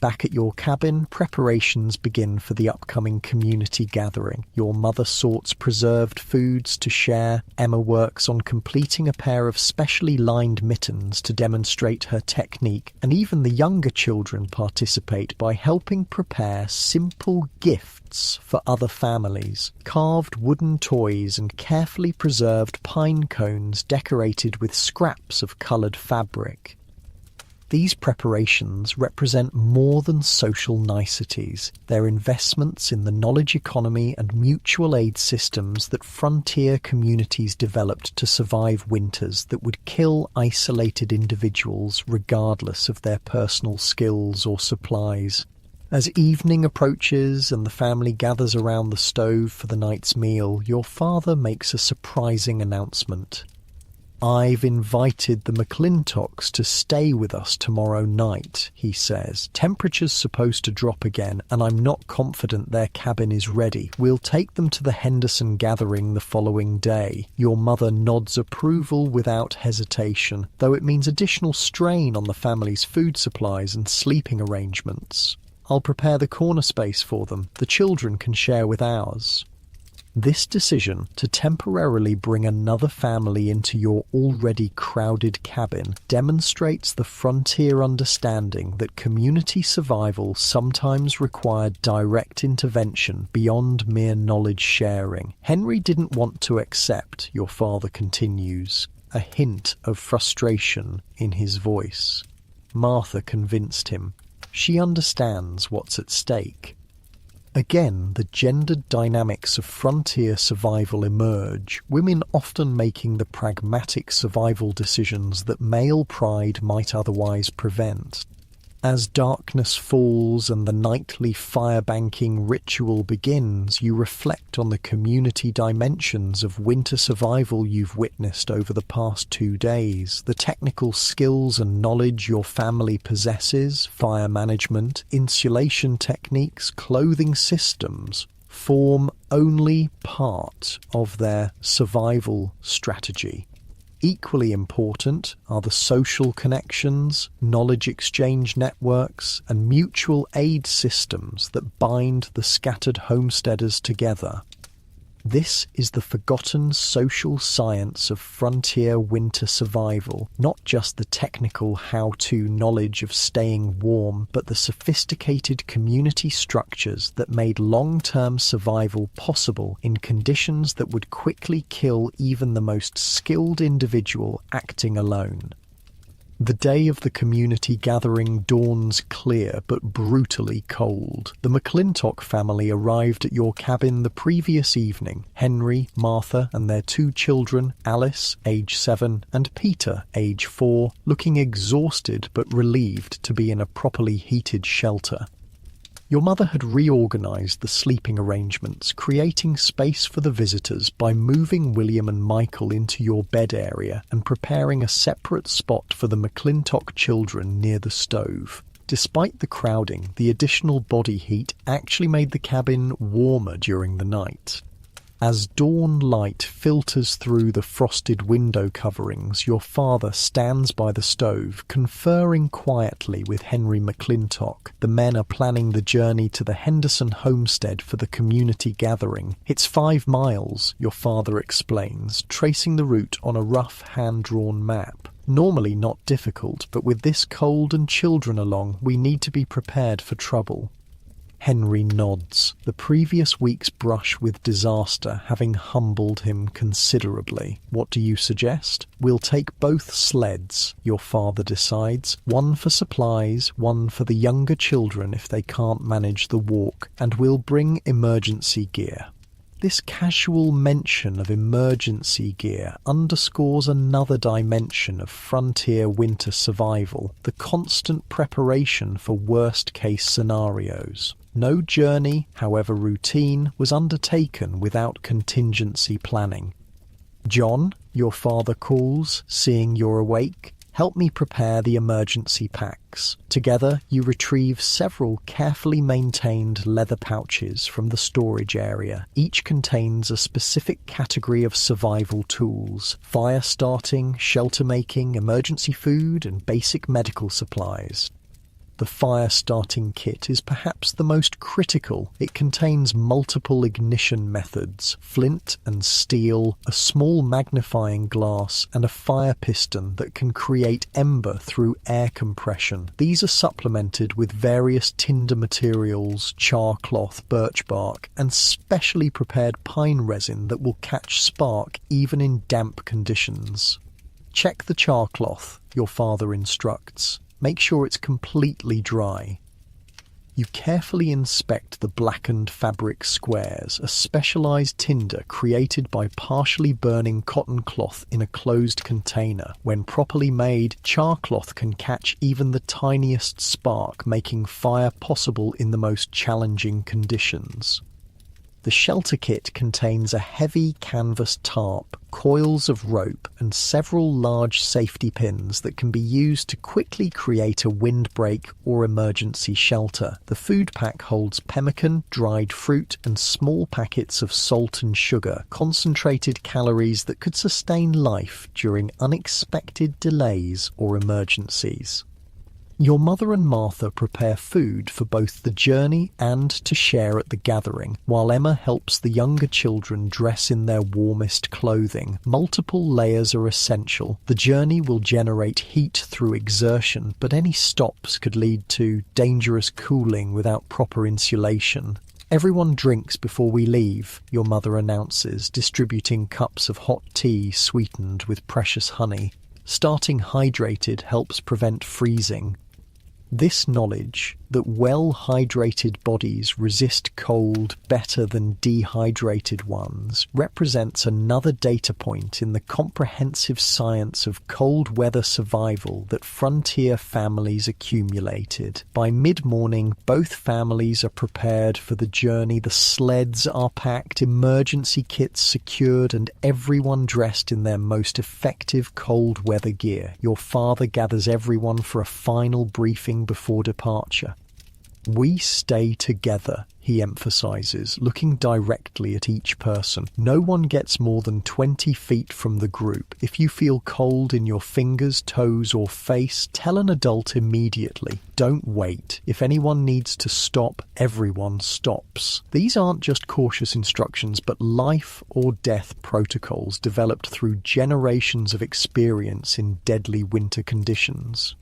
Back at your cabin, preparations begin for the upcoming community gathering. Your mother sorts preserved foods to share. Emma works on completing a pair of specially lined mittens to demonstrate her technique, and even the younger children participate by helping prepare simple gifts for other families. Carved wooden toys and carefully preserved pine cones decorated with scraps of coloured fabric. These preparations represent more than social niceties. They're investments in the knowledge economy and mutual aid systems that frontier communities developed to survive winters that would kill isolated individuals regardless of their personal skills or supplies. As evening approaches and the family gathers around the stove for the night's meal, your father makes a surprising announcement. "I've invited the McClintocks to stay with us tomorrow night," he says. "Temperature's supposed to drop again, and I'm not confident their cabin is ready. We'll take them to the Henderson gathering the following day." Your mother nods approval without hesitation, though it means additional strain on the family's food supplies and sleeping arrangements. "I'll prepare the corner space for them. The children can share with ours." This decision to temporarily bring another family into your already crowded cabin demonstrates the frontier understanding that community survival sometimes required direct intervention beyond mere knowledge sharing. "Henry didn't want to accept," your father continues, a hint of frustration in his voice. Martha convinced him. She understands what's at stake. Again, the gendered dynamics of frontier survival emerge, women often making the pragmatic survival decisions that male pride might otherwise prevent. As darkness falls and the nightly fire-banking ritual begins, you reflect on the community dimensions of winter survival you've witnessed over the past 2 days, the technical skills and knowledge your family possesses, fire management, insulation techniques, clothing systems, form only part of their survival strategy. Equally important are the social connections, knowledge exchange networks, and mutual aid systems that bind the scattered homesteaders together. This is the forgotten social science of frontier winter survival, not just the technical how-to knowledge of staying warm, but the sophisticated community structures that made long-term survival possible in conditions that would quickly kill even the most skilled individual acting alone. The day of the community gathering dawns clear but brutally cold. The McClintock family arrived at your cabin the previous evening. Henry, Martha, and their 2 children, Alice, age 7, and Peter, age 4, looking exhausted but relieved to be in a properly heated shelter. Your mother had reorganized the sleeping arrangements, creating space for the visitors by moving William and Michael into your bed area and preparing a separate spot for the McClintock children near the stove. Despite the crowding, the additional body heat actually made the cabin warmer during the night. As dawn light filters through the frosted window coverings, your father stands by the stove, conferring quietly with Henry McClintock. The men are planning the journey to the Henderson homestead for the community gathering. It's 5 miles, your father explains, tracing the route on a rough hand-drawn map. Normally not difficult, but with this cold and children along, we need to be prepared for trouble. Henry nods, the previous week's brush with disaster having humbled him considerably. What do you suggest? We'll take both sleds, your father decides. One for supplies, one for the younger children if they can't manage the walk, and we'll bring emergency gear. This casual mention of emergency gear underscores another dimension of frontier winter survival, the constant preparation for worst-case scenarios. No journey, however routine, was undertaken without contingency planning. "John," your father calls, seeing you're awake, "help me prepare the emergency packs." Together, you retrieve several carefully maintained leather pouches from the storage area. Each contains a specific category of survival tools: fire starting, shelter making, emergency food, and basic medical supplies. The fire-starting kit is perhaps the most critical. It contains multiple ignition methods, flint and steel, a small magnifying glass, and a fire piston that can create ember through air compression. These are supplemented with various tinder materials, char cloth, birch bark, and specially prepared pine resin that will catch spark even in damp conditions. "Check the char cloth," your father instructs. Make sure it's completely dry. You carefully inspect the blackened fabric squares, a specialized tinder created by partially burning cotton cloth in a closed container. When properly made, char cloth can catch even the tiniest spark, making fire possible in the most challenging conditions. The shelter kit contains a heavy canvas tarp, coils of rope, and several large safety pins that can be used to quickly create a windbreak or emergency shelter. The food pack holds pemmican, dried fruit, and small packets of salt and sugar, concentrated calories that could sustain life during unexpected delays or emergencies. Your mother and Martha prepare food for both the journey and to share at the gathering, while Emma helps the younger children dress in their warmest clothing. Multiple layers are essential. The journey will generate heat through exertion, but any stops could lead to dangerous cooling without proper insulation. "Everyone drinks before we leave," your mother announces, distributing cups of hot tea sweetened with precious honey. Starting hydrated helps prevent freezing. This knowledge that well-hydrated bodies resist cold better than dehydrated ones represents another data point in the comprehensive science of cold weather survival that frontier families accumulated. By mid-morning, both families are prepared for the journey. The sleds are packed, emergency kits secured, and everyone dressed in their most effective cold weather gear. Your father gathers everyone for a final briefing before departure. "We stay together," he emphasizes, looking directly at each person. "No one gets more than 20 feet from the group. If you feel cold in your fingers, toes, or face, tell an adult immediately. Don't wait. If anyone needs to stop, everyone stops." These aren't just cautious instructions, but life or death protocols developed through generations of experience in deadly winter conditions.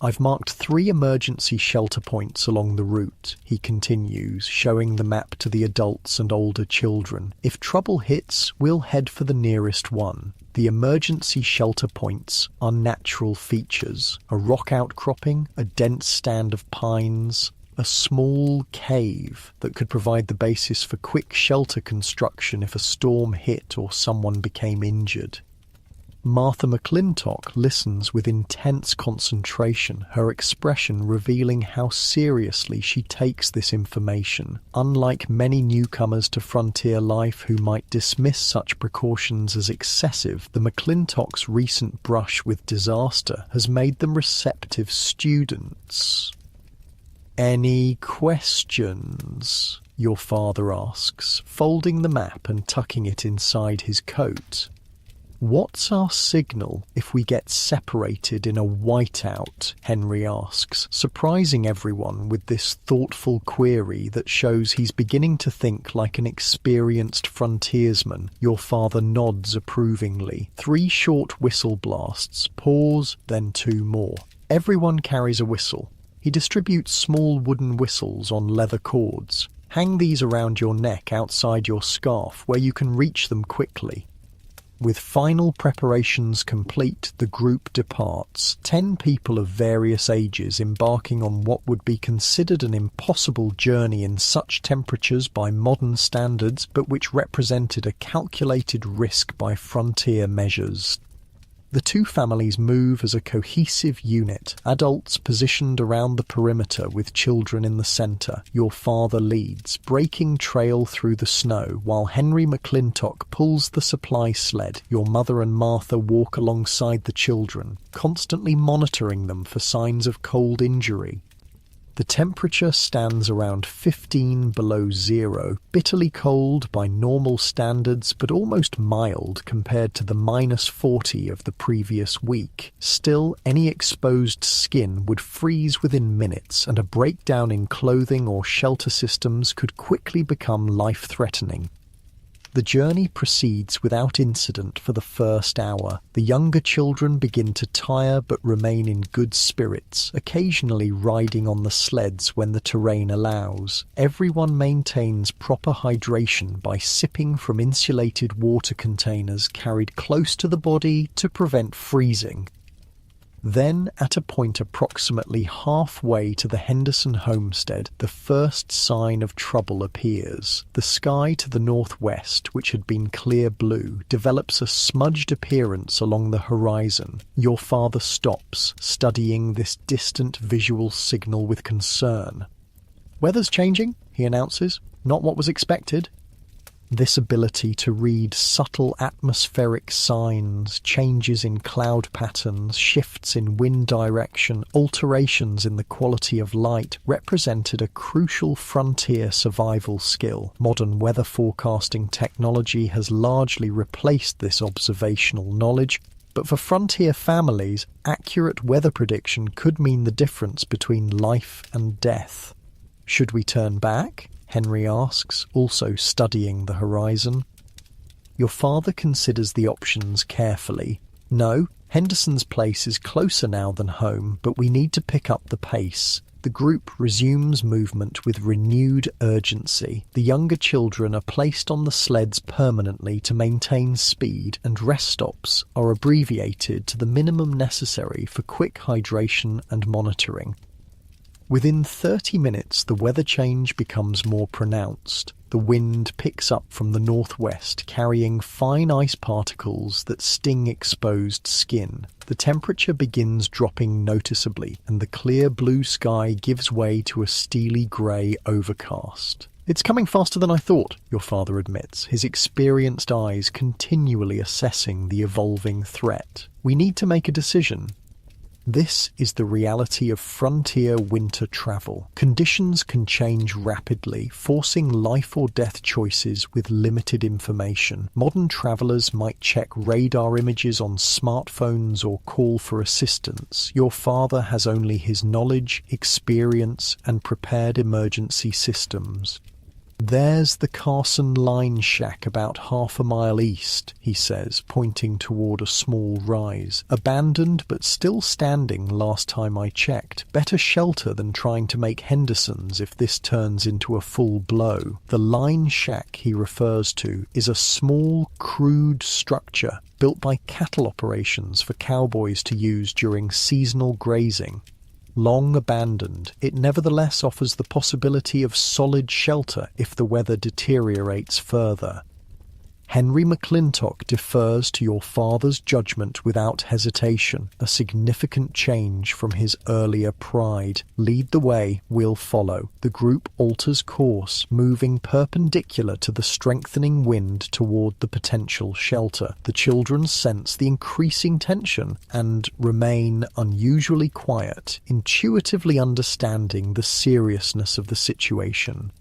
I've marked 3 emergency shelter points along the route, he continues, showing the map to the adults and older children. If trouble hits, we'll head for the nearest one. The emergency shelter points are natural features: a rock outcropping, a dense stand of pines, a small cave that could provide the basis for quick shelter construction if a storm hit or someone became injured. Martha McClintock listens with intense concentration, her expression revealing how seriously she takes this information. Unlike many newcomers to frontier life who might dismiss such precautions as excessive, the McClintocks' recent brush with disaster has made them receptive students. "Any questions?" your father asks, folding the map and tucking it inside his coat. "What's our signal if we get separated in a whiteout?" Henry asks, surprising everyone with this thoughtful query that shows he's beginning to think like an experienced frontiersman. Your father nods approvingly. 3 short whistle blasts, pause, then 2 more. Everyone carries a whistle. He distributes small wooden whistles on leather cords. Hang these around your neck outside your scarf where you can reach them quickly. With final preparations complete, the group departs, 10 people of various ages embarking on what would be considered an impossible journey in such temperatures by modern standards, but which represented a calculated risk by frontier measures. The 2 families move as a cohesive unit, adults positioned around the perimeter with children in the centre. Your father leads, breaking trail through the snow, while Henry McClintock pulls the supply sled. Your mother and Martha walk alongside the children, constantly monitoring them for signs of cold injury. The temperature stands around 15 below zero, bitterly cold by normal standards, but almost mild compared to the -40 of the previous week. Still, any exposed skin would freeze within minutes, and a breakdown in clothing or shelter systems could quickly become life-threatening. The journey proceeds without incident for the first hour. The younger children begin to tire but remain in good spirits, occasionally riding on the sleds when the terrain allows. Everyone maintains proper hydration by sipping from insulated water containers carried close to the body to prevent freezing. Then, at a point approximately halfway to the Henderson homestead, the first sign of trouble appears. The sky to the northwest, which had been clear blue, develops a smudged appearance along the horizon. Your father stops, studying this distant visual signal with concern. "Weather's changing," he announces. "Not what was expected." This ability to read subtle atmospheric signs, changes in cloud patterns, shifts in wind direction, alterations in the quality of light, represented a crucial frontier survival skill. Modern weather forecasting technology has largely replaced this observational knowledge, but for frontier families, accurate weather prediction could mean the difference between life and death. "Should we turn back?" Henry asks, also studying the horizon. Your father considers the options carefully. "No, Henderson's place is closer now than home, but we need to pick up the pace." The group resumes movement with renewed urgency. The younger children are placed on the sleds permanently to maintain speed, and rest stops are abbreviated to the minimum necessary for quick hydration and monitoring. Within 30 minutes, the weather change becomes more pronounced. The wind picks up from the northwest, carrying fine ice particles that sting exposed skin. The temperature begins dropping noticeably, and the clear blue sky gives way to a steely grey overcast. "It's coming faster than I thought," your father admits, his experienced eyes continually assessing the evolving threat. "We need to make a decision." This is the reality of frontier winter travel. Conditions can change rapidly, forcing life or death choices with limited information. Modern travelers might check radar images on smartphones or call for assistance. Your father has only his knowledge, experience, and prepared emergency systems. "There's the Carson Line Shack about half a mile east," he says, pointing toward a small rise. "Abandoned but still standing last time I checked. Better shelter than trying to make Henderson's if this turns into a full blow." The Line Shack he refers to is a small, crude structure built by cattle operations for cowboys to use during seasonal grazing. Long abandoned, it nevertheless offers the possibility of solid shelter if the weather deteriorates further. Henry McClintock defers to your father's judgment without hesitation, a significant change from his earlier pride. Lead the way, we'll follow. The group alters course, moving perpendicular to the strengthening wind toward the potential shelter. The children sense the increasing tension and remain unusually quiet, intuitively understanding the seriousness of the situation.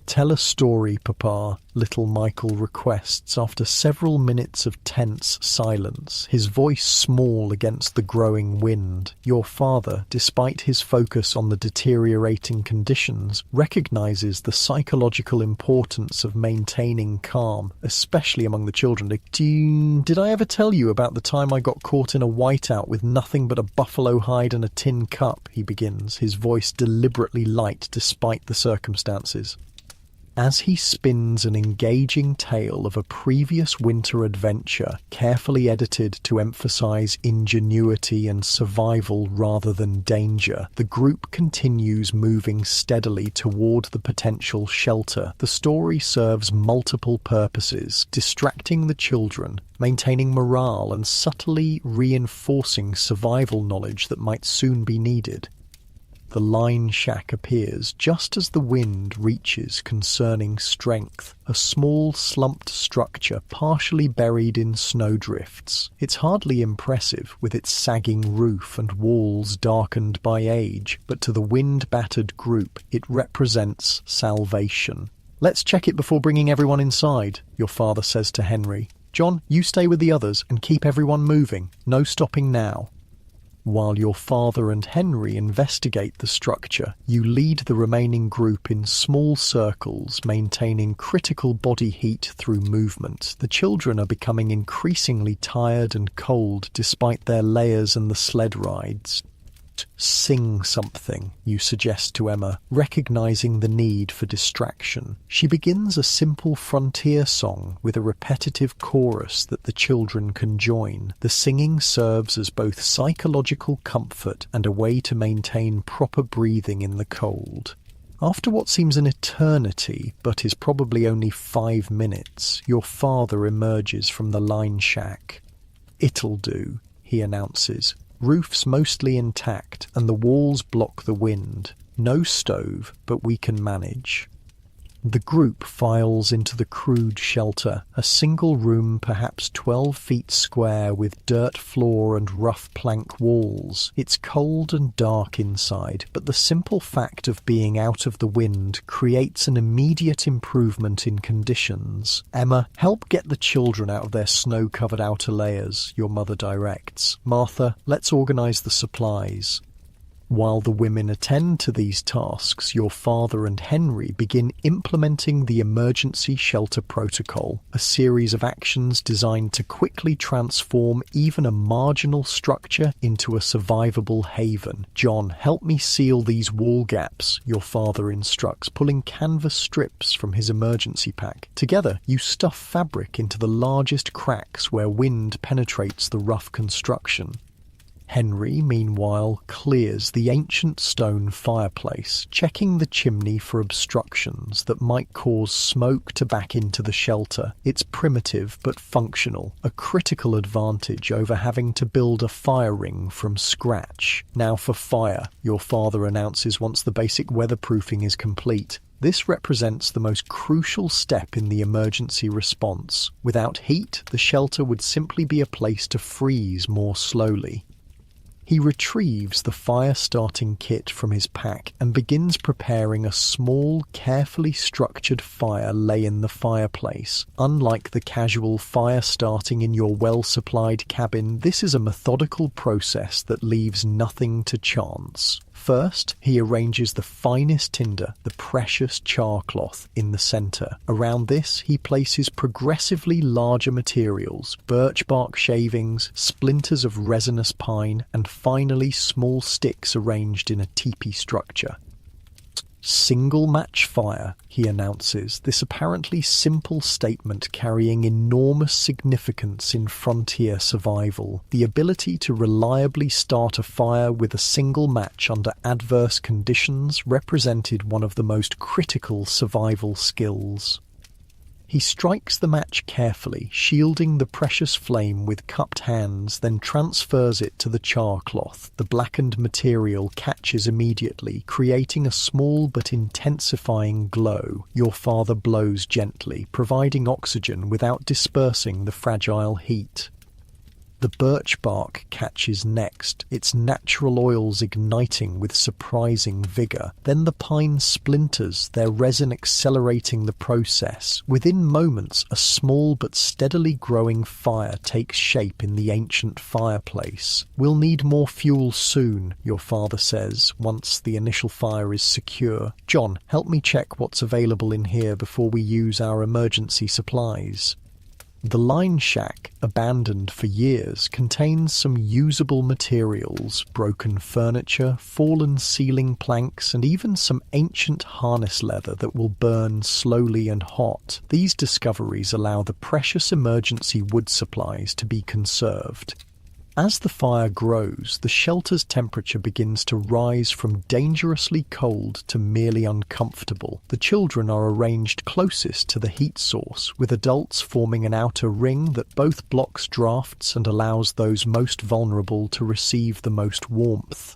"Tell a story, Papa," little Michael requests after several minutes of tense silence, his voice small against the growing wind. Your father, despite his focus on the deteriorating conditions, recognizes the psychological importance of maintaining calm, especially among the children. "Did I ever tell you about the time I got caught in a whiteout with nothing but a buffalo hide and a tin cup?" he begins, his voice deliberately light despite the circumstances. As he spins an engaging tale of a previous winter adventure, carefully edited to emphasize ingenuity and survival rather than danger, the group continues moving steadily toward the potential shelter. The story serves multiple purposes, distracting the children, maintaining morale, and subtly reinforcing survival knowledge that might soon be needed. The Line Shack appears just as the wind reaches concerning strength, a small slumped structure partially buried in snowdrifts. It's hardly impressive with its sagging roof and walls darkened by age, but to the wind-battered group it represents salvation. "Let's check it before bringing everyone inside," your father says to Henry. "John, you stay with the others and keep everyone moving. No stopping now." While your father and Henry investigate the structure, you lead the remaining group in small circles, maintaining critical body heat through movement. The children are becoming increasingly tired and cold despite their layers and the sled rides. "Sing something," you suggest to Emma, recognizing the need for distraction. She begins a simple frontier song with a repetitive chorus that the children can join. The singing serves as both psychological comfort and a way to maintain proper breathing in the cold. After what seems an eternity, but is probably only 5 minutes, your father emerges from the Line Shack. "It'll do," he announces. "Roof's mostly intact and the walls block the wind. No stove, but we can manage." The group files into the crude shelter, a single room perhaps 12 feet square with dirt floor and rough plank walls. It's cold and dark inside, but the simple fact of being out of the wind creates an immediate improvement in conditions. "Emma, help get the children out of their snow-covered outer layers," your mother directs. "Martha, let's organize the supplies." While the women attend to these tasks, your father and Henry begin implementing the emergency shelter protocol, a series of actions designed to quickly transform even a marginal structure into a survivable haven. "John, help me seal these wall gaps," your father instructs, pulling canvas strips from his emergency pack. Together, you stuff fabric into the largest cracks where wind penetrates the rough construction. Henry, meanwhile, clears the ancient stone fireplace, checking the chimney for obstructions that might cause smoke to back into the shelter. It's primitive but functional, a critical advantage over having to build a fire ring from scratch. "Now for fire," your father announces once the basic weatherproofing is complete. This represents the most crucial step in the emergency response. Without heat, the shelter would simply be a place to freeze more slowly. He retrieves the fire-starting kit from his pack and begins preparing a small, carefully structured fire lay in the fireplace. Unlike the casual fire starting in your well-supplied cabin, this is a methodical process that leaves nothing to chance. First, he arranges the finest tinder, the precious char cloth, in the centre. Around this, he places progressively larger materials, birch bark shavings, splinters of resinous pine, and finally small sticks arranged in a teepee structure. Single match fire, he announces, this apparently simple statement carrying enormous significance in frontier survival. The ability to reliably start a fire with a single match under adverse conditions represented one of the most critical survival skills. He strikes the match carefully, shielding the precious flame with cupped hands, then transfers it to the char cloth. The blackened material catches immediately, creating a small but intensifying glow. Your father blows gently, providing oxygen without dispersing the fragile heat. The birch bark catches next, its natural oils igniting with surprising vigour. Then the pine splinters, their resin accelerating the process. Within moments, a small but steadily growing fire takes shape in the ancient fireplace. "We'll need more fuel soon," your father says, once the initial fire is secure. "John, help me check what's available in here before we use our emergency supplies." The line shack, abandoned for years, contains some usable materials, broken furniture, fallen ceiling planks, and even some ancient harness leather that will burn slowly and hot. These discoveries allow the precious emergency wood supplies to be conserved. As the fire grows, the shelter's temperature begins to rise from dangerously cold to merely uncomfortable. The children are arranged closest to the heat source, with adults forming an outer ring that both blocks drafts and allows those most vulnerable to receive the most warmth.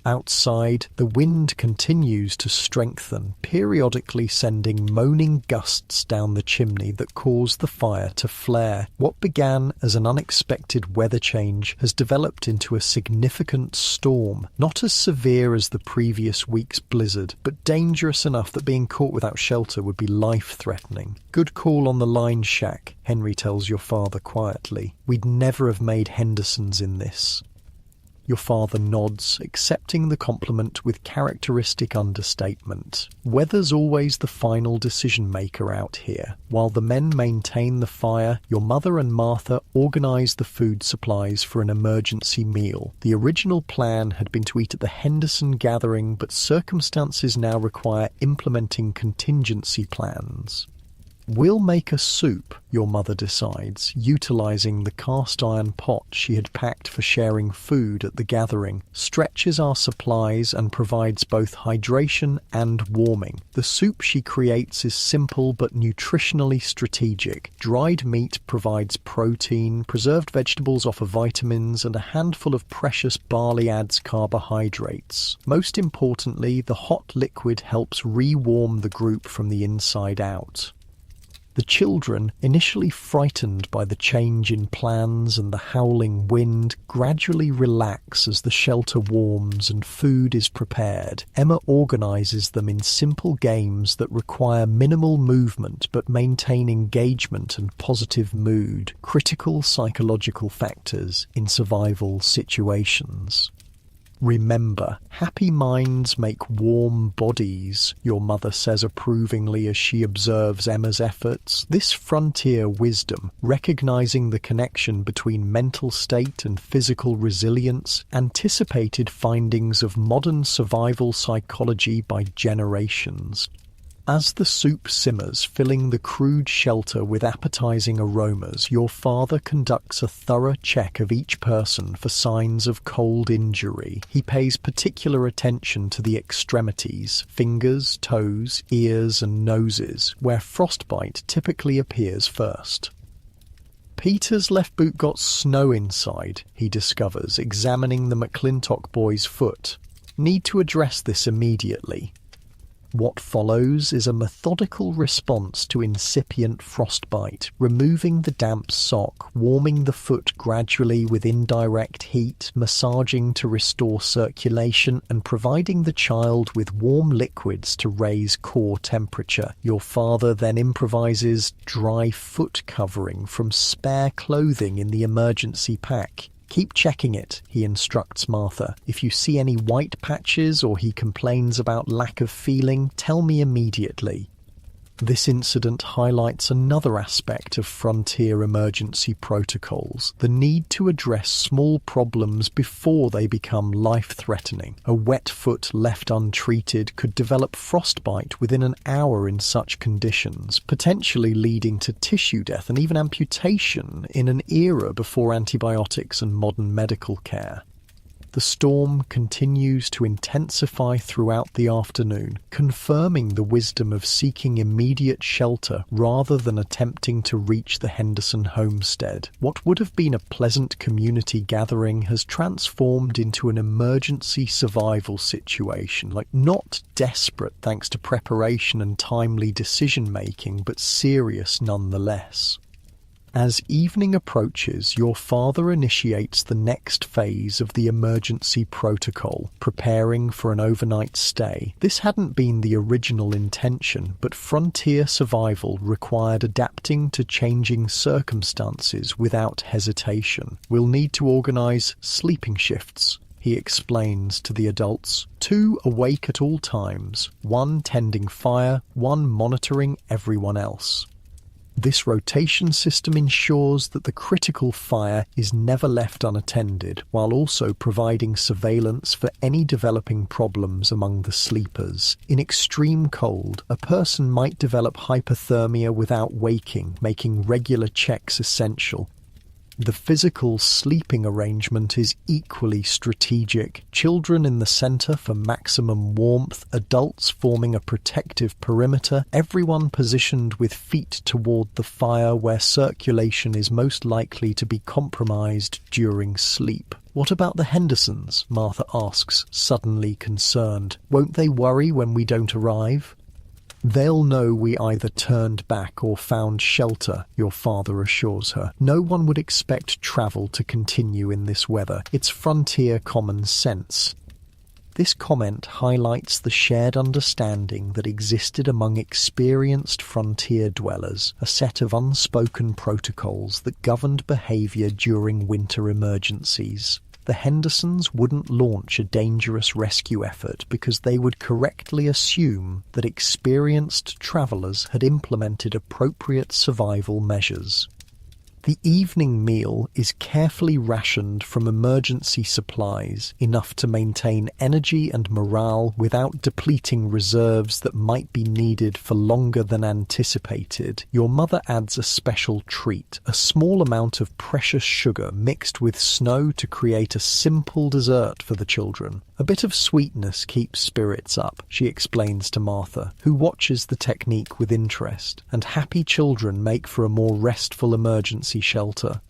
Outside, the wind continues to strengthen, periodically sending moaning gusts down the chimney that cause the fire to flare. What began as an unexpected weather change has developed into a significant storm, not as severe as the previous week's blizzard, but dangerous enough that being caught without shelter would be life-threatening. "Good call on the line shack," Henry tells your father quietly. "We'd never have made Henderson's in this." Your father nods, accepting the compliment with characteristic understatement. Weather's always the final decision-maker out here. While the men maintain the fire, your mother and Martha organise the food supplies for an emergency meal. The original plan had been to eat at the Henderson gathering, but circumstances now require implementing contingency plans. "We'll make a soup," your mother decides, utilising the cast-iron pot she had packed for sharing food at the gathering, stretches our supplies and provides both hydration and warming. The soup she creates is simple but nutritionally strategic. Dried meat provides protein, preserved vegetables offer vitamins, and a handful of precious barley adds carbohydrates. Most importantly, the hot liquid helps re-warm the group from the inside out. The children, initially frightened by the change in plans and the howling wind, gradually relax as the shelter warms and food is prepared. Emma organises them in simple games that require minimal movement but maintain engagement and positive mood, critical psychological factors in survival situations. "Remember, happy minds make warm bodies," your mother says approvingly as she observes Emma's efforts. This frontier wisdom, recognizing the connection between mental state and physical resilience, anticipated findings of modern survival psychology by generations. As the soup simmers, filling the crude shelter with appetizing aromas, your father conducts a thorough check of each person for signs of cold injury. He pays particular attention to the extremities, fingers, toes, ears, and noses, where frostbite typically appears first. "Peter's left boot got snow inside," he discovers, examining the McClintock boy's foot. "Need to address this immediately." What follows is a methodical response to incipient frostbite, removing the damp sock, warming the foot gradually with indirect heat, massaging to restore circulation, and providing the child with warm liquids to raise core temperature. Your father then improvises dry foot covering from spare clothing in the emergency pack. Keep checking it, he instructs Martha. If you see any white patches or he complains about lack of feeling, tell me immediately. This incident highlights another aspect of frontier emergency protocols, the need to address small problems before they become life-threatening. A wet foot left untreated could develop frostbite within an hour in such conditions, potentially leading to tissue death and even amputation in an era before antibiotics and modern medical care. The storm continues to intensify throughout the afternoon, confirming the wisdom of seeking immediate shelter rather than attempting to reach the Henderson homestead. What would have been a pleasant community gathering has transformed into an emergency survival situation, not desperate thanks to preparation and timely decision-making, but serious nonetheless. As evening approaches, your father initiates the next phase of the emergency protocol, preparing for an overnight stay. This hadn't been the original intention, but frontier survival required adapting to changing circumstances without hesitation. We'll need to organize sleeping shifts, he explains to the adults. 2 awake at all times, 1 tending fire, 1 monitoring everyone else. This rotation system ensures that the critical fire is never left unattended, while also providing surveillance for any developing problems among the sleepers. In extreme cold, a person might develop hypothermia without waking, making regular checks essential. The physical sleeping arrangement is equally strategic. Children in the center for maximum warmth, adults forming a protective perimeter, everyone positioned with feet toward the fire where circulation is most likely to be compromised during sleep. What about the Hendersons? Martha asks, suddenly concerned. Won't they worry when we don't arrive? They'll know we either turned back or found shelter, your father assures her. No one would expect travel to continue in this weather. It's frontier common sense. This comment highlights the shared understanding that existed among experienced frontier dwellers, a set of unspoken protocols that governed behavior during winter emergencies. The Hendersons wouldn't launch a dangerous rescue effort because they would correctly assume that experienced travelers had implemented appropriate survival measures. The evening meal is carefully rationed from emergency supplies, enough to maintain energy and morale without depleting reserves that might be needed for longer than anticipated. Your mother adds a special treat, a small amount of precious sugar mixed with snow to create a simple dessert for the children. A bit of sweetness keeps spirits up, she explains to Martha, who watches the technique with interest, and happy children make for a more restful emergency shelter.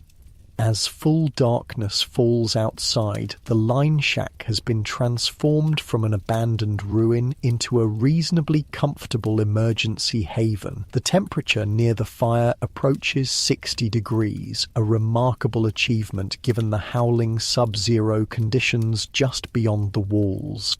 As full darkness falls outside, the line shack has been transformed from an abandoned ruin into a reasonably comfortable emergency haven. The temperature near the fire approaches 60 degrees, a remarkable achievement given the howling sub-zero conditions just beyond the walls.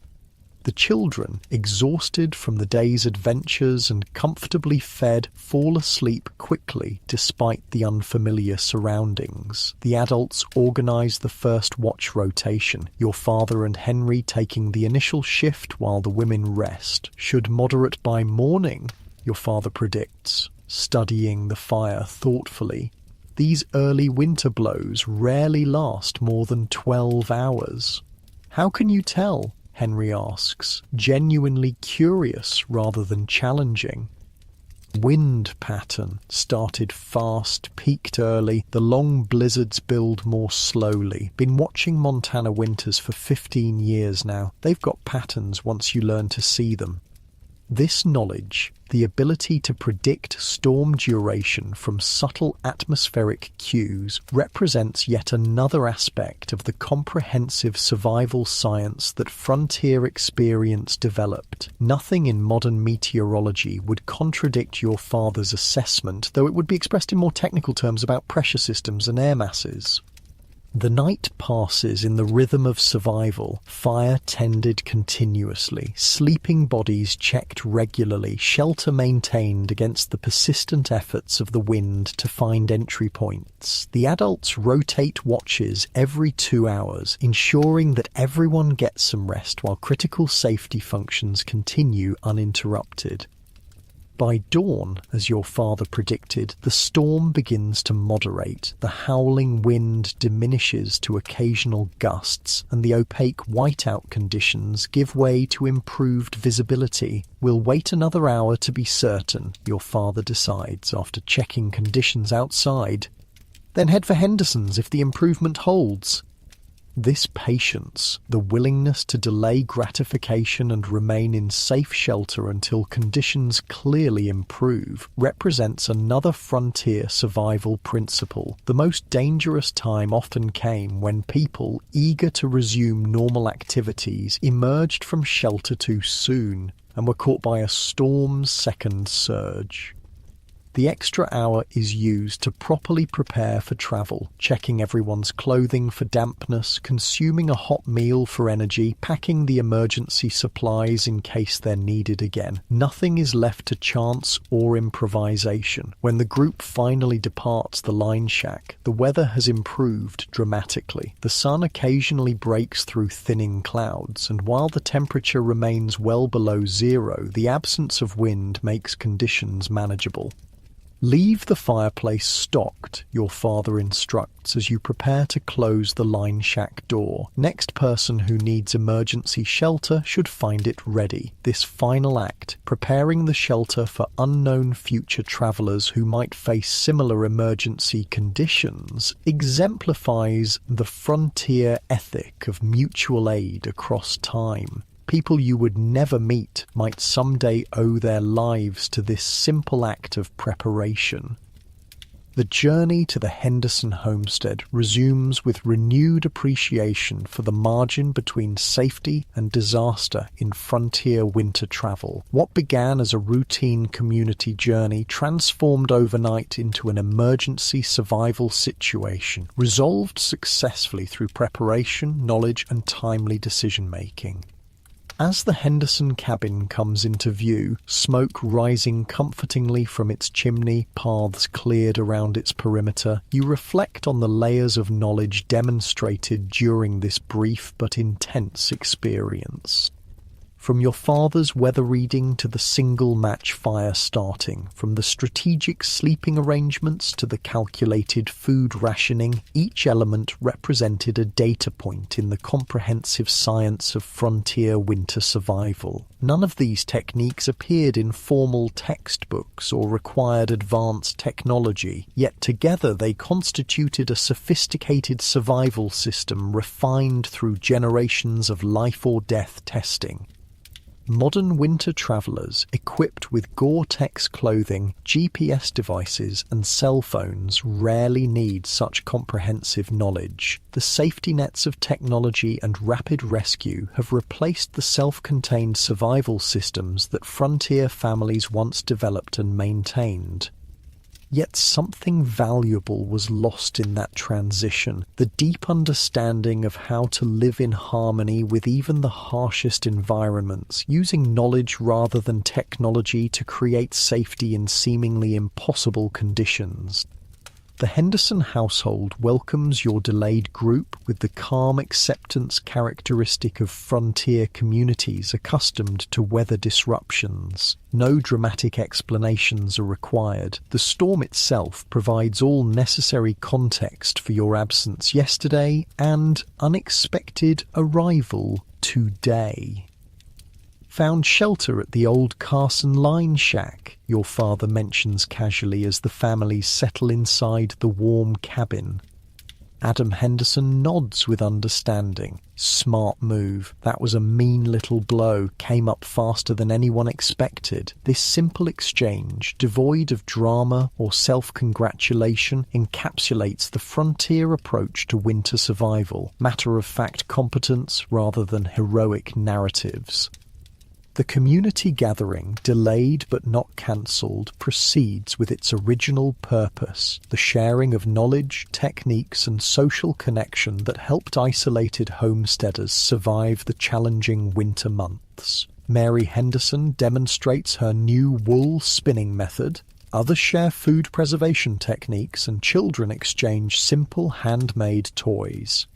The children, exhausted from the day's adventures and comfortably fed, fall asleep quickly despite the unfamiliar surroundings. The adults organize the first watch rotation, your father and Henry taking the initial shift while the women rest. Should moderate by morning, your father predicts, studying the fire thoughtfully. These early winter blows rarely last more than 12 hours. How can you tell? Henry asks, genuinely curious rather than challenging. Wind pattern started fast, peaked early. The long blizzards build more slowly. Been watching Montana winters for 15 years now. They've got patterns once you learn to see them. This knowledge, the ability to predict storm duration from subtle atmospheric cues, represents yet another aspect of the comprehensive survival science that frontier experience developed. Nothing in modern meteorology would contradict your father's assessment, though it would be expressed in more technical terms about pressure systems and air masses. The night passes in the rhythm of survival, fire tended continuously, sleeping bodies checked regularly, shelter maintained against the persistent efforts of the wind to find entry points. The adults rotate watches every 2 hours, ensuring that everyone gets some rest while critical safety functions continue uninterrupted. By dawn, as your father predicted, the storm begins to moderate. The howling wind diminishes to occasional gusts, and the opaque whiteout conditions give way to improved visibility. We'll wait another hour to be certain, your father decides after checking conditions outside. Then head for Henderson's if the improvement holds. This patience, the willingness to delay gratification and remain in safe shelter until conditions clearly improve, represents another frontier survival principle. The most dangerous time often came when people, eager to resume normal activities, emerged from shelter too soon and were caught by a storm's second surge. The extra hour is used to properly prepare for travel, checking everyone's clothing for dampness, consuming a hot meal for energy, packing the emergency supplies in case they're needed again. Nothing is left to chance or improvisation. When the group finally departs the line shack, the weather has improved dramatically. The sun occasionally breaks through thinning clouds, and while the temperature remains well below zero, the absence of wind makes conditions manageable. Leave the fireplace stocked, your father instructs, as you prepare to close the line shack door. Next person who needs emergency shelter should find it ready. This final act, preparing the shelter for unknown future travelers who might face similar emergency conditions, exemplifies the frontier ethic of mutual aid across time. People you would never meet might someday owe their lives to this simple act of preparation. The journey to the Henderson homestead resumes with renewed appreciation for the margin between safety and disaster in frontier winter travel. What began as a routine community journey transformed overnight into an emergency survival situation, resolved successfully through preparation, knowledge, and timely decision-making. As the Henderson cabin comes into view, smoke rising comfortingly from its chimney, paths cleared around its perimeter, you reflect on the layers of knowledge demonstrated during this brief but intense experience. From your father's weather reading to the single match fire starting, from the strategic sleeping arrangements to the calculated food rationing, each element represented a data point in the comprehensive science of frontier winter survival. None of these techniques appeared in formal textbooks or required advanced technology, yet together they constituted a sophisticated survival system refined through generations of life-or-death testing. Modern winter travelers, equipped with Gore-Tex clothing, GPS devices, and cell phones, rarely need such comprehensive knowledge. The safety nets of technology and rapid rescue have replaced the self-contained survival systems that frontier families once developed and maintained. Yet something valuable was lost in that transition, the deep understanding of how to live in harmony with even the harshest environments, using knowledge rather than technology to create safety in seemingly impossible conditions. The Henderson household welcomes your delayed group with the calm acceptance characteristic of frontier communities accustomed to weather disruptions. No dramatic explanations are required. The storm itself provides all necessary context for your absence yesterday and unexpected arrival today. Found shelter at the old Carson line shack, your father mentions casually as the families settle inside the warm cabin. Adam Henderson nods with understanding. Smart move. That was a mean little blow, came up faster than anyone expected. This simple exchange, devoid of drama or self-congratulation, encapsulates the frontier approach to winter survival, matter-of-fact competence rather than heroic narratives. The community gathering, delayed but not cancelled, proceeds with its original purpose, the sharing of knowledge, techniques and social connection that helped isolated homesteaders survive the challenging winter months. Mary Henderson demonstrates her new wool spinning method, others share food preservation techniques, and children exchange simple handmade toys.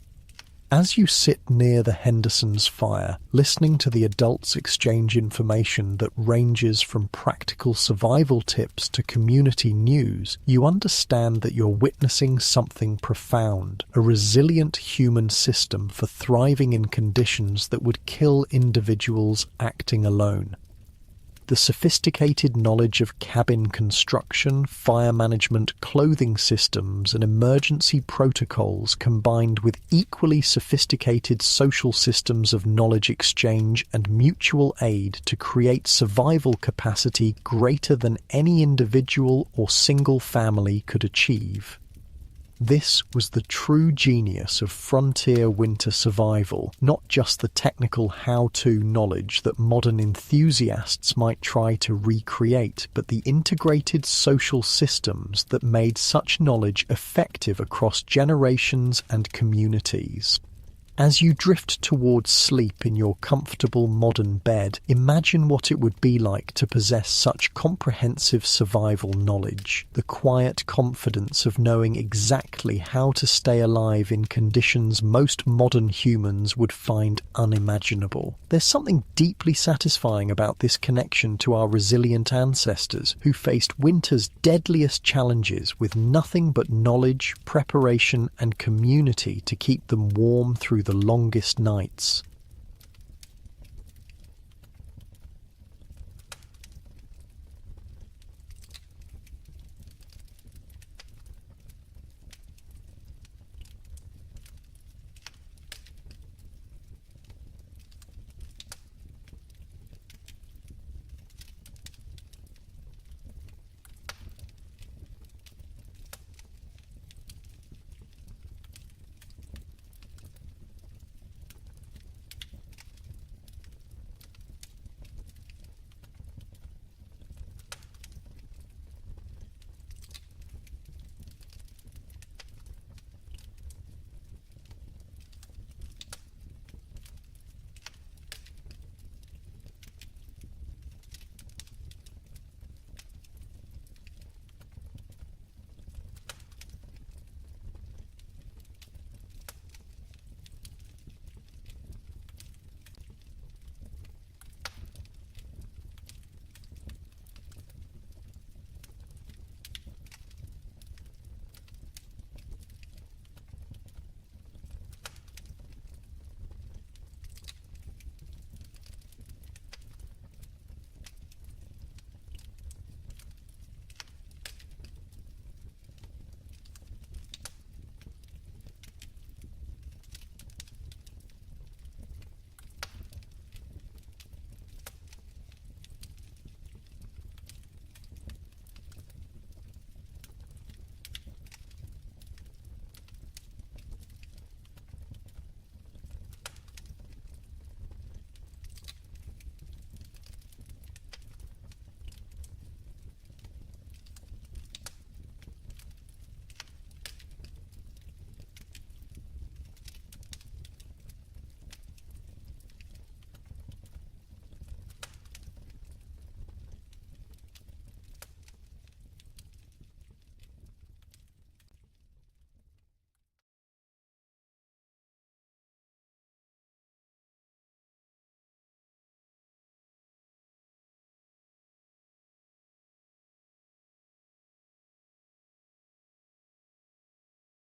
As you sit near the Hendersons' fire, listening to the adults exchange information that ranges from practical survival tips to community news, you understand that you're witnessing something profound, a resilient human system for thriving in conditions that would kill individuals acting alone. The sophisticated knowledge of cabin construction, fire management, clothing systems, and emergency protocols combined with equally sophisticated social systems of knowledge exchange and mutual aid to create survival capacity greater than any individual or single family could achieve. This was the true genius of frontier winter survival, not just the technical how-to knowledge that modern enthusiasts might try to recreate, but the integrated social systems that made such knowledge effective across generations and communities. As you drift towards sleep in your comfortable modern bed, imagine what it would be like to possess such comprehensive survival knowledge, the quiet confidence of knowing exactly how to stay alive in conditions most modern humans would find unimaginable. There's something deeply satisfying about this connection to our resilient ancestors who faced winter's deadliest challenges with nothing but knowledge, preparation, and community to keep them warm through the longest nights.